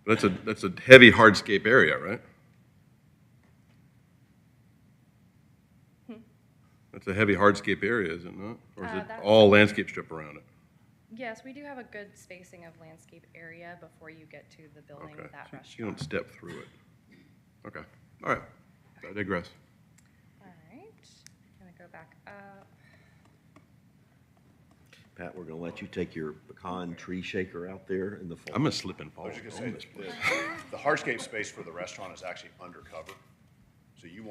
F: But that's a heavy hardscape area, right? That's a heavy hardscape area, is it not? Or is it
R: That's-
F: all landscape strip around it?
R: Yes, we do have a good spacing of landscape area before you get to the building
F: Okay,
R: with that
F: so
R: restaurant.
F: you don't step through it. Okay, all right, I digress.
R: All right, gonna go back up.
A: Pat, we're going to let you take your pecan tree shaker out there in the fall.
F: I'm gonna slip and fall.
Q: I was just
F: on
Q: gonna
F: this
Q: say,
F: place.
Q: the hardscape space for the restaurant is actually undercover, so you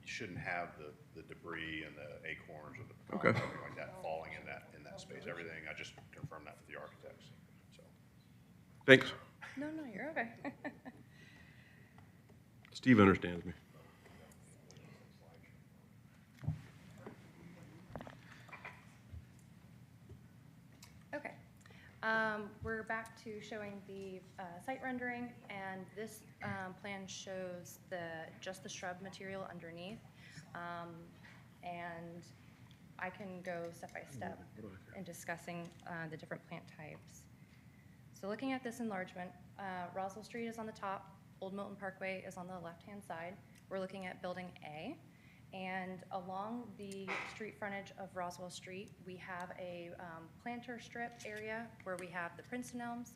Q: shouldn't have the debris and the acorns or the pecan,
F: Okay.
Q: or anything like that falling in that space. Everything, I just confirmed that with the architects, so.
F: Thanks.
R: No, you're okay.
F: Steve understands me.
R: Okay. We're back to showing the site rendering, and this plan shows just the shrub material underneath. And I can go step by step in discussing the different plant types. So looking at this enlargement, Roswell Street is on the top, Old Milton Parkway is on the left-hand side. We're looking at Building A. And along the street frontage of Roswell Street, we have a planter strip area where we have the Princeton elms.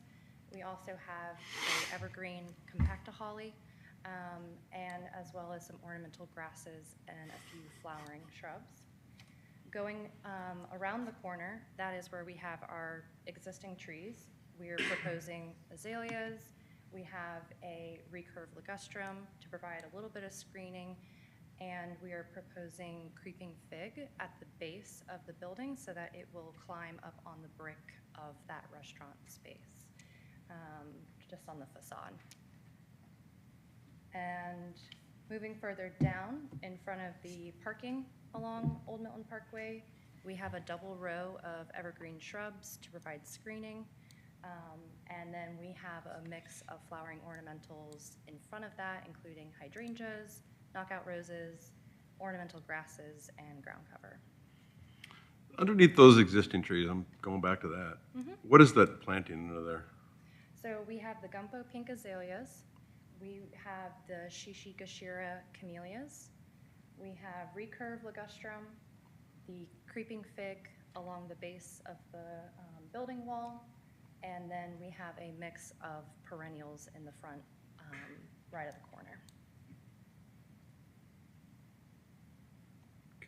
R: We also have the evergreen compacta holly, and as well as some ornamental grasses and a few flowering shrubs. Going around the corner, that is where we have our existing trees. We are proposing azaleas, We have a recurved ligustrum to provide a little bit of screening, and we are proposing creeping fig at the base of the building so that it will climb up on the brick of that restaurant space, just on the facade. And moving further down in front of the parking along Old Milton Parkway, we have a double row of evergreen shrubs to provide screening. And then we have a mix of flowering ornamentals in front of that, including hydrangeas, knockout roses, ornamental grasses, and ground cover.
F: Underneath those existing trees, I'm going back to that. What is that planting under there?
R: So we have the Gumpo pink azaleas. We have the Shishikashira camellias. We have recurved ligustrum, the creeping fig along the base of the building wall, and then we have a mix of perennials in the front, right at the corner.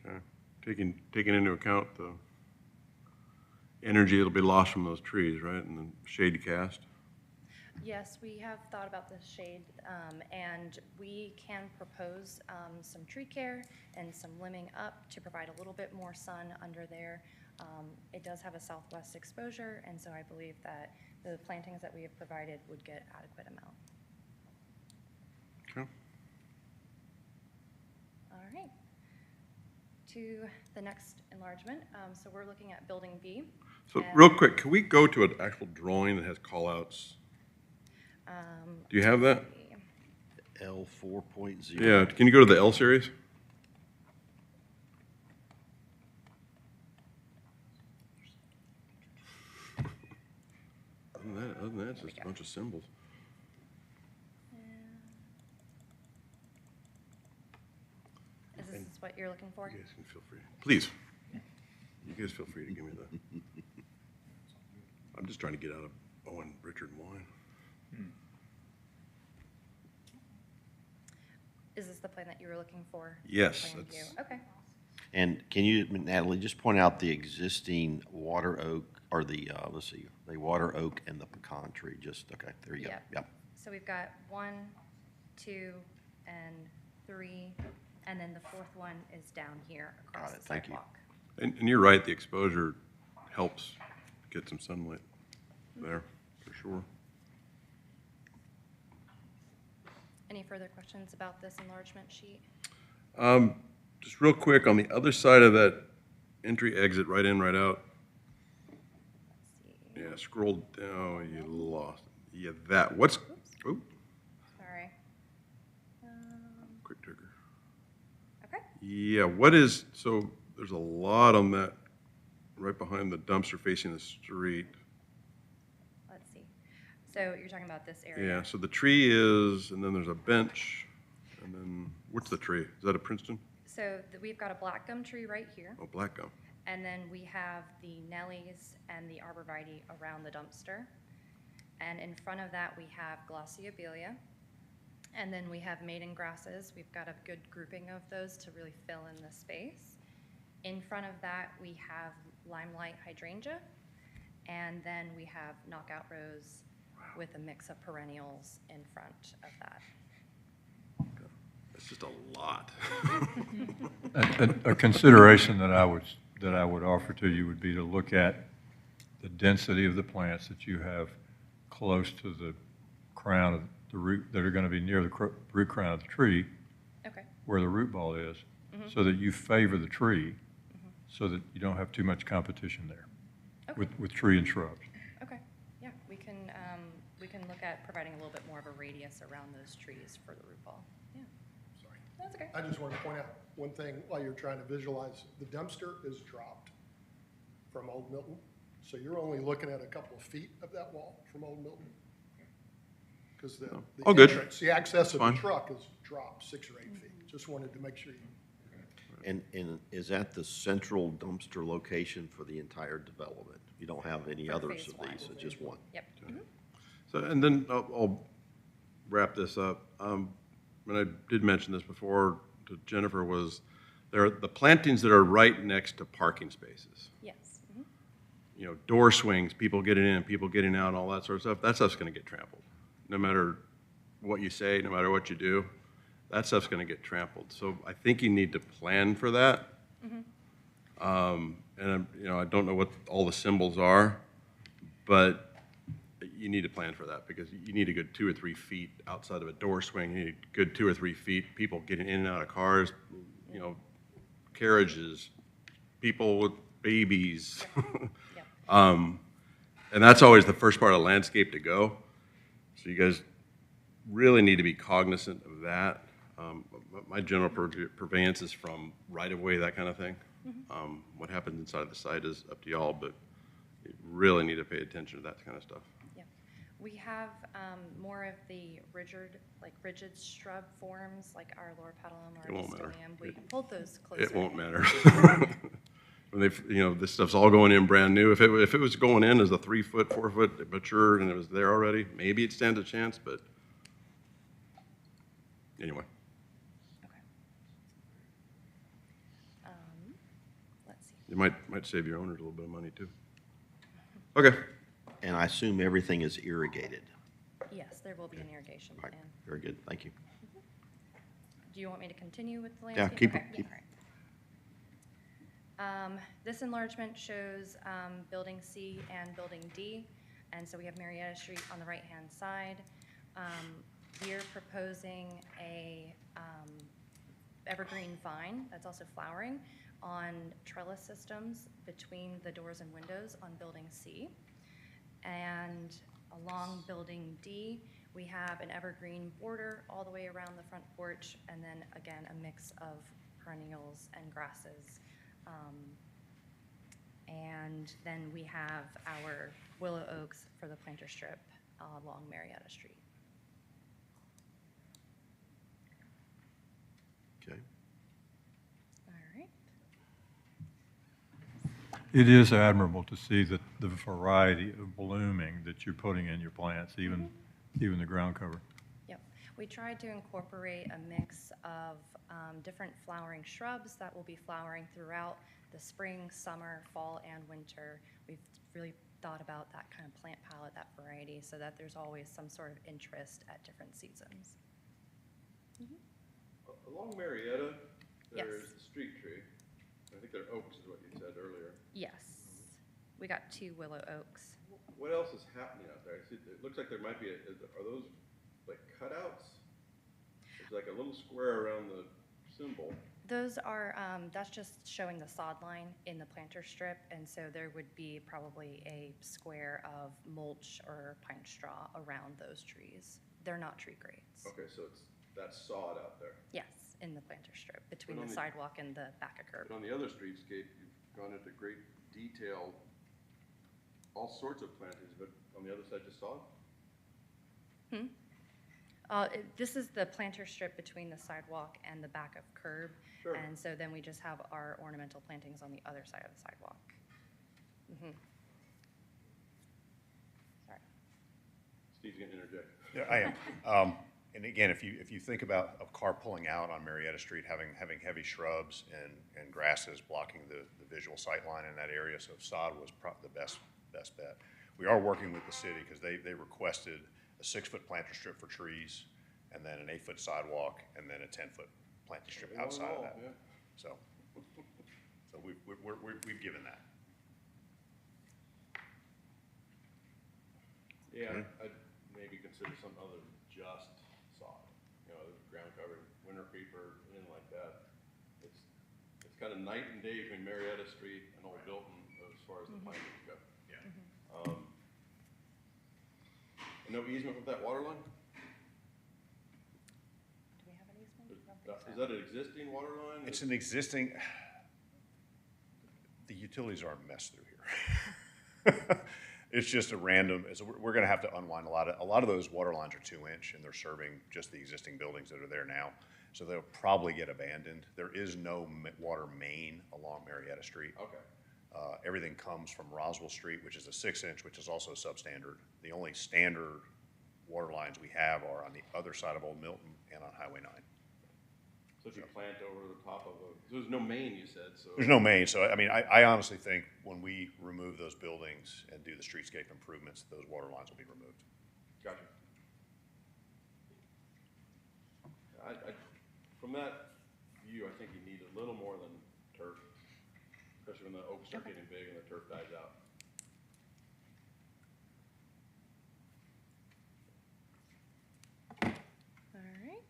F: Okay, taking into account the energy that'll be lost from those trees, right, and the shade cast?
R: Yes, we have thought about the shade, and we can propose some tree care and some limbing up to provide a little bit more sun under there. It does have a southwest exposure, and so I believe that the plantings that we have provided would get adequate amount.
F: Okay.
R: All right. To the next enlargement, so we're looking at Building B.
F: So
R: and,
F: real quick, can we go to an actual drawing that has call-outs? Do you have that?
A: L 4.0.
F: Yeah, can you go to the L series? Other than that, it's just a bunch of symbols.
R: Is this what you're looking for?
F: You guys can feel free. Please. You guys feel free to give me that. I'm just trying to get out of Owen Richard wine.
R: Is this the plan that you were looking for?
F: Yes,
R: Plan
F: that's-
R: view. Okay.
A: And can you, Natalie, just point out the existing water oak, or the, let's see, the water oak and the pecan tree, just, okay, there you go.
R: Yep.
A: Yep.
R: So we've got 1, 2, and 3, and then the fourth one is down here across
A: Got it.
R: the
A: Thank you.
R: sidewalk.
F: And you're right, the exposure helps get some sunlight there, for sure.
R: Any further questions about this enlargement sheet?
F: Just real quick, on the other side of that entry exit, right in, right out.
R: Let's see.
F: Yeah, scroll down, you lost. Yeah, that, what's, oh,
R: Sorry.
F: quick trigger.
R: Okay.
F: Yeah, what is, so there's a lot on that, right behind the dumpster facing the street.
R: Let's see. So you're talking about this area?
F: Yeah, so the tree is, and then there's a bench, and then, what's the tree? Is that a Princeton?
R: So we've got a black gum tree right here,
F: Oh, black gum.
R: and then we have the Nellies and the arborvitae around the dumpster. And in front of that, we have Glossiobelia. And then we have maiden grasses. We've got a good grouping of those to really fill in the space. In front of that, we have limelight hydrangea. And then we have knockout rose with a mix of perennials in front of that.
F: That's just a lot.
H: A consideration that I would offer to you would be to look at the density of the plants that you have close to the crown of the root, that are going to be near the root crown of the tree,
R: Okay.
H: where the root ball is, so that you favor the tree, so that you don't have too much competition there
R: Okay.
H: with tree and shrubs.
R: Okay, yeah, we can look at providing a little bit more of a radius around those trees for the root ball. Yeah.
P: Sorry.
R: That's okay.
P: I just want to point out one thing while you're trying to visualize. The dumpster is dropped from Old Milton, so you're only looking at a couple of feet of that wall from Old Milton. Because the
F: Oh, good.
P: entrance, the access of the
F: Fine.
P: truck is dropped 6 or 8 feet. Just wanted to make sure you.
A: And is that the central dumpster location for the entire development? You don't have any
R: For
A: others
R: phase
A: of
R: one.
A: these, it's just one?
R: Yep. Mhm.
F: So, and then I'll wrap this up. And I did mention this before to Jennifer, was there are the plantings that are right next to parking spaces.
R: Yes. Mhm.
F: You know, door swings, people getting in, people getting out, all that sort of stuff. That stuff's going to get trampled. no matter what you say, no matter what you do, that stuff's gonna get trampled. So I think you need to plan for that. You know, I don't know what all the symbols are, but you need to plan for that because you need a good 2 or 3 feet outside of a door swing. You need a good 2 or 3 feet, people getting in and out of cars, you know, carriages, people with babies. And that's always the first part of the landscape to go. So you guys really need to be cognizant of that. My general purveyance is from right-of-way, that kind of thing. What happens inside of the site is up to y'all, but you really need to pay attention to that kind of stuff.
R: Yeah. We have more of the rigid shrub forms, like our loropetalum or
F: It won't matter.
R: Astillium. We pulled those closer.
F: It won't matter. When you know, this stuff's all going in brand new. If it was going in as a 3 foot, 4 foot mature and it was there already, maybe it stands a chance, but anyway.
R: Let's see.
F: You might save your owners a little bit of money too. Okay.
A: And I assume everything is irrigated.
R: Yes, there will be an irrigation
A: Right.
R: plan.
A: Very good, thank you.
R: Do you want me to continue with the
A: Yeah,
R: landscape?
A: keep it-
R: Okay,
A: keep-
R: all right. This enlargement shows Building C and Building D, and so we have Marietta Street on the right-hand side. We're proposing a evergreen vine that's also flowering on trellis systems between the doors and windows on Building C. And along Building D, we have an evergreen border all the way around the front porch, and then again, a mix of perennials and grasses. And then we have our willow oaks for the planter strip along Marietta Street.
A: Okay.
R: All right.
H: It is admirable to see the variety of blooming that you're putting in your plants, even the ground cover.
R: Yep. We tried to incorporate a mix of different flowering shrubs that will be flowering throughout the spring, summer, fall, and winter. We've really thought about that kind of plant palette, that variety, so that there's always some sort of interest at different seasons.
F: Along Marietta,
R: Yes.
F: there's the street tree. I think they're oaks is what you said earlier.
R: Yes. We got 2 willow oaks.
F: What else is happening out there? I see, it looks like there might be, are those like cutouts? There's like a little square around the symbol.
R: Those are, that's just showing the sod line in the planter strip, and so there would be probably a square of mulch or pine straw around those trees. They're not tree grades.
F: Okay, so that's sod out there.
R: Yes, in the planter strip, between
F: But
R: the
F: on
R: sidewalk and the back of curb.
F: But on the other streetscape, you've gone into great detail, all sorts of plantings, but on the other side, just sod?
R: This is the planter strip between the sidewalk and the back of curb.
F: Sure.
R: And so then we just have our ornamental plantings on the other side of the sidewalk. Sorry.
F: Steve's gonna interject.
Q: Yeah, I am. And again, if you think about a car pulling out on Marietta Street, having heavy shrubs and grasses blocking the visual sight line in that area, so sod was the best bet. We are working with the city because they requested a 6-foot planter strip for trees, and then an 8-foot sidewalk, and then a 10-foot planter strip outside of that.
F: Yeah.
Q: So we've given that.
F: Yeah, I'd maybe consider something other than just sod, you know, ground cover, winter creeper, anything like that. It's kind of night and day between Marietta Street and Old Bilton as far as the plantings go. Yeah. No easement with that water line?
R: Do we have an easement? I don't think
F: Is
R: so.
F: that an existing water line?
Q: It's an existing, the utilities are a mess through here. It's just a random, we're gonna have to unwind a lot of those water lines are 2-inch and they're serving just the existing buildings that are there now. So they'll probably get abandoned. There is no water main along Marietta Street.
F: Okay.
Q: Everything comes from Roswell Street, which is a 6-inch, which is also substandard. The only standard water lines we have are on the other side of Old Milton and on Highway 9.
F: So if you plant over the top of there's no main, you said, so.
Q: There's no main, so I mean, I honestly think when we remove those buildings and do the streetscape improvements, those water lines will be removed.
F: Gotcha. From that view, I think you need a little more than turf, especially when the oaks start getting big and the turf dies out.
R: All right.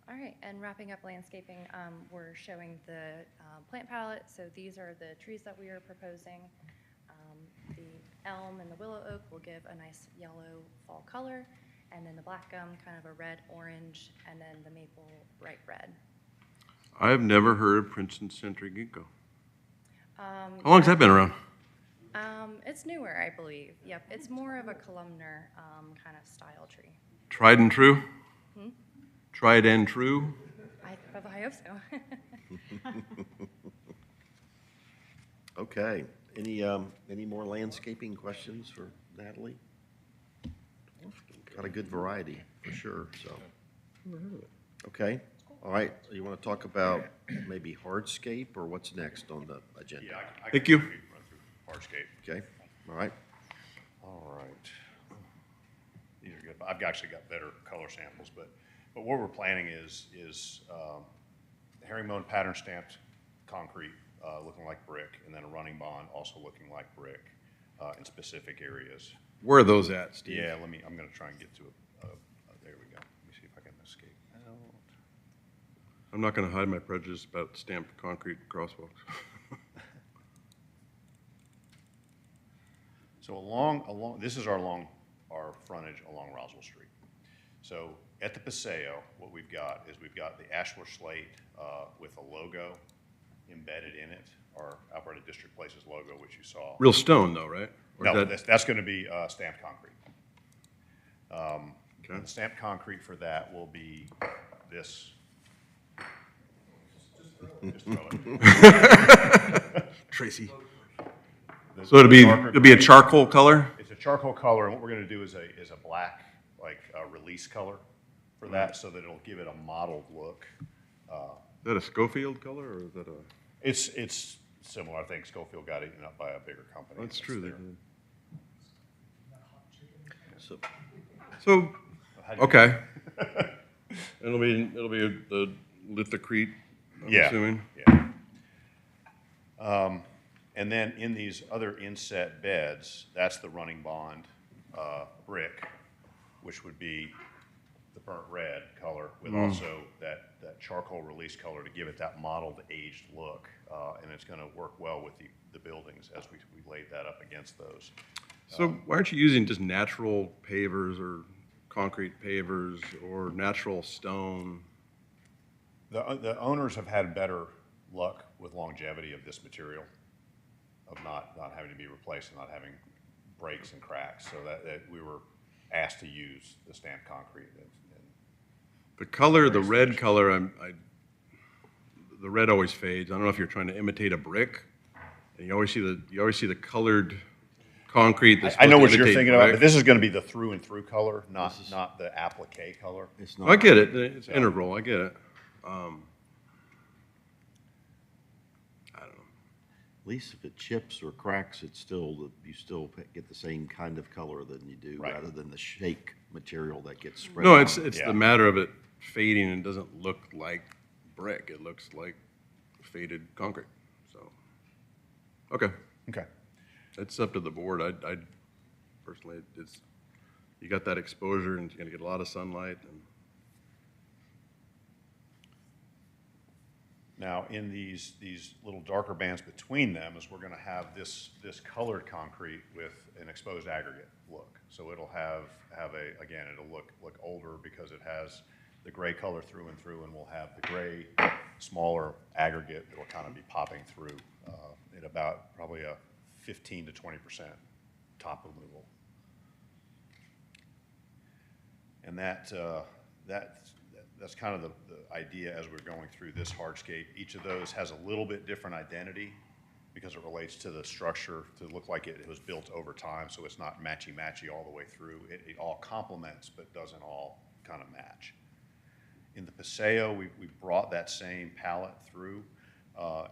R: All right, and wrapping up landscaping, we're showing the plant palette. So these are the trees that we are proposing. The elm and the willow oak will give a nice yellow fall color, and then the black gum kind of a red orange, and then the maple bright red.
F: I've never heard of Princeton Century Ginkgo. How long's that been around?
R: It's newer, I believe. Yep, it's more of a columnar kind of style tree.
F: Tried and true?
R: Hmm?
F: Tried and true?
R: I hope so.
A: Okay, any more landscaping questions for Natalie? Got a good variety, for sure, so. Okay, all right, you want to talk about maybe hardscape, or what's next on the agenda?
Q: Yeah, I
F: Thank
Q: can
F: you.
Q: run through hardscape.
A: Okay, all right.
Q: All right. These are good. I've actually got better color samples, but what we're planning is herringbone pattern stamped concrete, looking like brick, and then a running bond also looking like brick in specific areas.
F: Where are those at, Steve?
Q: Yeah, I'm gonna try and get to it. There we go. Let me see if I can escape out.
F: I'm not going to hide my prejudice about stamped concrete crosswalks.
Q: So this is our frontage along Roswell Street. So at the Paseo, what we've got is we've got the ashlar slate with a logo embedded in it, our Alpharetta District Places logo, which you saw.
F: Real stone, though, right? Or
Q: No,
F: is
Q: that's going to be stamped concrete.
F: Okay.
Q: The stamped concrete for that will be this. Just throw it.
F: Tracy. So it'll be a charcoal color?
Q: It's a charcoal color, and what we're going to do is a black, like, release color for that, so that it'll give it a mottled look.
F: Is that a Schofield color, or is that a?
Q: It's similar. I think Schofield got eaten up by a bigger company.
F: That's true. They
Q: there.
F: did.
A: So,
F: So, okay. It'll be the lithocrete, I'm
Q: Yeah.
F: assuming?
Q: Yeah. And then in these other inset beds, that's the running bond brick, which would be the burnt red color with also that charcoal release color to give it that mottled aged look. And it's going to work well with the buildings as we laid that up against those.
F: So why aren't you using just natural pavers or concrete pavers or natural stone?
Q: The owners have had better luck with longevity of this material, of not having to be replaced and not having breaks and cracks, so that we were asked to use the stamped concrete.
F: The color, the red color, the red always fades. I don't know if you're trying to imitate a brick, and you always see the colored concrete that's
Q: I know what
F: supposed to
Q: you're
F: imitate
Q: thinking about,
F: brick.
Q: but this is going to be the through and through color, not the applique color.
A: it's
F: I
A: not,
F: get it. It's integral. I get it. I don't know.
A: at least if it chips or cracks, you still get the same kind of color than you do,
Q: Right.
A: rather than the shake material that gets spread.
F: No,
A: on.
F: it's
Q: Yeah.
F: the matter of it fading and doesn't look like brick. It looks like faded concrete. So, okay,
Q: Okay.
F: it's up to the board. I personally, you got that exposure and you're gonna get a lot of sunlight. And
Q: Now, in these little darker bands between them is we're going to have this colored concrete with an exposed aggregate look. So it'll have again, it'll look older because it has the gray color through and through, and we'll have the gray, smaller aggregate that will kind of be popping through at about probably a 15 to 20% top removal. And that's kind of the idea as we're going through this hardscape. Each of those has a little bit different identity because it relates to the structure to look like it was built over time, so it's not matchy-matchy all the way through. It all complements but doesn't all kind of match. In the Paseo, we brought that same palette through,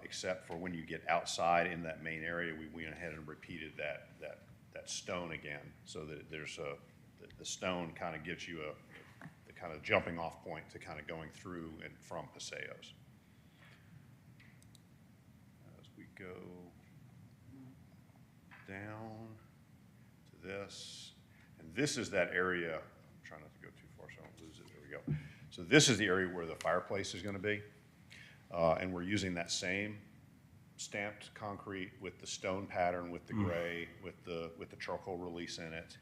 Q: except for when you get outside in that main area, we went ahead and repeated that stone again, so that there's the stone kind of gives you the kind of jumping off point to kind of going through and from Paseos. As we go down to this, and this is that area, I'm trying not to go too far so I don't lose it, there we go. So this is the area where the fireplace is going to be, and we're using that same stamped concrete with the stone pattern, with the gray, with the charcoal release in it,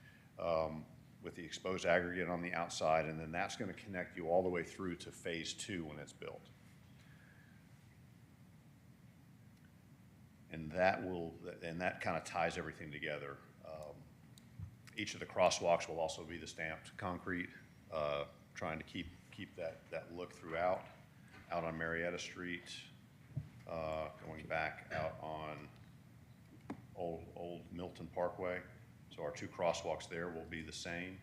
Q: with the exposed aggregate on the outside, and then that's going to connect you all the way through to phase 2 when it's built. And that kind of ties everything together. Each of the crosswalks will also be the stamped concrete, trying to keep that look throughout. Out on Marietta Street, going back out on Old Milton Parkway. So our 2 crosswalks there will be the same.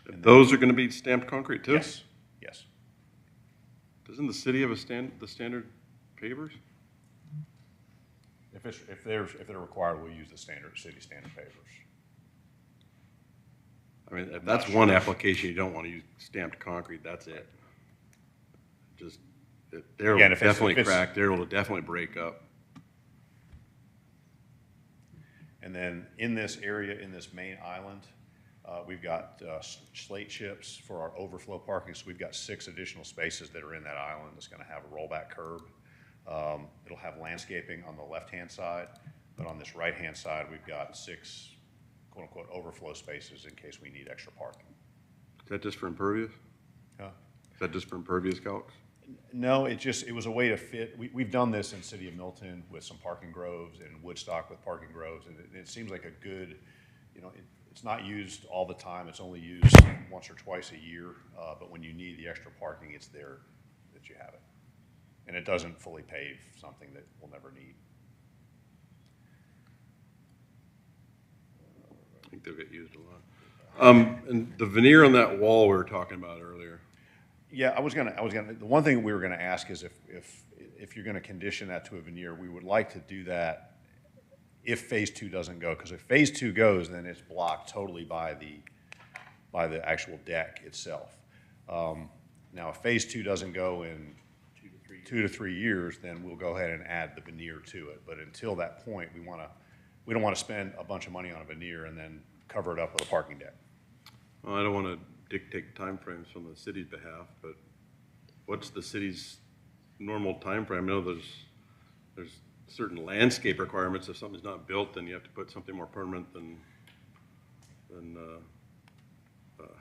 F: And those are going to be stamped concrete too?
Q: Yes, yes.
F: Doesn't the city have the standard pavers?
Q: If they're required, we'll use the city standard pavers.
F: I mean, if that's one application you don't want to use stamped concrete, that's it. Just, there will definitely crack, there will definitely break up.
Q: And then in this area, in this main island, we've got slate chips for our overflow parking. So we've got 6 additional spaces that are in that island that's going to have a rollback curb. It'll have landscaping on the left-hand side, but on this right-hand side, we've got 6 quote-unquote overflow spaces in case we need extra parking.
F: Is that just for impervious?
Q: Huh?
F: Is that just for impervious calcs?
Q: No, it was a way to fit. We've done this in City of Milton with some parking groves and Woodstock with parking groves, and it seems like a good, it's not used all the time. It's only used once or twice a year, but when you need the extra parking, it's there that you have it. And it doesn't fully pave something that we'll never need.
F: I think they'll get used a lot. And the veneer on that wall we were talking about earlier.
Q: Yeah, the one thing we were gonna ask is if you're gonna condition that to a veneer, we would like to do that if phase 2 doesn't go, because if phase 2 goes, then it's blocked totally by the actual deck itself. Now, if phase 2 doesn't go in 2 to 3 years, then we'll go ahead and add the veneer to it. But until that point, we don't wanna spend a bunch of money on a veneer and then cover it up with a parking deck.
F: Well, I don't want to dictate timeframes from the city's behalf, but what's the city's normal timeframe? I know there's certain landscape requirements. If something's not built, then you have to put something more permanent than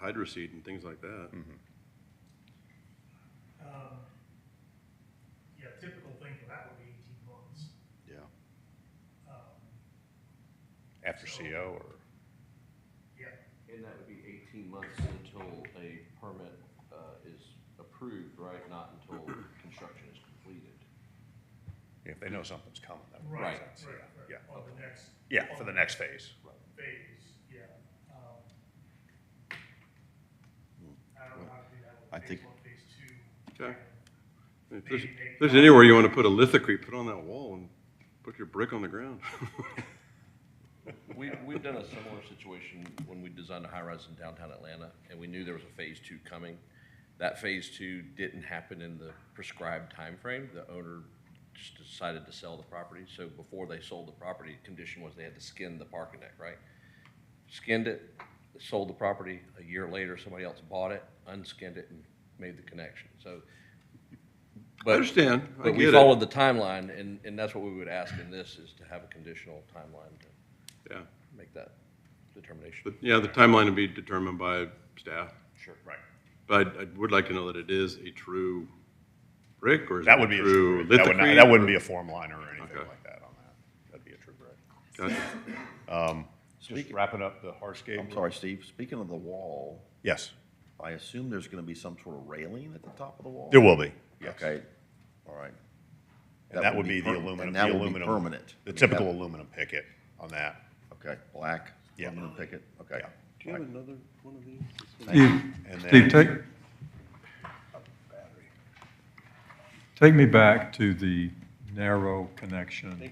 F: hydroseed and things like that.
Q: Mm-hmm.
C: Yeah, typical thing for that would be 18 months.
Q: Yeah. After CO or?
C: Yeah.
O: And that would be 18 months until a permit is approved, right? Not until construction is completed.
Q: If they know something's coming, that would
O: Right.
Q: make sense. Yeah.
C: On the next.
Q: Yeah, for the next phase.
C: Phase, yeah. I don't know how to do that
A: I
C: with
A: think-
C: phase 1, phase 2.
F: Okay. If there's anywhere you want to put a lithocrete, put on that wall and put your brick on the ground.
O: We've done a similar situation when we designed a high-rise in downtown Atlanta, and we knew there was a phase 2 coming. That phase 2 didn't happen in the prescribed timeframe. The owner just decided to sell the property. So before they sold the property, the condition was they had to skin the parking deck, right? Skinned it, sold the property. A year later, somebody else bought it, unskinned it, and made the connection. So,
F: I understand. I
O: But we
F: get it.
O: followed the timeline, and that's what we would ask in this, is to have a conditional timeline to
F: Yeah.
O: make that determination.
F: But yeah, the timeline would be determined by staff.
Q: Sure. Right.
F: But I would like to know that it is a true brick, or is
Q: That
F: it
Q: would
F: a
Q: be a
F: true
Q: true brick.
F: lithocrete?
Q: That wouldn't be a form liner or anything
F: Okay.
Q: like that on that. That'd be a true brick.
F: Gotcha.
Q: Just wrapping up the hardscape.
A: I'm sorry, Steve, speaking of the wall.
Q: Yes.
A: I assume there's gonna be some sort of railing at the top of the wall?
Q: There will be, yes.
A: Okay, all right.
Q: And that would be the
A: per-
Q: aluminum.
A: And that
Q: the
A: would be
Q: aluminum-
A: permanent?
Q: The typical aluminum picket on that.
A: Okay, black,
Q: Yeah.
A: aluminum picket, okay.
F: Do you have another one of these?
Q: And
H: Steve,
Q: then-
H: take, Take me back to the narrow connection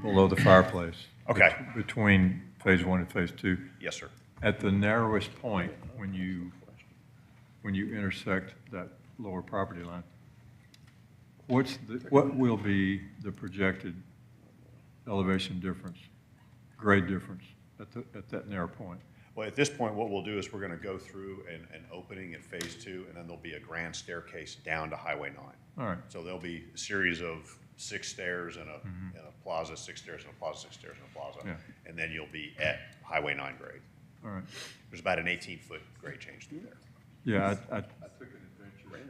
H: below the fireplace.
Q: Okay.
H: Between phase one and phase two.
Q: Yes, sir.
H: At the narrowest point, when you intersect that lower property line, what will be the projected elevation difference, grade difference at that narrow point?
Q: Well, at this point, what we'll do is we're going to go through an opening at phase two, and then there'll be a grand staircase down to Highway 9.
H: All right.
Q: So there'll be a series of 6 stairs and a plaza, 6 stairs and a plaza, 6 stairs and a plaza.
H: Yeah.
Q: And then you'll be at Highway 9 grade.
H: All right.
Q: There's about an 18-foot grade change through there.
H: Yeah, I took an adventure many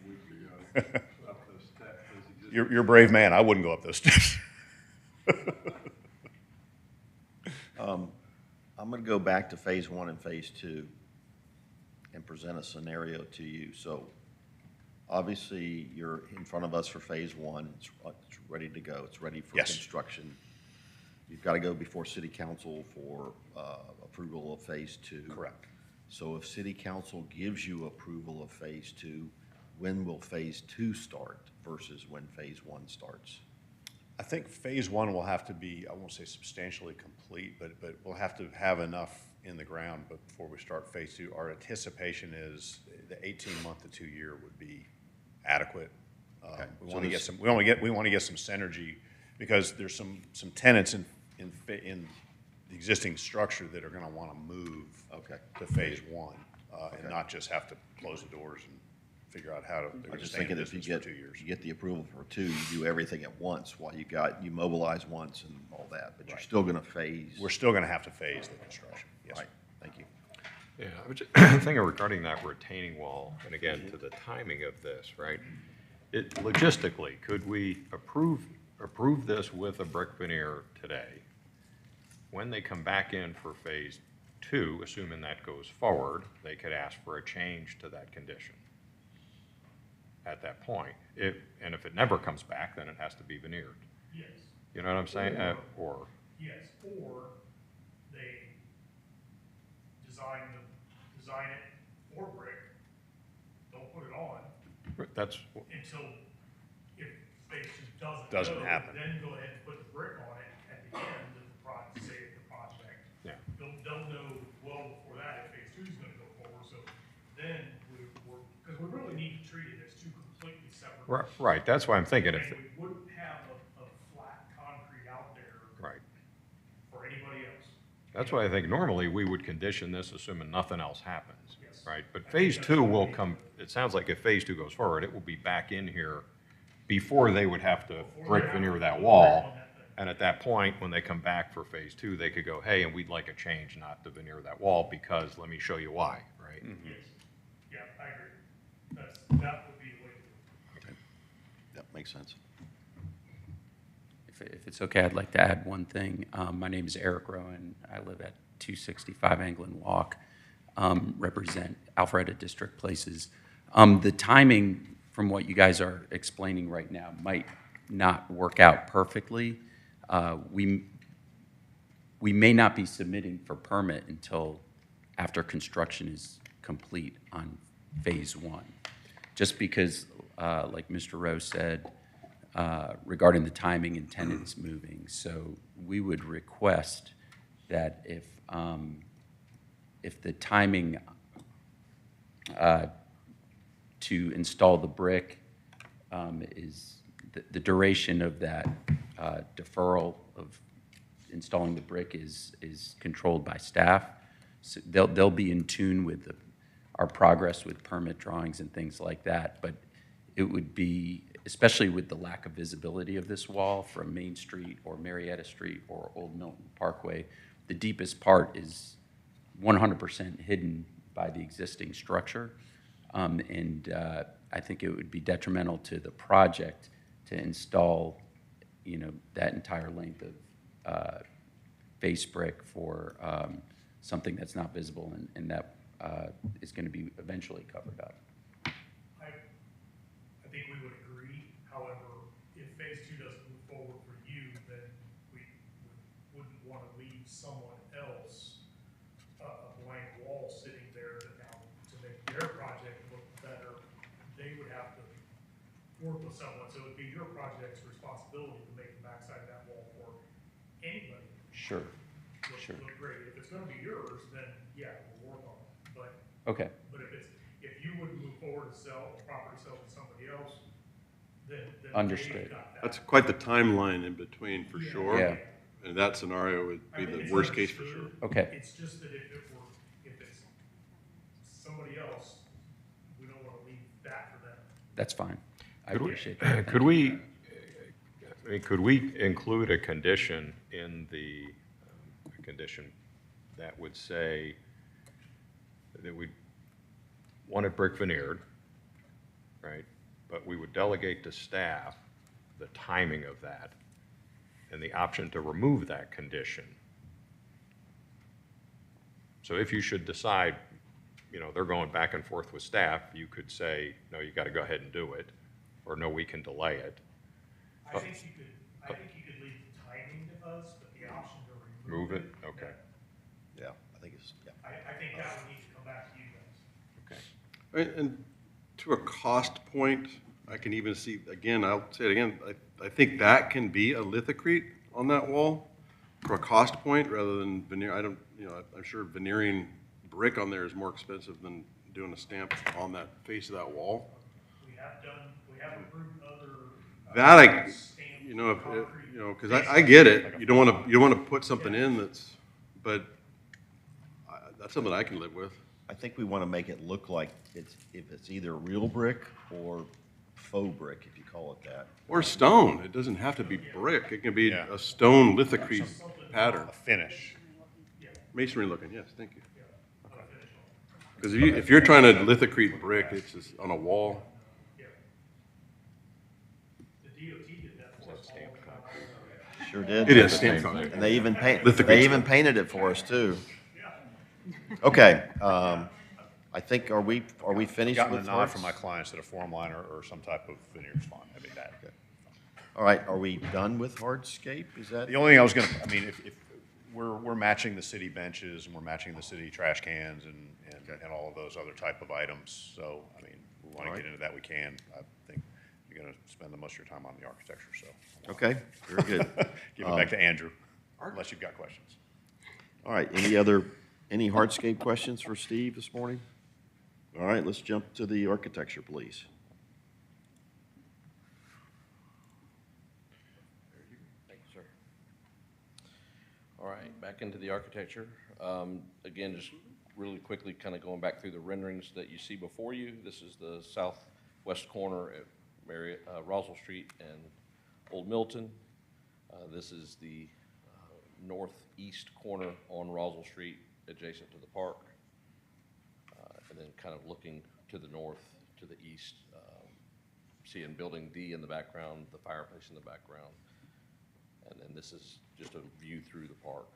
H: weeks ago up those steps.
Q: You're a brave man. I wouldn't go up those steps.
A: I'm going to go back to phase one and phase two and present a scenario to you. So obviously, you're in front of us for phase one. It's ready to go. It's ready for
Q: Yes.
A: construction. You've got to go before city council for approval of phase two.
Q: Correct.
A: So if city council gives you approval of phase two, when will phase two start versus when phase one starts?
Q: I think phase one will have to be, I won't say substantially complete, but we'll have to have enough in the ground before we start phase two. Our anticipation is the 18-month to 2-year would be adequate.
A: Okay.
Q: We
A: So
Q: want to
A: this-
Q: get some, we want to get some synergy because there's some tenants in the existing structure that are going to want to move to phase one and not just have to close the doors and figure out how to, they're
A: I'm
Q: going to
A: just
Q: stay in
A: thinking if you
Q: business for
A: get,
Q: 2 years.
A: you get the approval for two, you do everything at once while you mobilize once and all that, but you're still going to phase.
Q: We're still going to have to phase the construction, yes.
A: Right, thank you.
G: Yeah, I was just thinking regarding that retaining wall, and again, to the timing of this, right? Logistically, could we approve this with a brick veneer today? When they come back in for phase two, assuming that goes forward, they could ask for a change to that condition at that point. And if it never comes back, then it has to be veneered.
C: Yes.
G: You know what I'm saying?
C: Yes, or they design it for brick, don't put it on
G: That's,
C: until if phase two
Q: Doesn't
C: go,
Q: happen.
C: then go ahead and put the brick on it at the end of the project, say if the project.
G: Yeah.
C: They'll know well before that if phase two is gonna go forward, so then because we really need to treat it as two completely separate.
G: right, that's why I'm thinking if,
C: And we wouldn't have a flat concrete out there
G: right.
C: for anybody else.
G: That's why I think normally we would condition this assuming nothing else happens,
C: Yes.
G: right? But phase two will come, it sounds like if phase two goes forward, it will be back in here before they would have to brick veneer that wall. And at that point, when they come back for phase two, they could go, hey, and we'd like a change not to veneer that wall because let me show you why, right?
C: Yes. Yeah, I agree. That would be the way to do it.
A: That makes sense.
B: If it's okay, I'd like to add one thing. My name is Eric Rowan. I live at 265 Anglin Walk, represent Alpharetta District Places. The timing from what you guys are explaining right now might not work out perfectly. We may not be submitting for permit until after construction is complete on phase one. Just because, like Mr. Rowe said, regarding the timing and tenants moving. So we would request that if the timing to install the brick is, the duration of that deferral of installing the brick is controlled by staff. So they'll be in tune with our progress with permit drawings and things like that. But it would be, especially with the lack of visibility of this wall from Main Street or Marietta Street or Old Milton Parkway, the deepest part is 100% hidden by the existing structure. I think it would be detrimental to the project to install, that entire length of face brick for something that's not visible and that is going to be eventually covered up.
C: I think we would agree. However, if phase two doesn't move forward for you, then we wouldn't want to leave someone else a blank wall sitting there that now to make their project look better, they would have to work with someone, so it'd be your project's responsibility to make the backside of that wall for anybody.
B: Sure,
C: Look,
B: sure.
C: look great. If it's gonna be yours, then yeah, we'll work on it. But,
B: Okay,
C: but if you would move forward to sell, the property sell to somebody else, then
B: Understood.
C: they've got that.
F: That's quite the timeline in between, for sure.
B: Yeah.
F: And that scenario would
C: I
F: be
C: think
F: the
C: it's
F: worst case for sure.
C: understood.
B: Okay.
C: It's just that if it's somebody else, we don't wanna leave that for them.
B: that's fine. I
G: Could we-
B: appreciate that.
G: Could we, I mean, could we include a condition in the, a condition that would say that we want it brick veneered, right? But we would delegate to staff the timing of that and the option to remove that condition. So if you should decide, you know, they're going back and forth with staff, you could say, no, you got to go ahead and do it, or no, we can delay it.
C: I think you could leave the timing to us, but the option to remove
G: Move
C: it.
G: it, okay,
A: Yeah, I think it's, yeah.
C: I think that would need to come back to you guys.
G: okay.
F: And to a cost point, I can even see, again, I'll say it again, I think that can be a lithocrete on that wall for a cost point rather than veneer. I don't, you know, I'm sure veneering brick on there is more expensive than doing a stamp on that face of that wall.
C: We have approved other.
F: That I,
C: stamped
F: you know, if,
C: concrete
F: you know, because I get it. You don't want to put something in that's, but that's something I can live with.
A: I think we want to make it look like if it's either real brick or faux brick, if you call it that.
F: Or stone. It doesn't have to be brick. It can be
Q: Yeah.
F: a stone lithocrete pattern.
Q: A finish.
F: Masonry looking, yes, thank you. Because if you're trying to lithocrete brick, it's just on a wall.
C: The DOT did that for us.
A: Sure did.
F: It is stamped concrete.
A: And they even
F: Lithocrete.
A: painted it for us too. Okay, I think, are we finished
Q: Gotten a
A: with
Q: nod from my
A: hearts?
Q: clients that a form liner or some type of veneer is fine. I mean, that.
A: All right, are we done with hardscape? Is that?
Q: The only thing I was gonna, I mean, if we're matching the city benches and we're matching the city trash cans and all of those other type of items. So, I mean, we want to
A: All
Q: get
A: right.
Q: into that, we can. I think you're gonna spend the most of your time on the architecture, so.
A: Okay, very good.
Q: Give it back to Andrew, unless you've got questions.
A: All right, any hardscape questions for Steve this morning? All right, let's jump to the architecture, please.
O: Thank you, sir. All right, back into the architecture. Again, just really quickly, kind of going back through the renderings that you see before you. This is the southwest corner at Roswell Street and Old Milton. This is the northeast corner on Roswell Street, adjacent to the park. And then kind of looking to the north, to the east, seeing Building D in the background, the fireplace in the background. And then this is just a view through the park.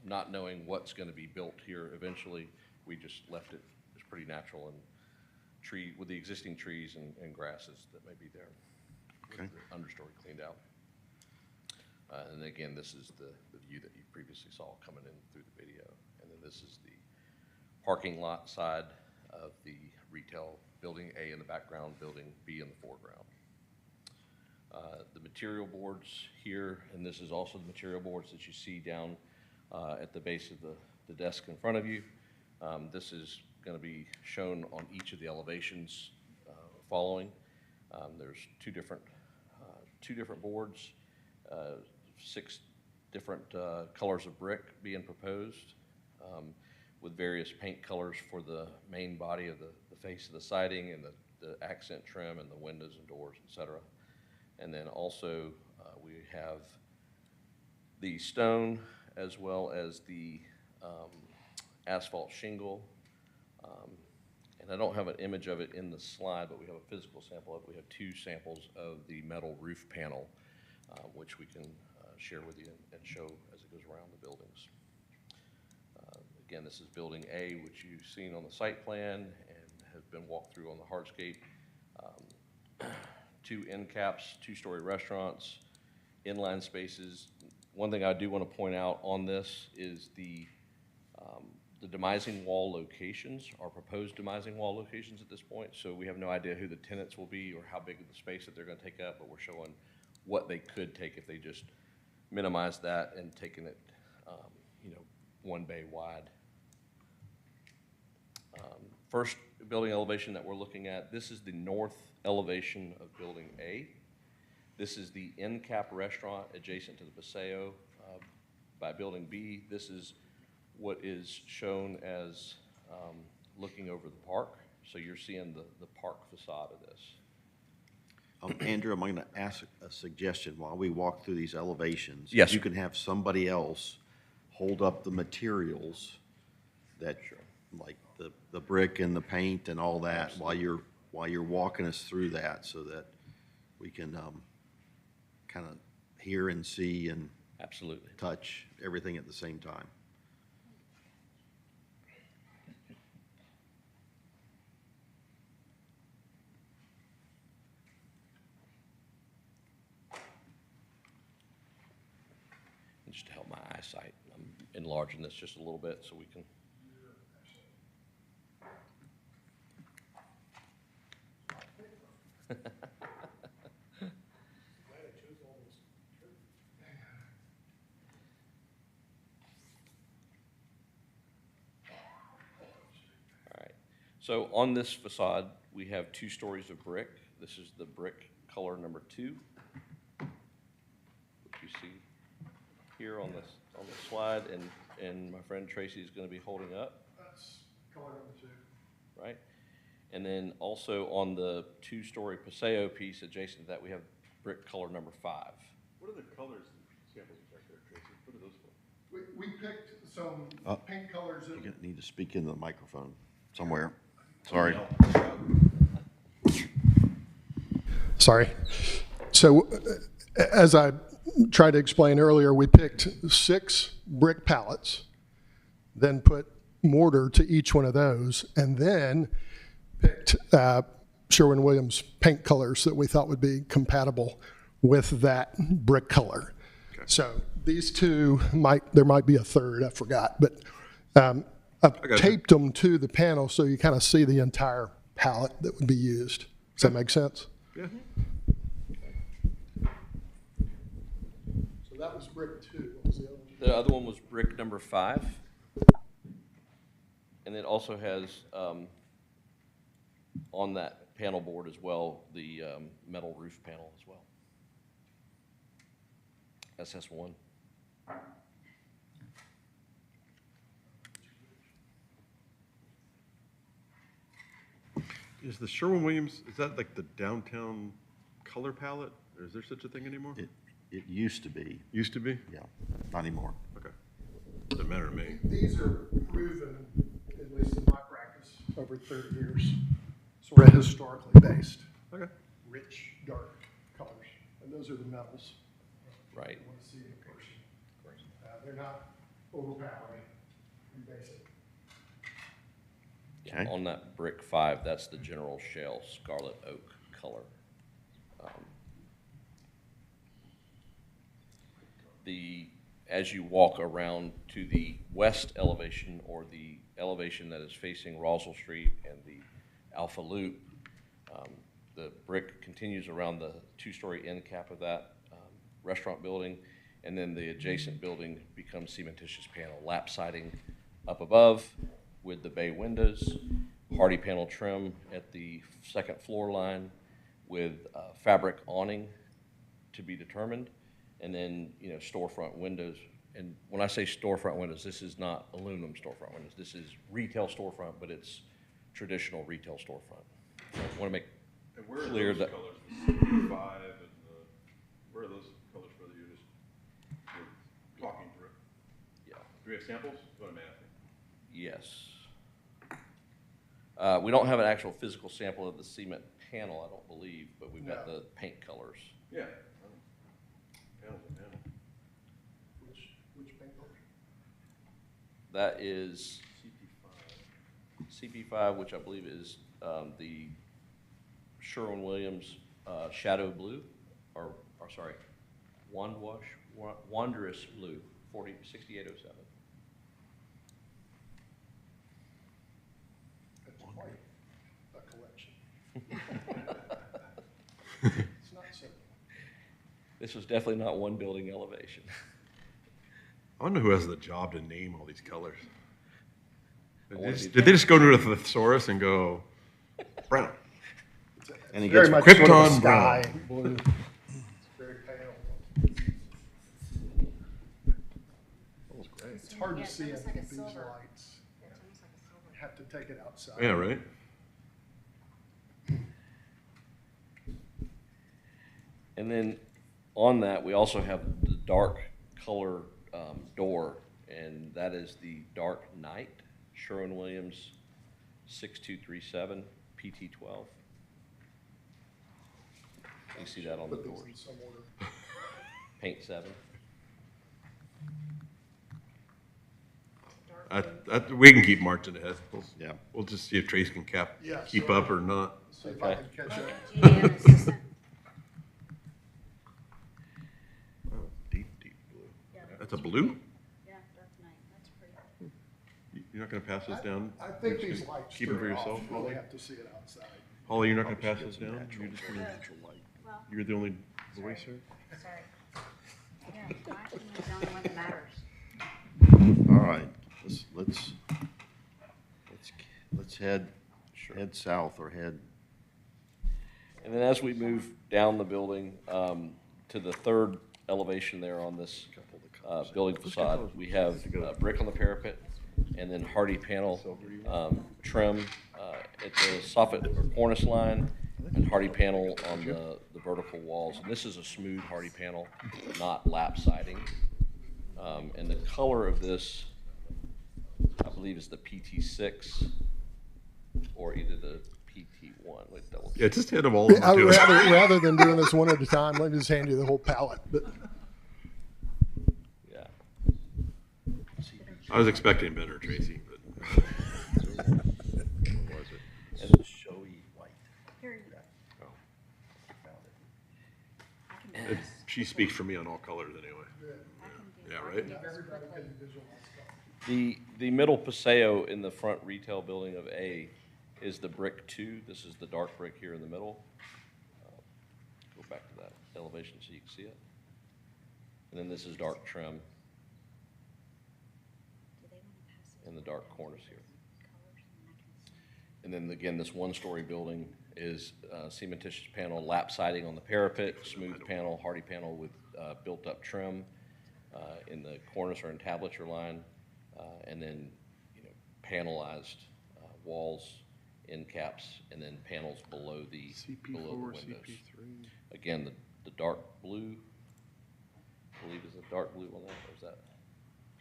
O: Not knowing what's going to be built here eventually, we just left it as pretty natural and with the existing trees and grasses that may be there.
A: Okay.
O: With the understory cleaned out. And again, this is the view that you previously saw coming in through the video. And then this is the parking lot side of the retail, Building A in the background, Building B in the foreground. The material boards here, and this is also the material boards that you see down at the base of the desk in front of you. This is going to be shown on each of the elevations following. There's two different boards, 6 different colors of brick being proposed, with various paint colors for the main body of the face of the siding and the accent trim and the windows and doors, etc. And then also we have the stone as well as the asphalt shingle. And I don't have an image of it in the slide, but we have a physical sample of it. We have 2 samples of the metal roof panel, which we can share with you and show as it goes around the buildings. Again, this is Building A, which you've seen on the site plan and has been walked through on the hardscape. 2 end caps, 2-story restaurants, inline spaces. One thing I do want to point out on this is the The demising wall locations are proposed demising wall locations at this point, so we have no idea who the tenants will be or how big of the space that they're gonna take up, but we're showing what they could take if they just minimize that and taking it, one bay wide. First building elevation that we're looking at, this is the north elevation of Building A. This is the end cap restaurant adjacent to the Paseo by Building B. This is what is shown as looking over the park. So you're seeing the park facade of this.
A: Andrew, I'm going to ask a suggestion while we walk through these elevations.
O: Yes,
A: You
O: sir.
A: can have somebody else hold up the materials that, like the brick and the paint and all that, while you're walking us through that, so that we can kind of hear and see and
O: absolutely
A: touch everything at the same time.
O: And just to help my eyesight, I'm enlarging this just a little bit so we can. All right. So on this facade, we have 2 stories of brick. This is the brick color number 2, which you see here on this slide, and my friend Tracy is going to be holding up.
P: That's color number 2.
O: Right? And then also on the 2-story Paseo piece adjacent to that, we have brick color number 5.
F: What are the colors samples back there, Tracy? What are those for?
P: We picked some paint colors that.
A: You need to speak into the microphone somewhere. Sorry.
P: Sorry. So as I tried to explain earlier, we picked 6 brick pallets, then put mortar to each one of those, and then picked Sherwin-Williams paint colors that we thought would be compatible with that brick color. Okay. So these 2 there might be a third, I forgot, but I've taped them to the panel so you kind of see the entire palette that would be used. Does that make sense?
F: Yeah.
P: So that was brick 2. What was the other one?
O: The other one was brick number 5. And it also has, on that panel board as well, the metal roof panel as well. SS1.
F: Is the Sherwin-Williams, is that like the downtown color palette? Or is there such a thing anymore?
A: It used to be.
F: Used to be?
A: Yeah, not anymore.
F: Okay. Doesn't matter to me.
P: These are proven, at least in my practice, over 30 years, sort of historically based.
F: Okay.
P: Rich, dark colors. And those are the metals.
O: Right.
P: You want to see in person. They're not overpowering and basic.
O: Yeah, on that brick 5, that's the General Shell Scarlet Oak color. As you walk around to the west elevation, or the elevation that is facing Roswell Street and the Alpha Loop, the brick continues around the 2-story end cap of that restaurant building, and then the adjacent building becomes cementitious panel, lap siding up above with the bay windows, hardy panel trim at the 2nd floor line with fabric awning to be determined, and then, storefront windows. And when I say storefront windows, this is not aluminum storefront windows. This is retail storefront, but it's traditional retail storefront. So I want to make clear that.
F: Colors, the CP5 and where are those colors for the units? You're talking through.
O: Yeah.
F: Do we have samples? That's what I'm asking.
O: Yes. We don't have an actual physical sample of the cement panel, I don't believe, but we've got the paint colors.
F: Yeah. Panel's a panel.
P: Which paint color?
O: That is CP5, which I believe is the Sherwin-Williams Shadow Blue, or sorry, Wondrous Blue, 6807.
P: quite a collection. It's not simple.
O: This was definitely not one building elevation.
F: I wonder who has the job to name all these colors.
O: wanna be-
F: Did they just go to the thesaurus and go brown?
A: And he
P: Very
A: gets
P: much sort of a
F: Krypton
P: sky
F: brown.
P: blue. It's very pale. It's hard to see it with these lights. You have to take it outside.
F: Yeah, right?
O: And then on that, we also have the dark color door, and that is the Dark Knight, Sherwin-Williams 6237 PT12. You see that on the
P: Put these
O: doors.
P: in some order.
O: Paint 7.
F: We can keep marching ahead.
A: Yeah.
F: We'll just see if Trace can
P: Yeah,
F: keep
P: so-
F: up or not.
P: See if I
O: Okay.
P: can catch up.
F: Oh, deep, deep blue. That's a blue?
E: Yeah, Dark Knight, that's pretty.
F: You're not gonna pass this down?
P: I think
F: You're
P: these
F: just gonna
P: lights
F: keep them for
P: turn off.
F: yourself,
P: You really
F: Holly?
P: have to see it outside.
F: Holly, you're not gonna pass this down? You're just gonna,
E: Well,
F: you're the only voice here?
E: sorry. Yeah, my opinion is the only one that matters.
A: All right, let's head south or head,
O: And then as we move down the building to the third elevation there on this building facade, we have brick on the parapet and then hardy panel trim at the soffit or cornice line and hardy panel on the vertical walls. And this is a smooth hardy panel, not lap siding. And the color of this, I believe, is the PT6 or either the PT1. Wait, double check.
F: Yeah, just hand them all.
P: I would rather than doing this one at a time, let me just hand you the whole palette. But
O: Yeah.
F: I was expecting better, Tracy, but. What was it?
A: and showy white.
E: Here,
F: Oh.
E: I can do this.
F: She speaks for me on all colors anyway. Yeah, right?
P: everybody can visualize stuff.
O: The middle paseo in the front retail building of A is the brick 2. This is the dark brick here in the middle. Go back to that elevation so you can see it. And then this is dark trim in the dark corners here. And then again, this one-story building is cementitious panel, lap siding on the parapet, smooth panel, hardy panel with built-up trim in the cornice or entablature line, and then, panelized walls, end caps, and then panels below the windows. Again, the dark blue, I believe is a dark blue on that, or is that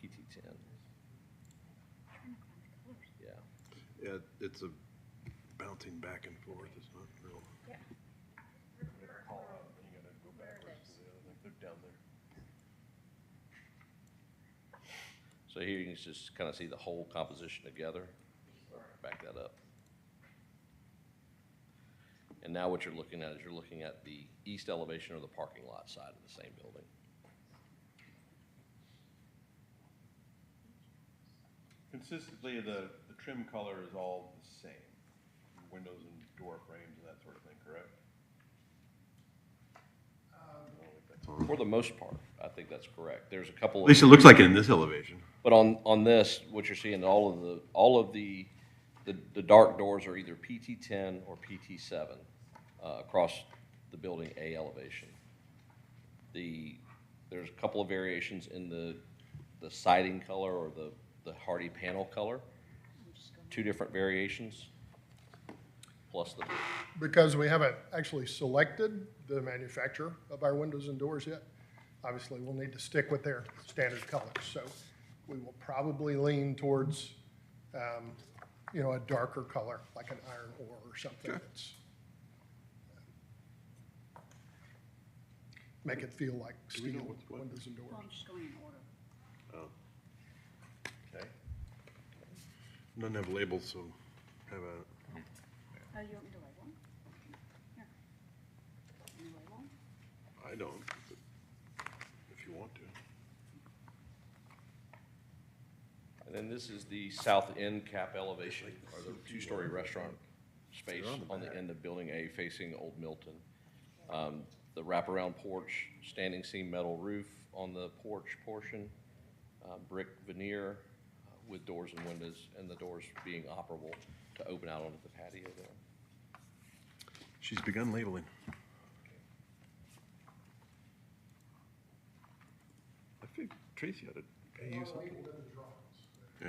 O: PT10? Yeah.
F: Yeah, it's a bouncing back and forth, it's not real.
O: So here you can just kind of see the whole composition together. Back that up. And now what you're looking at is you're looking at the east elevation or the parking lot side of the same building.
Q: Consistently, the trim color is all the same, windows and door frames and that sort of thing, correct?
O: For the most part, I think that's correct. There's a couple
F: At
O: of.
F: least it looks like it in this elevation.
O: But on this, what you're seeing, all of the dark doors are either PT10 or PT7 across the building A elevation. There's a couple of variations in the siding color or the hardy panel color. 2 different variations, plus the.
P: Because we haven't actually selected the manufacturer of our windows and doors yet, obviously we'll need to stick with their standard colors. So we will probably lean towards, a darker color, like an iron ore or something that's, make it feel like
F: Do we know
P: steel
F: what's what?
P: windows and doors.
E: Well, I'm just going in order.
F: Oh. Okay. None have labels, so have a,
E: Oh, you want me to label them? Here. Can you label them?
F: I don't, but if you want to.
O: And then this is the south end cap elevation, or the two-story restaurant space on the end of Building A facing Old Milton. The wraparound porch, standing seam metal roof on the porch portion, brick veneer with doors and windows, and the doors being operable to open out onto the patio there.
F: She's begun labeling. I think Tracy had to pay you something. Yeah.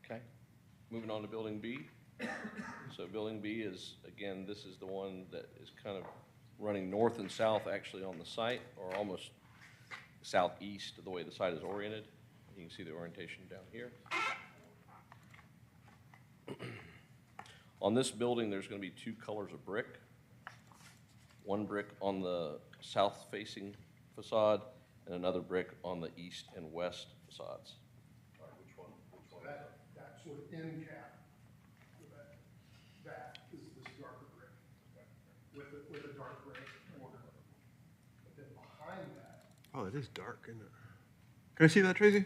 O: Okay, moving on to Building B. So Building B is, again, this is the one that is kind of running north and south actually on the site, or almost southeast of the way the site is oriented. You can see the orientation down here. On this building, there's going to be two colors of brick. One brick on the south-facing facade and another brick on the east and west facades.
F: Which one?
P: That sort of end cap, that is this darker brick with a dark gray border. But then behind that.
F: Oh, it is dark, isn't it? Can I see that, Tracy?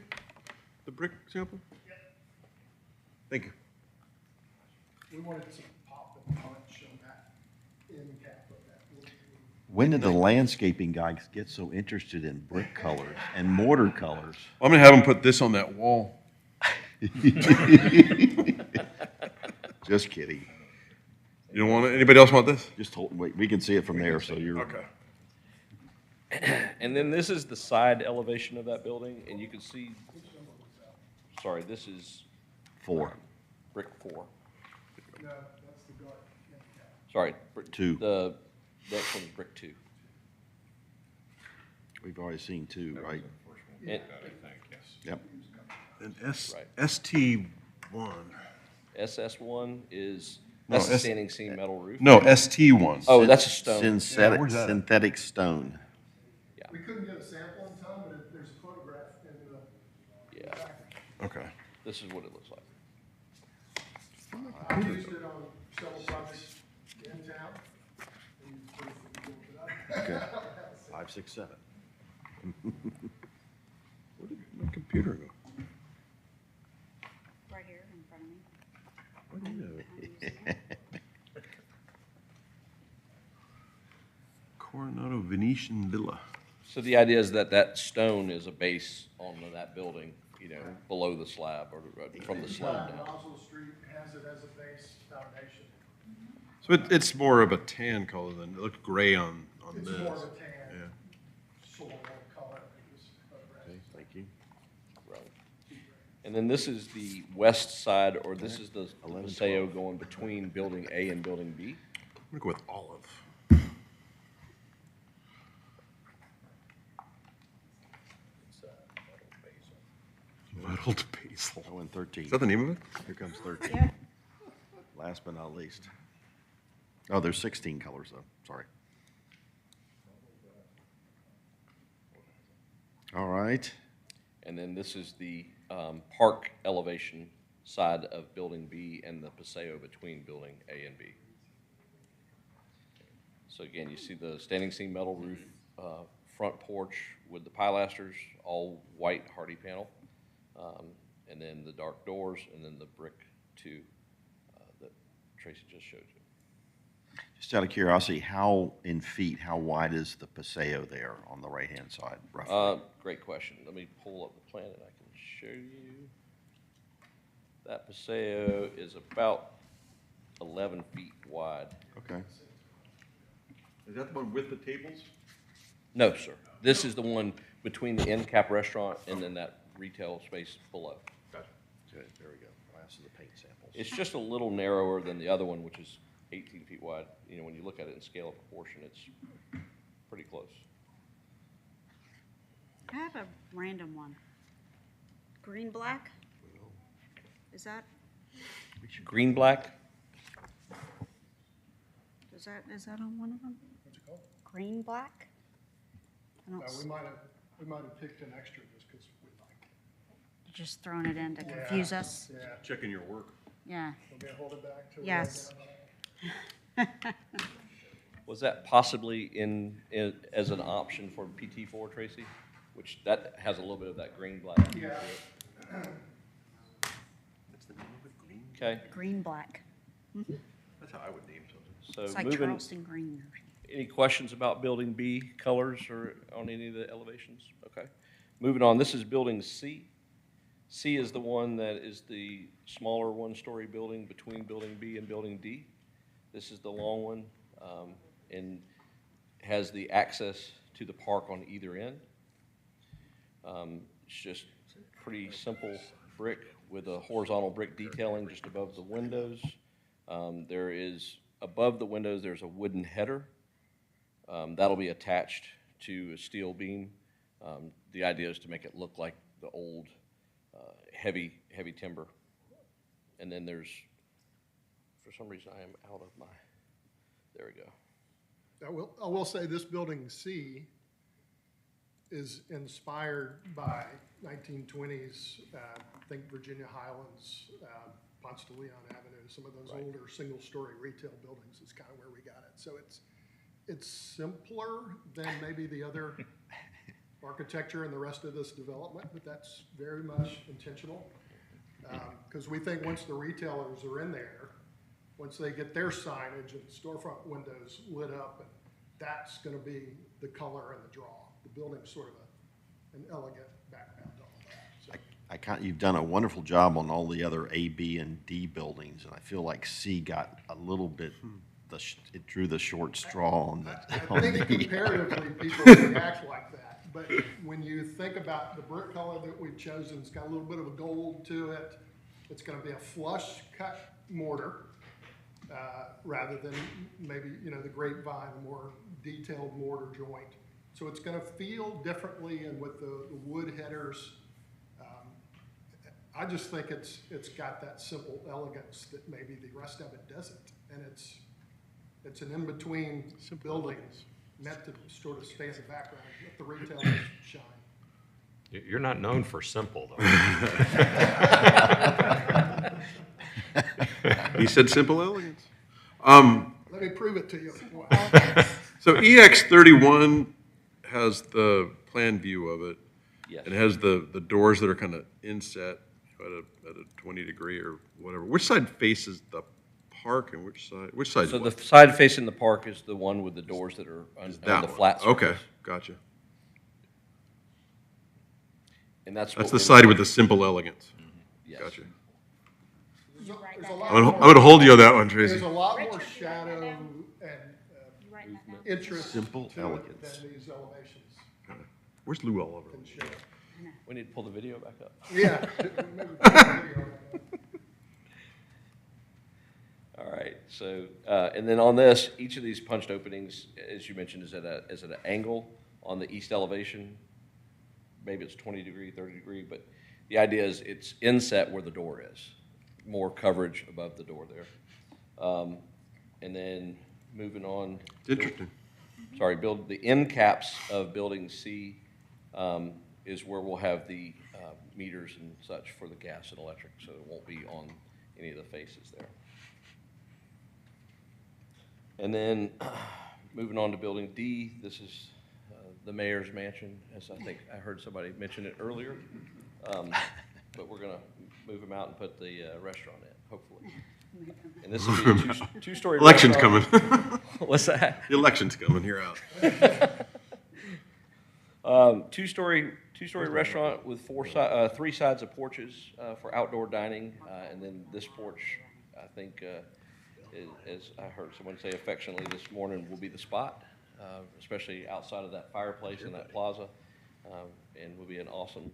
F: The brick sample?
P: Yeah.
F: Thank you.
P: We wanted some pop and punch on that end cap of that.
A: When did the landscaping guys get so interested in brick colors and mortar colors?
F: I'm gonna have him put this on that wall.
A: Just kidding.
F: You don't want it? Anybody else want this?
A: Just hold, wait, we can see it from there, so you're.
F: Okay.
O: And then this is the side elevation of that building, and you can see, sorry, this is
A: 4.
O: brick 4.
P: No, that's the dark end cap.
O: Sorry. brick
A: 2.
O: The next one's brick 2.
A: We've already seen 2, right?
O: And-
A: Yep.
F: And
O: Right.
F: ST1.
O: SS1 is,
F: No,
O: that's the standing seam metal roof.
F: No, ST1.
O: Oh, that's a stone.
A: Synthetic,
F: where's that at?
A: synthetic stone.
P: We couldn't get a sample in time, but there's a photograph in the
O: Yeah,
P: package.
F: Okay.
O: this is what it looks like.
P: I used it on several projects in town. And sort of built it up.
A: Okay. 5, 6, 7.
F: Where did my computer go?
E: Right here in front of me.
F: What do you know? Coronado Venetian Villa.
O: So the idea is that that stone is a base on that building, you know, below the slab or from the slab down.
P: Roswell Street has it as a base foundation.
F: So it's more of a tan color than, it looked gray on
P: It's
F: this.
P: more of a tan,
F: Yeah.
P: soil color. in this photograph.
A: Okay, thank you.
O: Right. And then this is the west side, or this is the
A: 11,
O: Paseo going between Building A and Building B.
F: I'm gonna go with olive. Muddled basil.
A: Oh, and 13.
F: Is that the name of it?
A: Here comes 13.
E: Yeah.
A: Last but not least. Oh, there's 16 colors though, sorry. All right.
O: And then this is the park elevation side of Building B and the Paseo between Building A and B. So again, you see the standing seam metal roof, front porch with the pilasters, all white hardy panel, and then the dark doors, and then the brick 2 that Tracy just showed you.
A: Just out of curiosity, how in feet, how wide is the Paseo there on the right-hand side, roughly?
O: Great question. Let me pull up the plan and I can show you. That Paseo is about 11 feet wide.
A: Okay.
F: Is that the one with the tables?
O: No, sir. This is the one between the end cap restaurant and then that retail space below.
F: Gotcha.
A: Good, there we go. Last of the paint samples.
O: It's just a little narrower than the other one, which is 18 feet wide. You know, when you look at it in scale of proportion, it's pretty close.
E: I have a random one. Green black? Is that,
O: Green black?
E: is that on one of them?
P: What's it called?
E: Green black? I don't,
P: We might have picked an extra just because we like it.
E: just throwing it in to confuse us?
P: Yeah.
F: Checking your work.
E: Yeah.
P: Want me to hold it back till we
E: Yes.
P: write down?
O: Was that possibly as an option for PT4, Tracy? Which that has a little bit of that green black.
P: Yeah.
O: Okay.
E: Green, black. Mhm.
O: That's how I would name something. So
E: It's like
O: moving,
E: Charleston green.
O: any questions about building B colors or on any of the elevations? Okay. Moving on, this is building C. C is the one that is the smaller one-story building between building B and building D. This is the long one, and has the access to the park on either end. It's just pretty simple brick with a horizontal brick detailing just above the windows. There is, above the windows, there's a wooden header. That'll be attached to a steel beam. The idea is to make it look like the old heavy timber. And then there's, for some reason, I am out of my, there we go.
P: I will say this building C is inspired by 1920s, I think Virginia Highlands, Ponce de Leon Avenue, some of those older single-story retail buildings is kind of where we got it. So it's simpler than maybe the other architecture and the rest of this development, but that's very much intentional. Because we think once the retailers are in there, once they get their signage and storefront windows lit up, and that's going to be the color and the draw. The building's sort of an elegant background to all that. So.
A: You've done a wonderful job on all the other A, B, and D buildings, and I feel like C got a little bit, it drew the short straw on that.
P: I think comparatively people react like that, but when you think about the brick color that we've chosen, it's got a little bit of a gold to it. It's going to be a flush cut mortar rather than maybe, the grapevine, more detailed mortar joint. So it's going to feel differently, and with the wood headers, I just think it's got that simple elegance that maybe the rest of it doesn't. And it's an in-between building meant to sort of stay in the background, let the retailers shine.
G: You're not known for simple, though.
F: He said simple elegance.
P: Let me prove it to you.
F: So EX31 has the plan view of it.
O: Yes.
F: It has the doors that are kind of inset at a 20 degree or whatever. Which side faces the park and which side?
O: So the side facing the park is the one with the doors that are on the flat surface.
F: Okay, gotcha.
O: And that's
F: the side with the simple elegance.
O: Yes.
F: Gotcha.
P: There's a lot
F: I'm
P: more-
F: going to hold you on that one, Tracy.
P: There's a lot more shadow and interest
A: Simple
P: to
A: elegance.
P: it than these elevations
F: Where's Lou all over?
P: can show.
O: We need to pull the video back up.
P: Yeah. Maybe put a video on that.
O: All right, so, and then on this, each of these punched openings, as you mentioned, is at an angle on the east elevation. Maybe it's 20 degree, 30 degree, but the idea is it's inset where the door is. More coverage above the door there. And then moving on.
F: Interesting.
O: Sorry, the end caps of building C is where we'll have the meters and such for the gas and electric, so it won't be on any of the faces there. And then moving on to building D, this is the mayor's mansion, as I think I heard somebody mention it earlier. But we're going to move them out and put the restaurant in, hopefully. And this will be a two-story
F: Election's
O: restaurant.
F: coming.
O: What's that?
F: The election's coming. You're out.
O: Two-story restaurant with three sides of porches for outdoor dining, and then this porch, I think, as I heard someone say affectionately this morning, will be the spot, especially outside of that fireplace in that plaza, and will be an awesome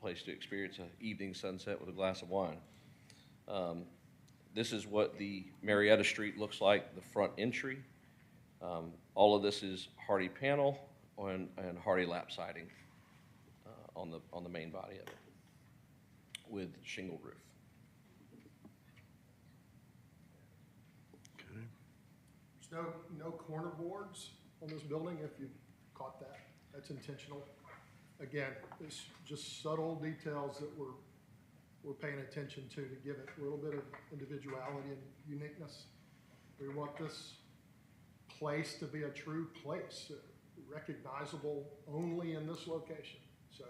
O: place to experience an evening sunset with a glass of wine. This is what the Marietta Street looks like, the front entry. All of this is Hardie panel and Hardie lap siding on the main body of it with shingle roof.
P: There's no corner boards on this building, if you caught that. That's intentional. Again, it's just subtle details that we're paying attention to give it a little bit of individuality and uniqueness. We want this place to be a true place, recognizable only in this location. So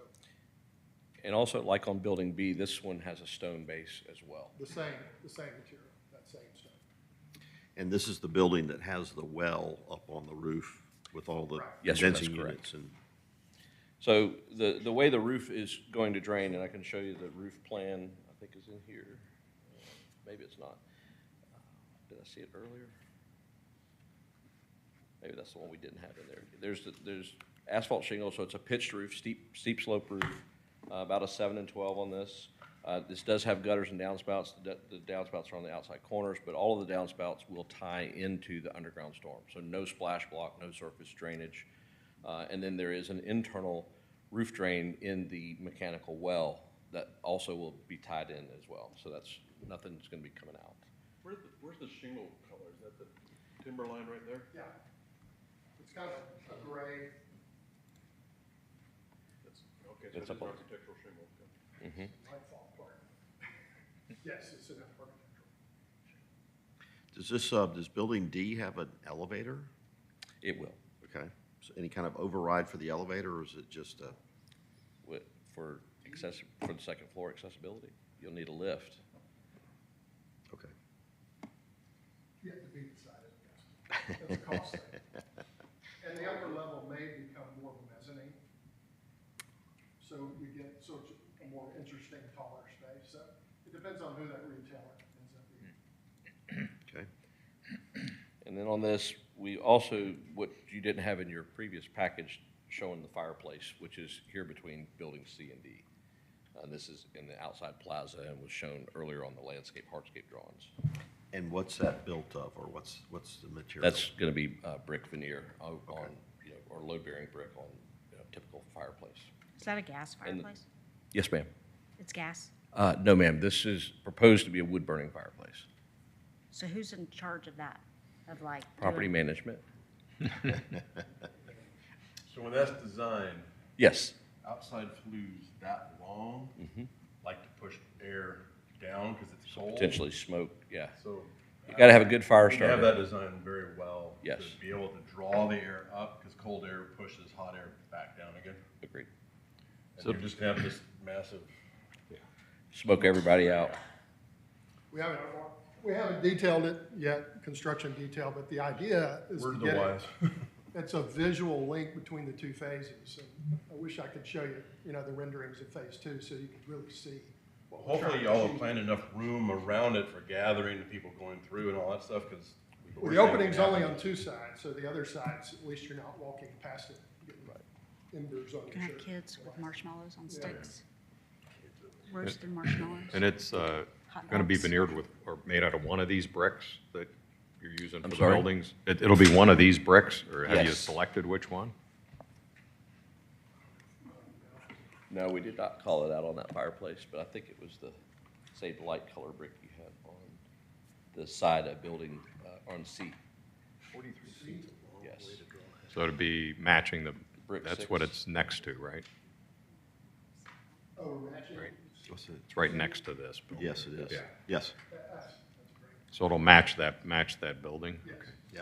O: And also, like on Building B, this one has a stone base as well.
P: the same material, that same stuff.
A: And this is the building that has the well up on the roof with all the
O: Yes, sir, that's
A: condensing
O: correct.
A: units and.
O: So the way the roof is going to drain, and I can show you the roof plan, I think is in here. Maybe it's not. Did I see it earlier? Maybe that's the one we didn't have in there. There's asphalt shingle, so it's a pitched roof, steep slope roof, about a 7 and 12 on this. This does have gutters and downspouts. The downspouts are on the outside corners, but all of the downspouts will tie into the underground storm. So no splash block, no surface drainage. And then there is an internal roof drain in the mechanical well that also will be tied in as well. So nothing's going to be coming out.
F: Where's the shingle color? Is that the timber line right there?
P: Yeah. It's kind of a gray.
F: Okay,
O: It's
F: so
O: up
F: it's
O: on-
F: architectural shingle. Okay.
O: Mhm.
P: Might fall apart. Yes, it's an architectural.
A: Does Building D have an elevator?
O: It will.
A: Okay. So any kind of override for the elevator, or is it just a?
O: For the second floor accessibility, you'll need a lift.
A: Okay.
P: You have to be beside it, yes. That's a cost thing. And the upper level may become more of a mezzanine. So you get sort of a more interesting, taller space. So it depends on who that retailer ends up being.
A: Okay.
O: And then on this, we also, what you didn't have in your previous package, showing the fireplace, which is here between building C and D. This is in the outside plaza and was shown earlier on the landscape hardscape drawings.
A: And what's that built of, or what's the material?
O: That's going to be brick veneer on, or load-bearing brick on typical fireplace.
E: Is that a gas
O: And the-
E: fireplace?
O: Yes, ma'am.
E: It's gas?
O: No, ma'am. This is proposed to be a wood-burning fireplace.
E: So who's in charge of that? Of like?
O: Property
E: doing-
O: management.
F: So when that's designed,
O: Yes.
F: outside flues that long, like to push air down because it's cold.
O: Potentially smoke, yeah.
F: So.
O: You got to have a good fire
F: You
O: starter.
F: have that designed very well.
O: Yes.
F: To be able to draw the air up because cold air pushes hot air back down again.
O: Agreed.
F: And you're just gonna have this massive.
O: Smoke everybody out.
P: We haven't detailed it yet, construction detail, but the idea is to
F: Word to
P: get
F: wise.
P: it's a visual link between the two phases. And I wish I could show you, the renderings of phase two so you could really see.
F: Well, hopefully y'all have planned enough room around it for gathering and people going through and all that stuff because.
P: Well, the opening's only on two sides, so the other sides, at least you're not walking past it, getting embers on
E: You
P: your
E: can have
P: shirt.
E: kids with marshmallows on
P: Yeah.
E: sticks. Roasted marshmallows.
G: And it's
E: Hot
G: going to be
E: dogs.
G: veneered with, or made out of one of these bricks that you're using for
O: I'm
G: the
O: sorry?
G: buildings? It'll be one of these bricks, or have you
O: Yes.
G: selected which one?
O: No, we did not call it out on that fireplace, but I think it was the same light color brick you had on the side of building, on C.
F: 43 feet.
O: Yes.
G: So it'll be matching
O: Brick
G: that's
O: six.
G: what it's next to, right?
P: Oh, matching?
G: Right.
A: What's it?
G: It's right next to this building.
A: Yes, it is.
G: Yeah.
A: Yes.
G: So it'll match that building?
P: Yes.
A: Yeah,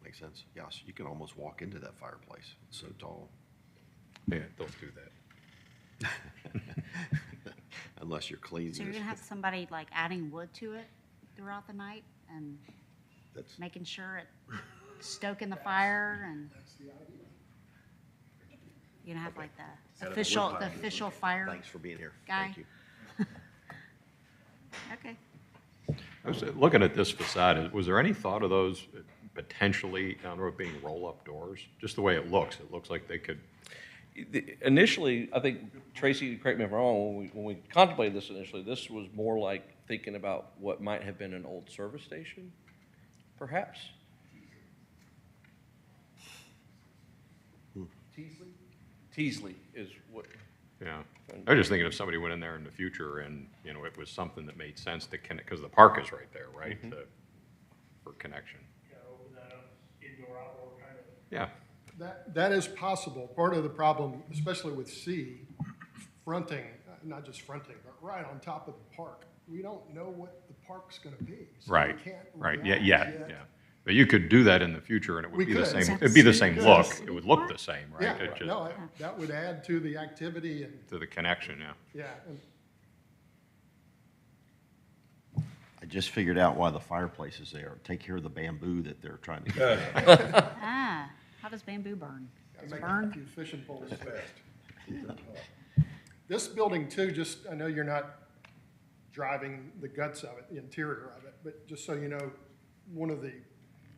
A: makes sense. Yes, you can almost walk into that fireplace. It's so tall.
G: Yeah, don't do that.
A: Unless you're cleaning.
E: So you're gonna have somebody like adding wood to it throughout the night and
A: That's,
E: making sure stoking the fire and you're gonna have like the official fire
A: thanks for being here.
E: guy?
A: Thank you.
E: Okay.
G: I was looking at this facade, was there any thought of those potentially, down the road, being roll-up doors? Just the way it looks like they could,
O: Initially, I think, Tracy, correct me if I'm wrong, when we contemplated this initially, this was more like thinking about what might have been an old service station, perhaps? Teasley is what,
G: yeah. I was just thinking if somebody went in there in the future and, it was something that made sense to connect, because the park is right there, right? For connection.
C: Open that up, indoor, outdoor kind of.
G: Yeah.
P: That is possible. Part of the problem, especially with C, fronting, not just fronting, but right on top of the park. We don't know what the park's gonna be. So we
G: Right,
P: can't
G: right,
P: react
G: yeah.
P: yet.
G: But you could do that in the future, and it
P: We
G: would be the
P: could.
G: same, it'd be the same
P: Yes.
G: look. It would look the same, right?
P: Yeah,
G: It just,
P: no, that would add to the activity and,
G: to the connection, yeah.
P: yeah, and
A: I just figured out why the fireplace is there. Take care of the bamboo that they're trying to get.
E: Ah, how does bamboo burn? Does it
P: make
E: burn?
P: a few fishing poles fast. This building too, just, I know you're not driving the guts of it, the interior of it, but just so you know, one of the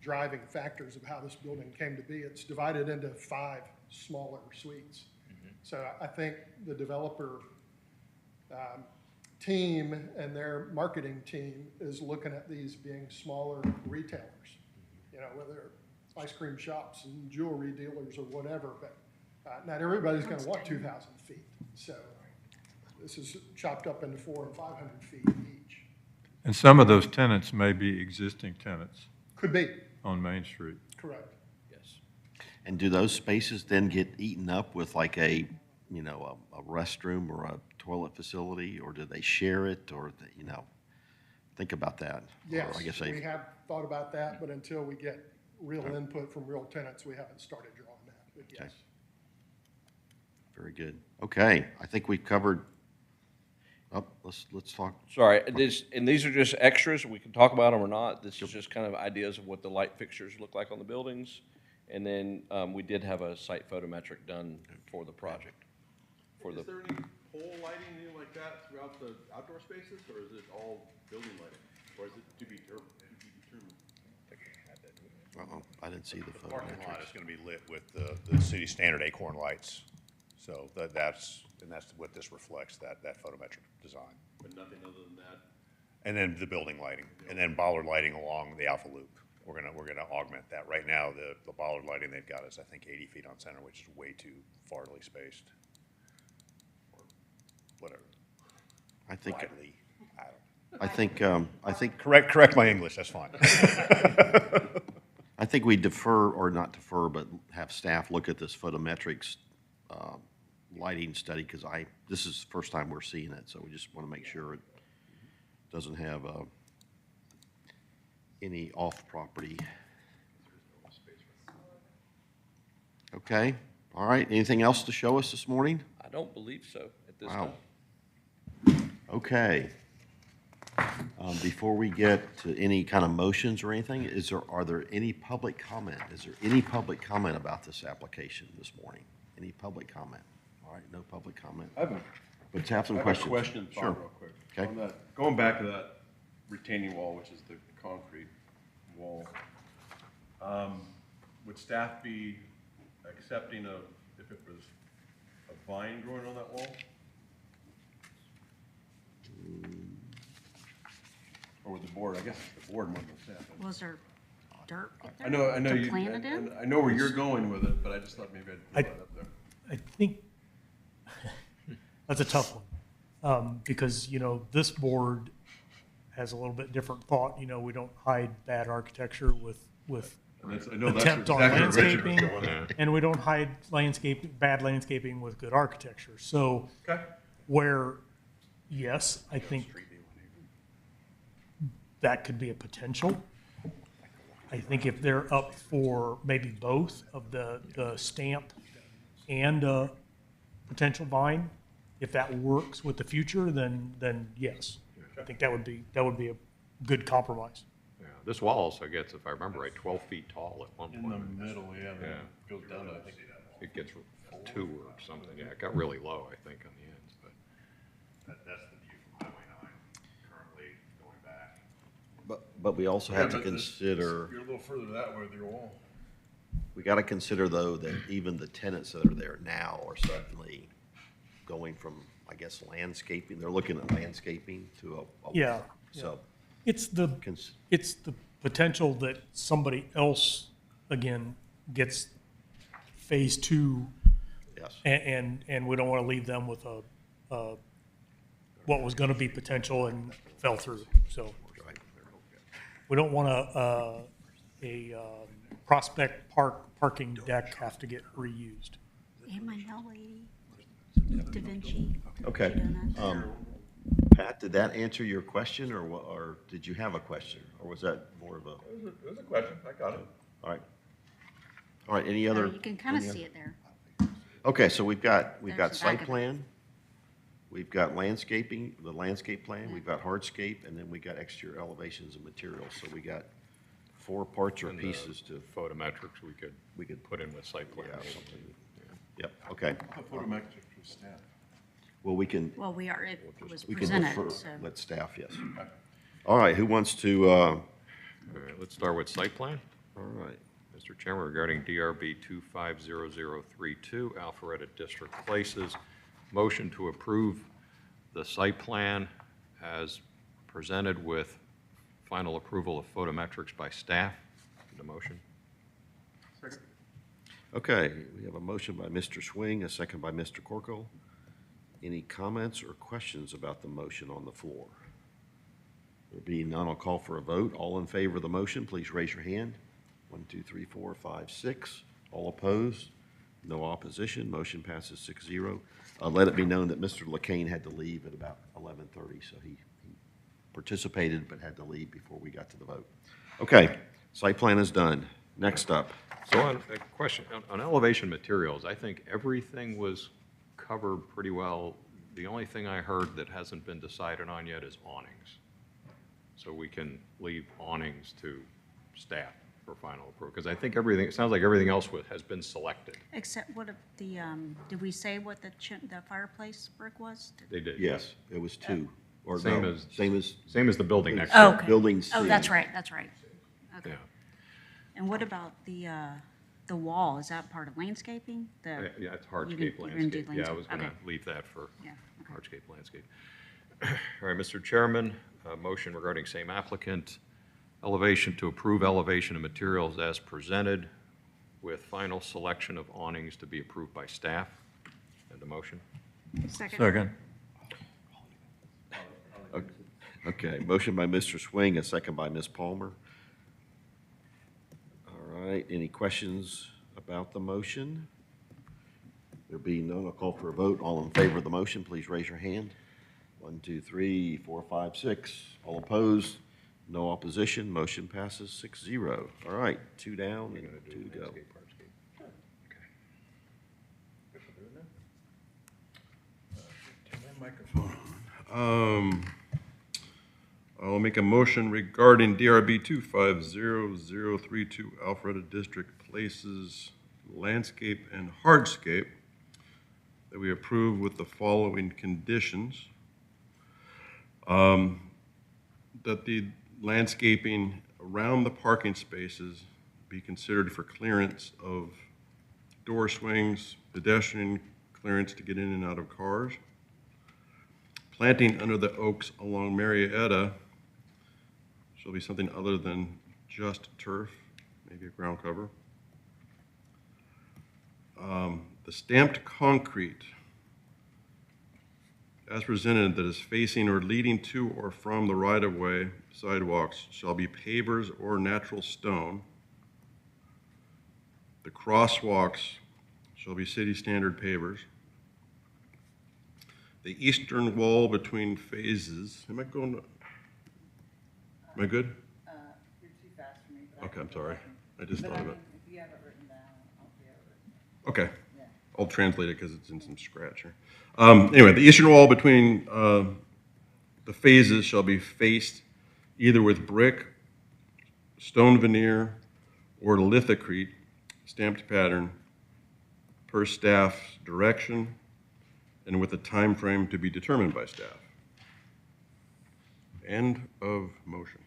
P: driving factors of how this building came to be, it's divided into 5 smaller suites. So I think the developer team and their marketing team is looking at these being smaller retailers. You know, whether ice cream shops and jewelry dealers or whatever, but not everybody's gonna want 2,000 feet. So this is chopped up into 400 and 500 feet each.
H: And some of those tenants may be existing tenants
P: Could be,
H: on Main Street.
P: correct.
O: Yes.
A: And do those spaces then get eaten up with like a, you know, a restroom or a toilet facility, or do they share it, or, you know, think about that. Or
P: Yes,
A: I guess
P: we
A: they,
P: have thought about that, but until we get real input from real tenants, we haven't started drawing that, but yes.
A: very good. Okay, I think we've covered, let's talk.
O: Sorry, and these are just extras, we can talk about them or not. This is just kind of ideas of what the light fixtures look like on the buildings. And then we did have a site photometric done for the project.
F: Is there any pole lighting, anything like that throughout the outdoor spaces, or is it all building lighting? Or is it to be determined?
A: I didn't see the
Q: The parking lot is
A: photometrics.
Q: going to be lit with the city standard acorn lights. So that's what this reflects, that photometric design.
F: But nothing other than that?
Q: And then the building lighting, and then bollard lighting along the Alpha Loop. We're gonna augment that. Right now, the bollard lighting they've got is, I think, 80 feet on center, which is way too farly spaced. Or whatever.
A: I think,
Q: Widely, I don't.
A: I think,
Q: Correct my English, that's fine.
A: I think we defer, or not defer, but have staff look at this photometrics lighting study, because this is the first time we're seeing it, so we just want to make sure it doesn't have any off-property. Okay, all right, anything else to show us this morning?
O: I don't believe so at this
A: Wow.
O: time.
A: Okay. Before we get to any kind of motions or anything, are there any public comment? Is there any public comment about this application this morning? Any public comment? All right, no public comment.
F: I have a
A: Let's have some
F: I have
A: questions.
F: a question,
A: Sure.
F: Bob, real quick.
A: Okay.
F: On that, going back to that retaining wall, which is the concrete wall, would staff be accepting of if it was a vine growing on that wall? Or would the board, I guess it's the board more than staff.
E: Was there dirt up there?
F: I know
E: to
F: you,
E: plant it in?
F: and I know where you're going with it, but I just thought maybe I'd put that up there.
C: I think that's a tough one, because, you know, this board has a little bit different thought. You know, we don't hide bad architecture with
F: I know that's
C: attempt on
F: exactly where Richard was
C: landscaping,
F: going there.
C: and we don't hide bad landscaping with good architecture. So
F: Okay.
C: where, yes, I think that could be a potential. I think if they're up for maybe both of the stamp and potential vine, if that works with the future, then yes. I think that would be a good compromise.
G: Yeah, this wall also gets, if I remember right, 12 feet tall at one
F: In
G: point.
F: the middle, yeah, then
G: Yeah.
F: it goes down to, I think.
G: It gets 2 or something, yeah, it got really low, I think, on the ends, but.
Q: That's the view from Highway 9, currently going back.
A: But we also have to consider,
F: You're a little further that way with your wall.
A: we got to consider, though, that even the tenants that are there now are suddenly going from, I guess, landscaping, they're looking at landscaping to a.
C: Yeah.
A: So,
C: It's the potential that somebody else, again, gets phase 2.
A: Yes.
C: And we don't want to leave them with what was going to be potential and fell through. So we don't want a Prospect parking deck have to get reused.
E: And my nail lady, Da Vinci.
A: Okay.
E: She done that.
A: Pat, did that answer your question, or did you have a question? Or was that more of a,
F: It was a question, I got it.
A: all right. All right, any
E: Oh,
A: other?
E: you can kind of
A: any
E: see
A: other-
E: it there.
A: Okay, so we've got
E: There's the back
A: site
E: of it.
A: plan, we've got landscaping, the landscape plan, we've got hardscape, and then we got exterior elevations and materials. So we got 4 parts or
G: And the
A: pieces to,
G: Photometrics we could put in with site plan.
A: yeah,
G: or
A: something.
G: something.
A: Yep, okay.
F: Photometric for staff.
A: Well, we can,
E: Well, it was
A: we can
E: presented,
A: defer,
E: so.
A: let staff, yes. All right, who wants to,
G: All right, let's start with site plan.
A: all right.
G: Mr. Chairman, regarding DRB 250032, Alpharetta District Places, motion to approve the site plan as presented with final approval of photometrics by staff. The motion.
A: Okay, we have a motion by Mr. Swing, a second by Mr. Corkle. Any comments or questions about the motion on the floor? There being none, I'll call for a vote. All in favor of the motion, please raise your hand. 1, 2, 3, 4, 5, 6. All opposed? No opposition. Motion passes 6-0. Let it be known that Mr. LeCain had to leave at about 11:30, so he participated but had to leave before we got to the vote. Okay, site plan is done. Next up.
G: So on a question, on elevation materials, I think everything was covered pretty well. The only thing I heard that hasn't been decided on yet is awnings. So we can leave awnings to staff for final approval, because I think everything, it sounds like everything else has been selected.
E: Except what if the, did we say what the fireplace brick was?
G: They did.
A: Yes, it was 2. Or
G: Same
A: no,
G: as-
A: same as
G: the building next
E: Oh,
G: door.
E: okay.
A: Building C.
E: Oh, that's right, that's right. Okay.
G: Yeah.
E: And what about the wall? Is that part of landscaping? The-
G: Yeah, it's
E: you
G: hardscape
E: can- you're gonna do
G: landscape. Yeah, I was
E: landscape.
G: going to
E: Okay.
G: leave that for
E: Yeah, okay.
G: hardscape landscape. All right, Mr. Chairman, motion regarding same applicant, elevation to approve elevation of materials as presented with final selection of awnings to be approved by staff. And the motion?
H: Second.
A: Okay, motion by Mr. Swing, a second by Ms. Palmer. All right, any questions about the motion? There being none, I'll call for a vote. All in favor of the motion, please raise your hand. 1, 2, 3, 4, 5, 6. All opposed? No opposition. Motion passes 6-0. All right, 2 down and 2 to go.
F: I'll make a motion regarding DRB 250032 Alpharetta District Places Landscape and Hardscape that we approve with the following conditions. That the landscaping around the parking spaces be considered for clearance of door swings, pedestrian clearance to get in and out of cars. Planting under the oaks along Marietta shall be something other than just turf, maybe a ground cover. The stamped concrete as presented that is facing or leading to or from the right-of-way sidewalks shall be pavers or natural stone. The crosswalks shall be city standard pavers. The eastern wall between phases, am I good?
D: You're too fast for me.
F: Okay, I'm sorry. I just thought of it.
D: If you have it written down, I'll be able to.
F: Okay. I'll translate it because it's in some scratch here. Anyway, the eastern wall between the phases shall be faced either with brick, stone veneer, or lithocrete stamped pattern per staff's direction and with a time frame to be determined by staff. End of motion.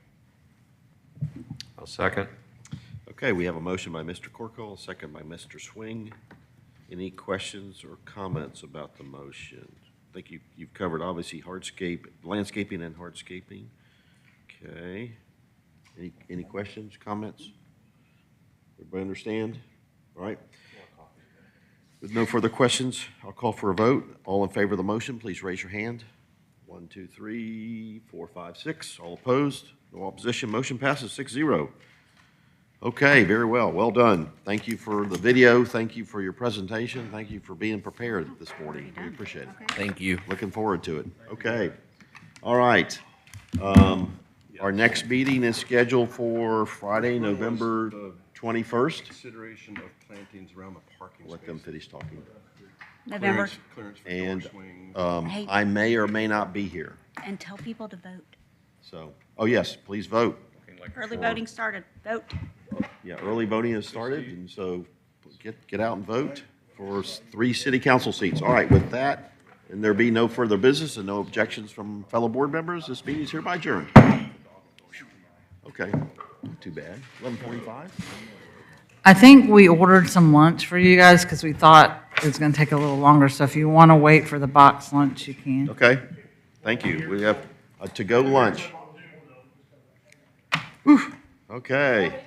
G: I'll second.
A: Okay, we have a motion by Mr. Corkle, a second by Mr. Swing. Any questions or comments about the motion? I think you've covered obviously hardscape, landscaping and hardscaping. Okay. Any questions, comments? Everybody understand? All right. With no further questions, I'll call for a vote. All in favor of the motion, please raise your hand. 1, 2, 3, 4, 5, 6. All opposed? No opposition. Motion passes 6-0. Okay, very well. Well done. Thank you for the video. Thank you for your presentation. Thank you for being prepared this morning. We appreciate it.
B: Thank you.
A: Looking forward to it. Okay. All right. Our next meeting is scheduled for Friday, November 21st.
F: Consideration of plantings around the parking
A: Let them finish talking.
E: November,
F: Clearance for door
A: And
F: swings.
E: Hey.
A: I may or may not be here.
E: and tell people to vote.
A: So, oh yes, please vote.
E: Early voting started. Vote.
A: Yeah, early voting has started, and so get out and vote for 3 city council seats. All right, with that, and there be no further business and no objections from fellow board members, this meeting is hereby adjourned. Okay, not too bad. 11:45?
D: I think we ordered some lunch for you guys because we thought it was going to take a little longer. So if you want to wait for the box lunch, you can.
A: Okay, thank you. We have a to-go lunch. Whew, okay.